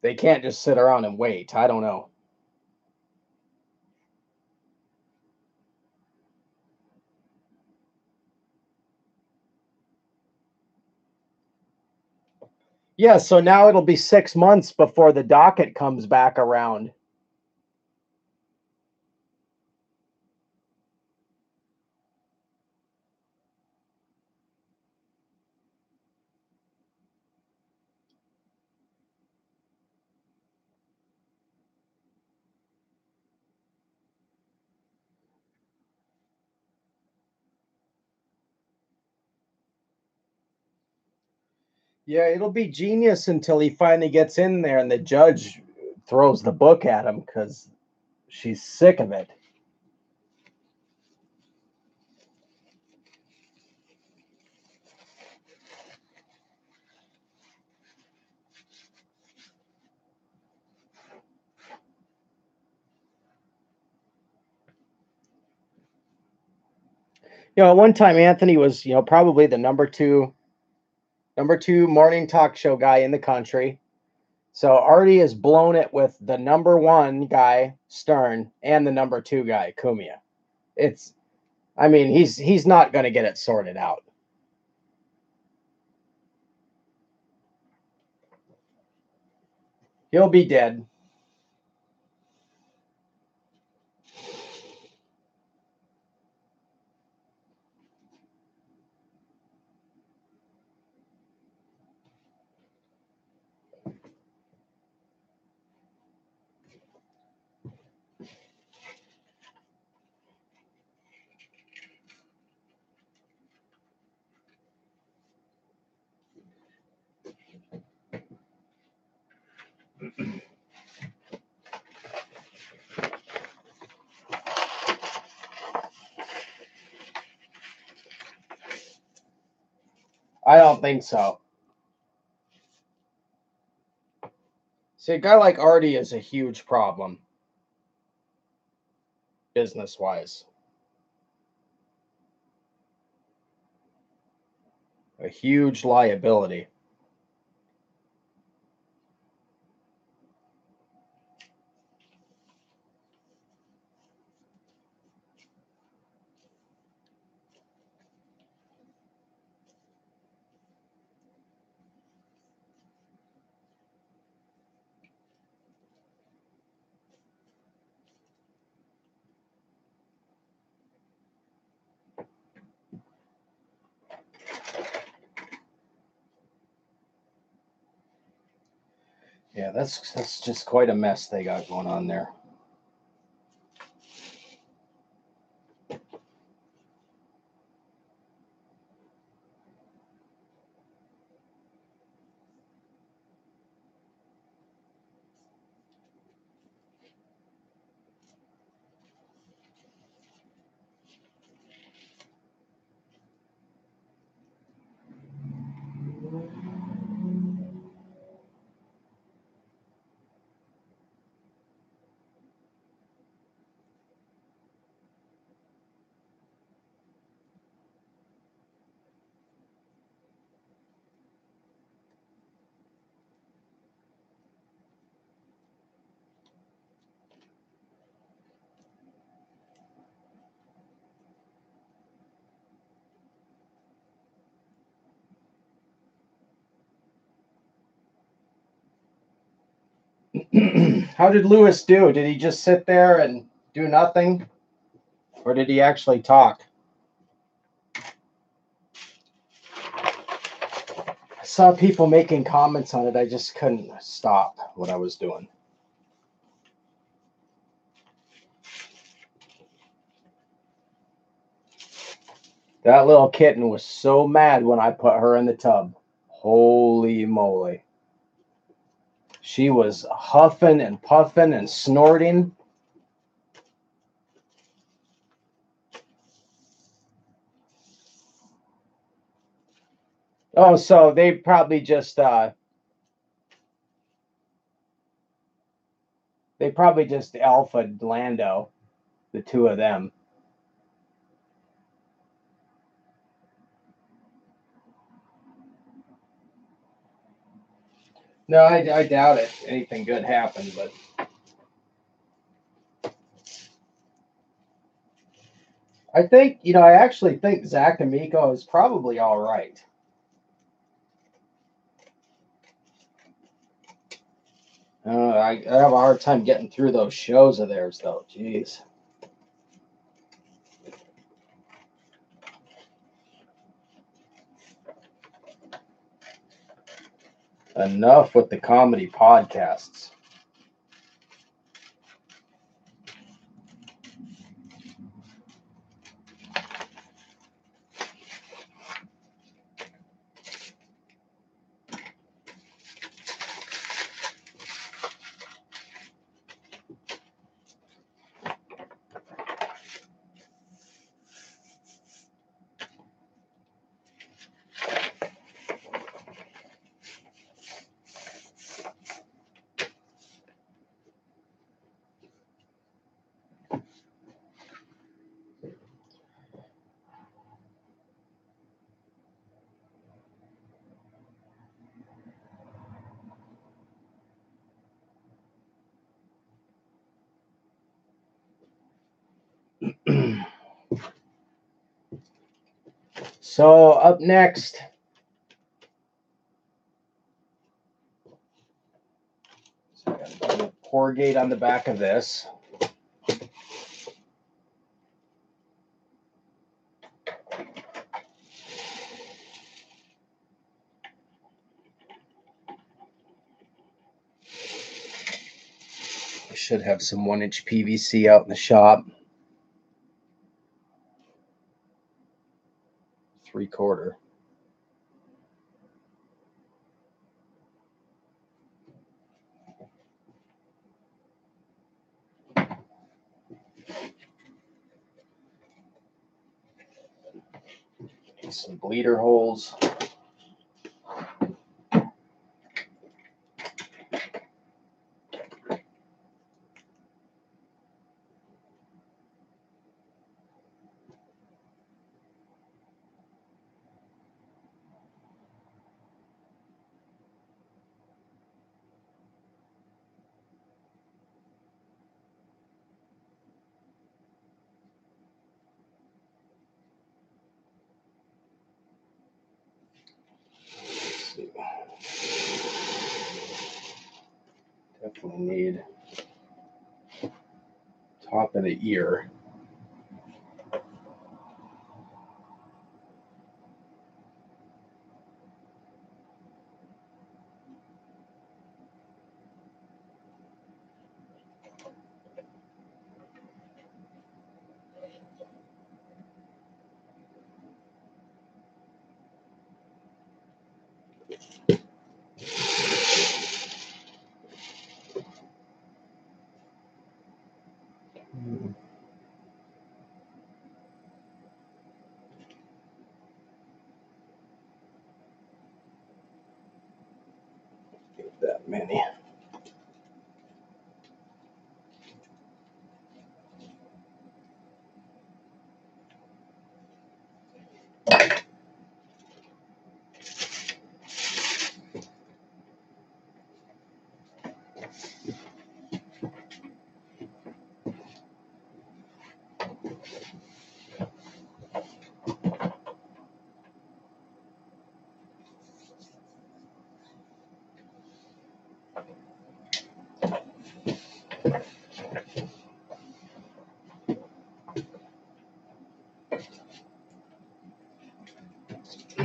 they can't just sit around and wait. I don't know. Yeah, so now it'll be 6 months before the docket comes back around. Yeah, it'll be genius until he finally gets in there and the judge throws the book at him because she's sick of it. You know, at one time Anthony was, you know, probably the number two morning talk show guy in the country. So Artie has blown it with the number one guy, Stern, and the number two guy, Cumia. I mean, he's not going to get it sorted out. He'll be dead. I don't think so. See, a guy like Artie is a huge problem, business-wise. A huge liability. Yeah, that's just quite a mess they got going on there. How did Lewis do? Did he just sit there and do nothing? Or did he actually talk? I saw people making comments on it. I just couldn't stop what I was doing. That little kitten was so mad when I put her in the tub. Holy moly. She was huffing and puffing and snorting. Oh, so they probably just alphaed Lando, the two of them. No, I doubt it. Anything good happened, but I think, I actually think Zach Amico is probably all right. I have a hard time getting through those shows of theirs, though. Jeez. Enough with the comedy podcasts. So up next, so I got a pour gate on the back of this. I should have some 1-inch PVC out in the shop. 3/4. Some bleeder holes. Definitely need top of the ear. That many.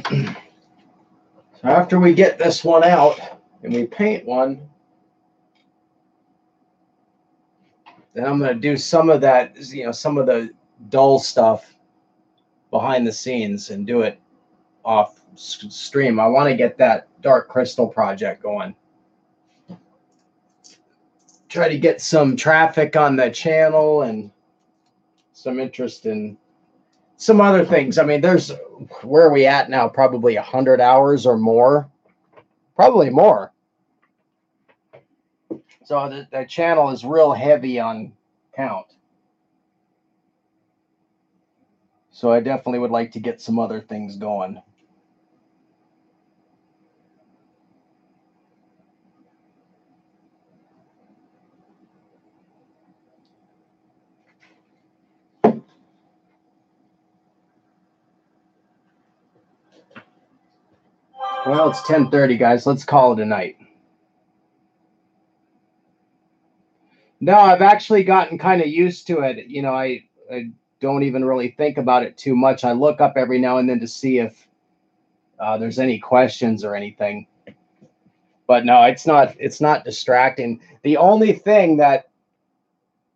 So after we get this one out and we paint one, then I'm going to do some of that, some of the dull stuff behind the scenes and do it off stream. I want to get that dark crystal project going. Try to get some traffic on the channel and some interest in some other things. I mean, where are we at now? Probably 100 hours or more. Probably more. So the channel is real heavy on count. So I definitely would like to get some other things going. Well, it's 10:30, guys. Let's call it a night. No, I've actually gotten kind of used to it. I don't even really think about it too much. I look up every now and then to see if there's any questions or anything. But no, it's not distracting. The only thing that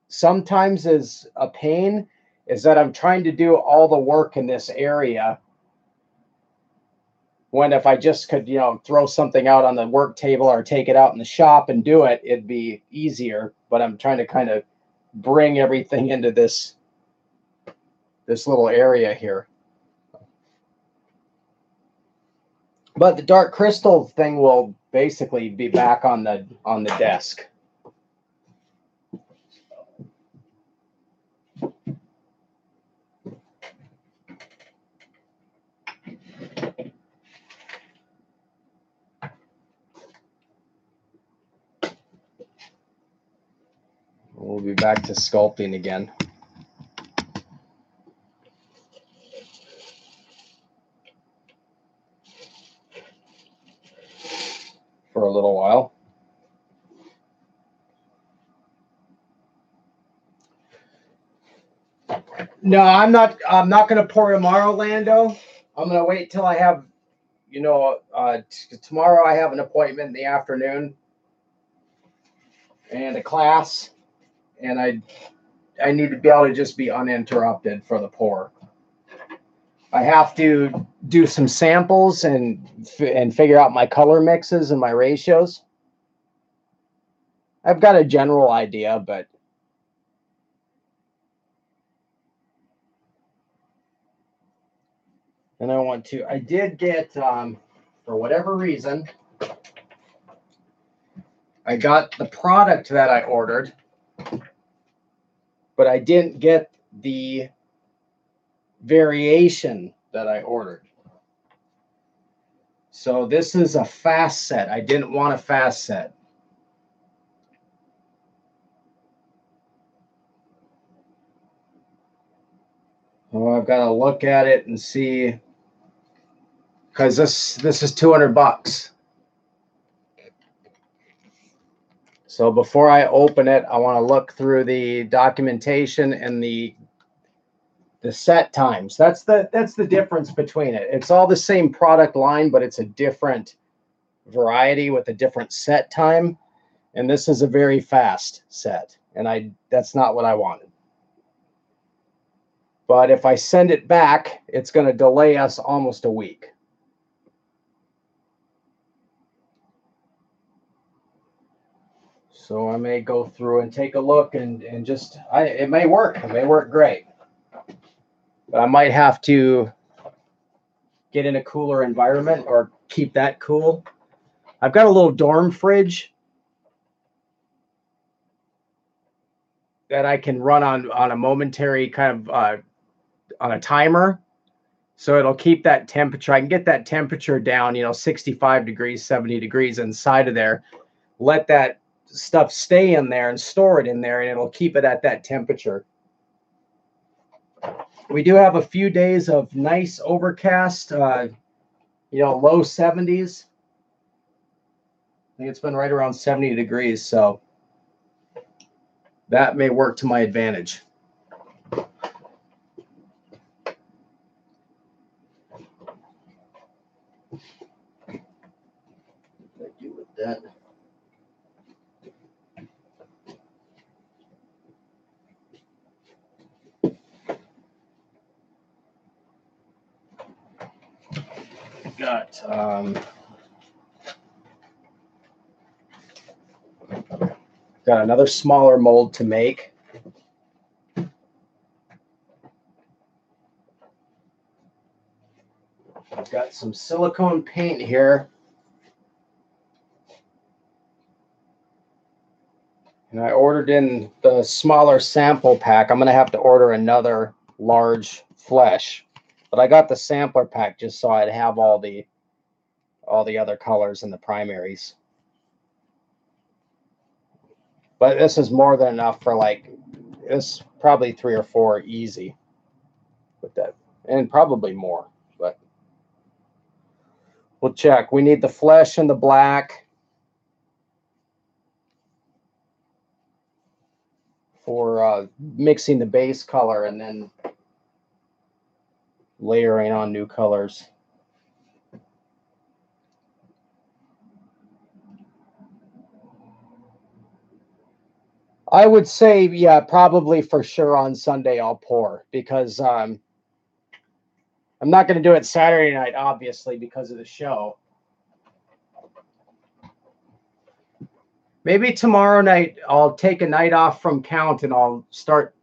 sometimes is a pain is that I'm trying to do all the work in this area, when if I just could, throw something out on the work table or take it out in the shop and do it, it'd be easier. But I'm trying to kind of bring everything into this little area here. But the dark crystal thing will basically be back on the desk. We'll be back to sculpting again. For a little while. No, I'm not going to pour tomorrow, Lando. I'm going to wait till I have, tomorrow I have an appointment in the afternoon and a class, and I need to be able to just be uninterrupted for the pour. I have to do some samples and figure out my color mixes and my ratios. I've got a general idea, but and I did get, for whatever reason, I got the product that I ordered, but I didn't get the variation that I ordered. So this is a fast set. I didn't want a fast set. Well, I've got to look at it and see, because this is $200. So before I open it, I want to look through the documentation and the set times. That's the difference between it. It's all the same product line, but it's a different variety with a different set time. And this is a very fast set, and that's not what I wanted. But if I send it back, it's going to delay us almost a week. So I may go through and take a look and just, it may work. It may work great. But I might have to get in a cooler environment or keep that cool. I've got a little dorm fridge that I can run on a momentary kind of on a timer. So it'll keep that temperature. I can get that temperature down, 65 degrees, 70 degrees inside of there. Let that stuff stay in there and store it in there, and it'll keep it at that temperature. We do have a few days of nice overcast, low 70s. I think it's been right around 70 degrees, so that may work to my advantage. Got another smaller mold to make. I've got some silicone paint here. And I ordered in the smaller sample pack. I'm going to have to order another large flesh. But I got the sampler pack just so I'd have all the other colors in the primaries. But this is more than enough for like, this probably 3 or 4 easy with that. And probably more, but we'll check. We need the flesh and the black for mixing the base color and then layering on new colors. I would say, yeah, probably for sure on Sunday I'll pour, because I'm not going to do it Saturday night, obviously, because of the show. Maybe tomorrow night I'll take a night off from count and I'll start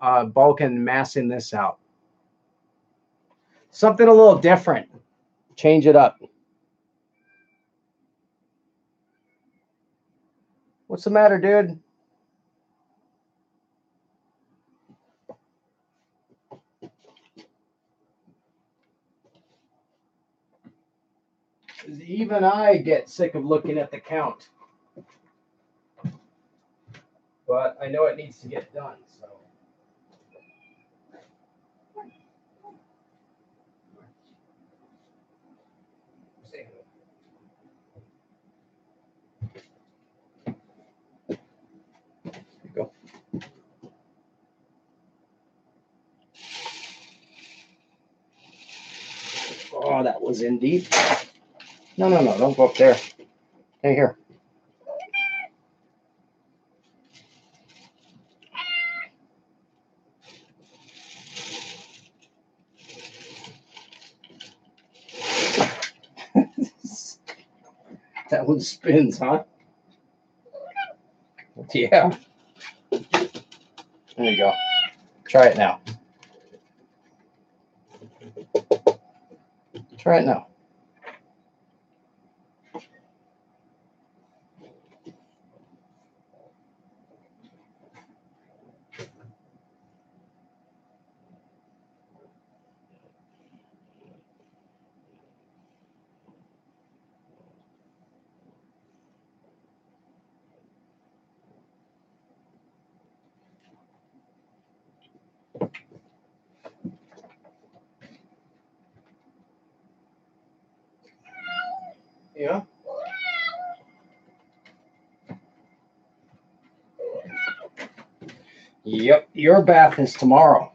bulking and massing this out. Something a little different. Change it up. What's the matter, dude? Even I get sick of looking at the count. But I know it needs to get done, so. Go. Oh, that was in deep. No, don't go up there. Hey, here. That one spins, huh? Yeah. There you go. Try it now. Try it now. Yeah. Yep, your bath is tomorrow.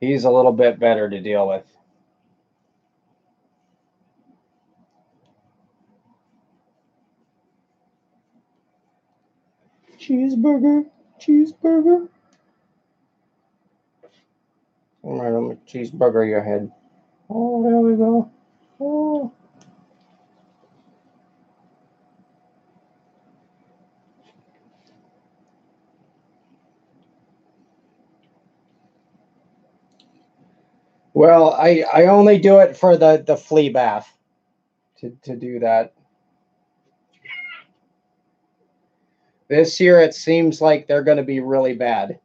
He's a little bit better to deal with. Cheeseburger, cheeseburger. All right, I'm gonna cheeseburger your head. Oh, there we go. Oh. Well, I only do it for the flea bath to do that. This year it seems like they're going to be really bad.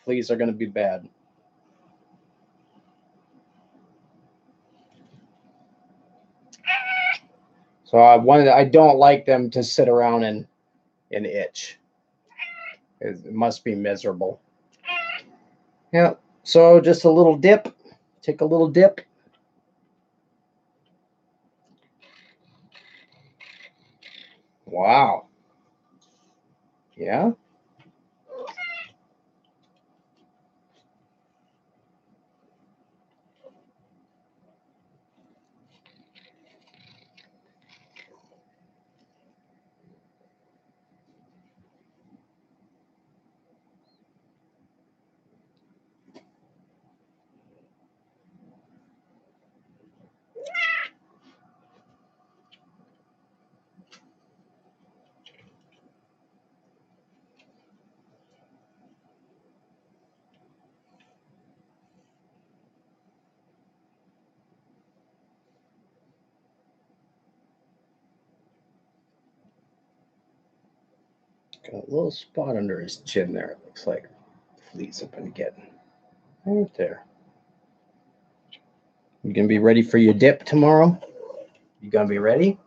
Fleas are going to be bad. So I don't like them to sit around and itch. It must be miserable. Yeah. So just a little dip. Take a little dip. Wow. Yeah. Got a little spot under his chin there. It looks like fleas have been getting right there. You gonna be ready for your dip tomorrow? You gonna be ready?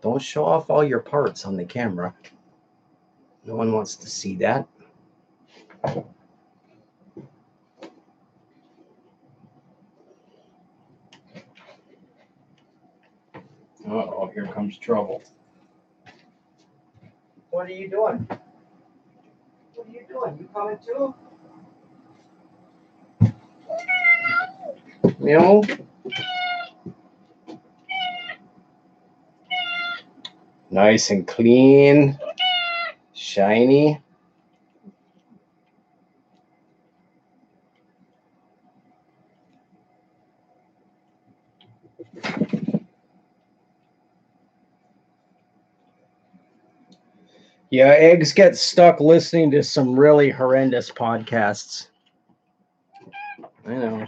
Don't show off all your parts on the camera. No one wants to see that. Uh-oh, here comes trouble. What are you doing? What are you doing? You coming too? Meow. Nice and clean. Shiny. Yeah, eggs get stuck listening to some really horrendous podcasts. I know.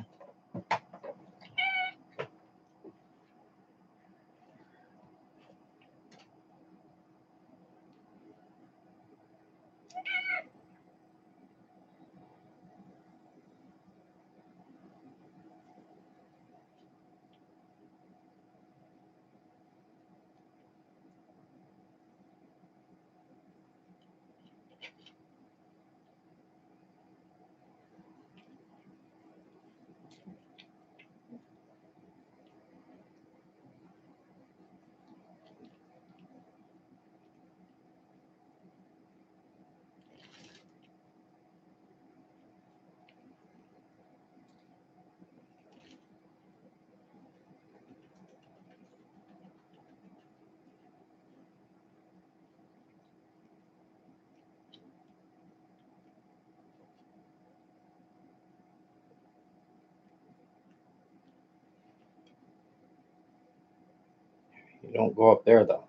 You don't go up there, though.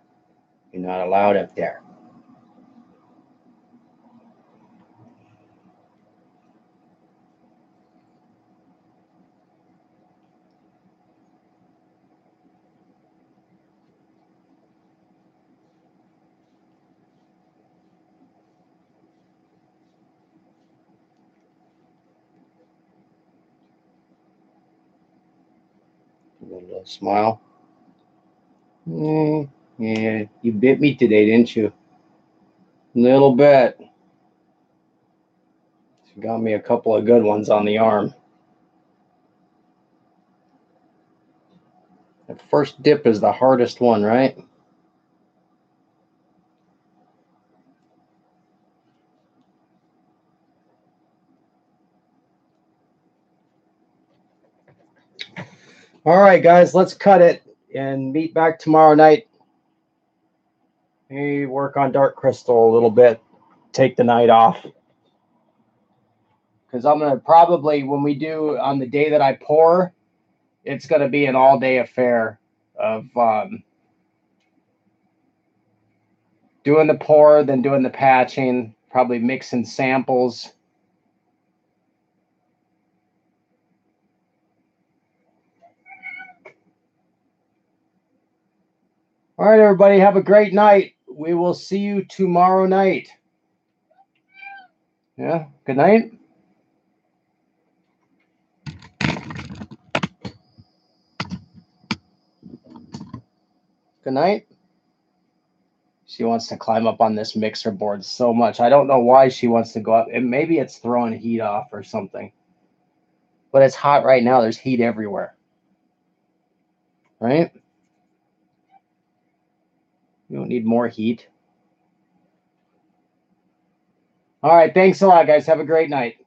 You're not allowed up there. A little smile. Yeah, you bit me today, didn't you? A little bit. You got me a couple of good ones on the arm. The first dip is the hardest one, right? All right, guys, let's cut it and meet back tomorrow night. Maybe work on Dark Crystal a little bit. Take the night off. Because I'm going to probably, when we do on the day that I pour, it's going to be an all-day affair of doing the pour, then doing the patching, probably mixing samples. All right, everybody, have a great night. We will see you tomorrow night. Yeah, good night. Good night. She wants to climb up on this mixer board so much. I don't know why she wants to go up. And maybe it's throwing heat off or something. But it's hot right now. There's heat everywhere. Right? You don't need more heat. All right. Thanks a lot, guys. Have a great night.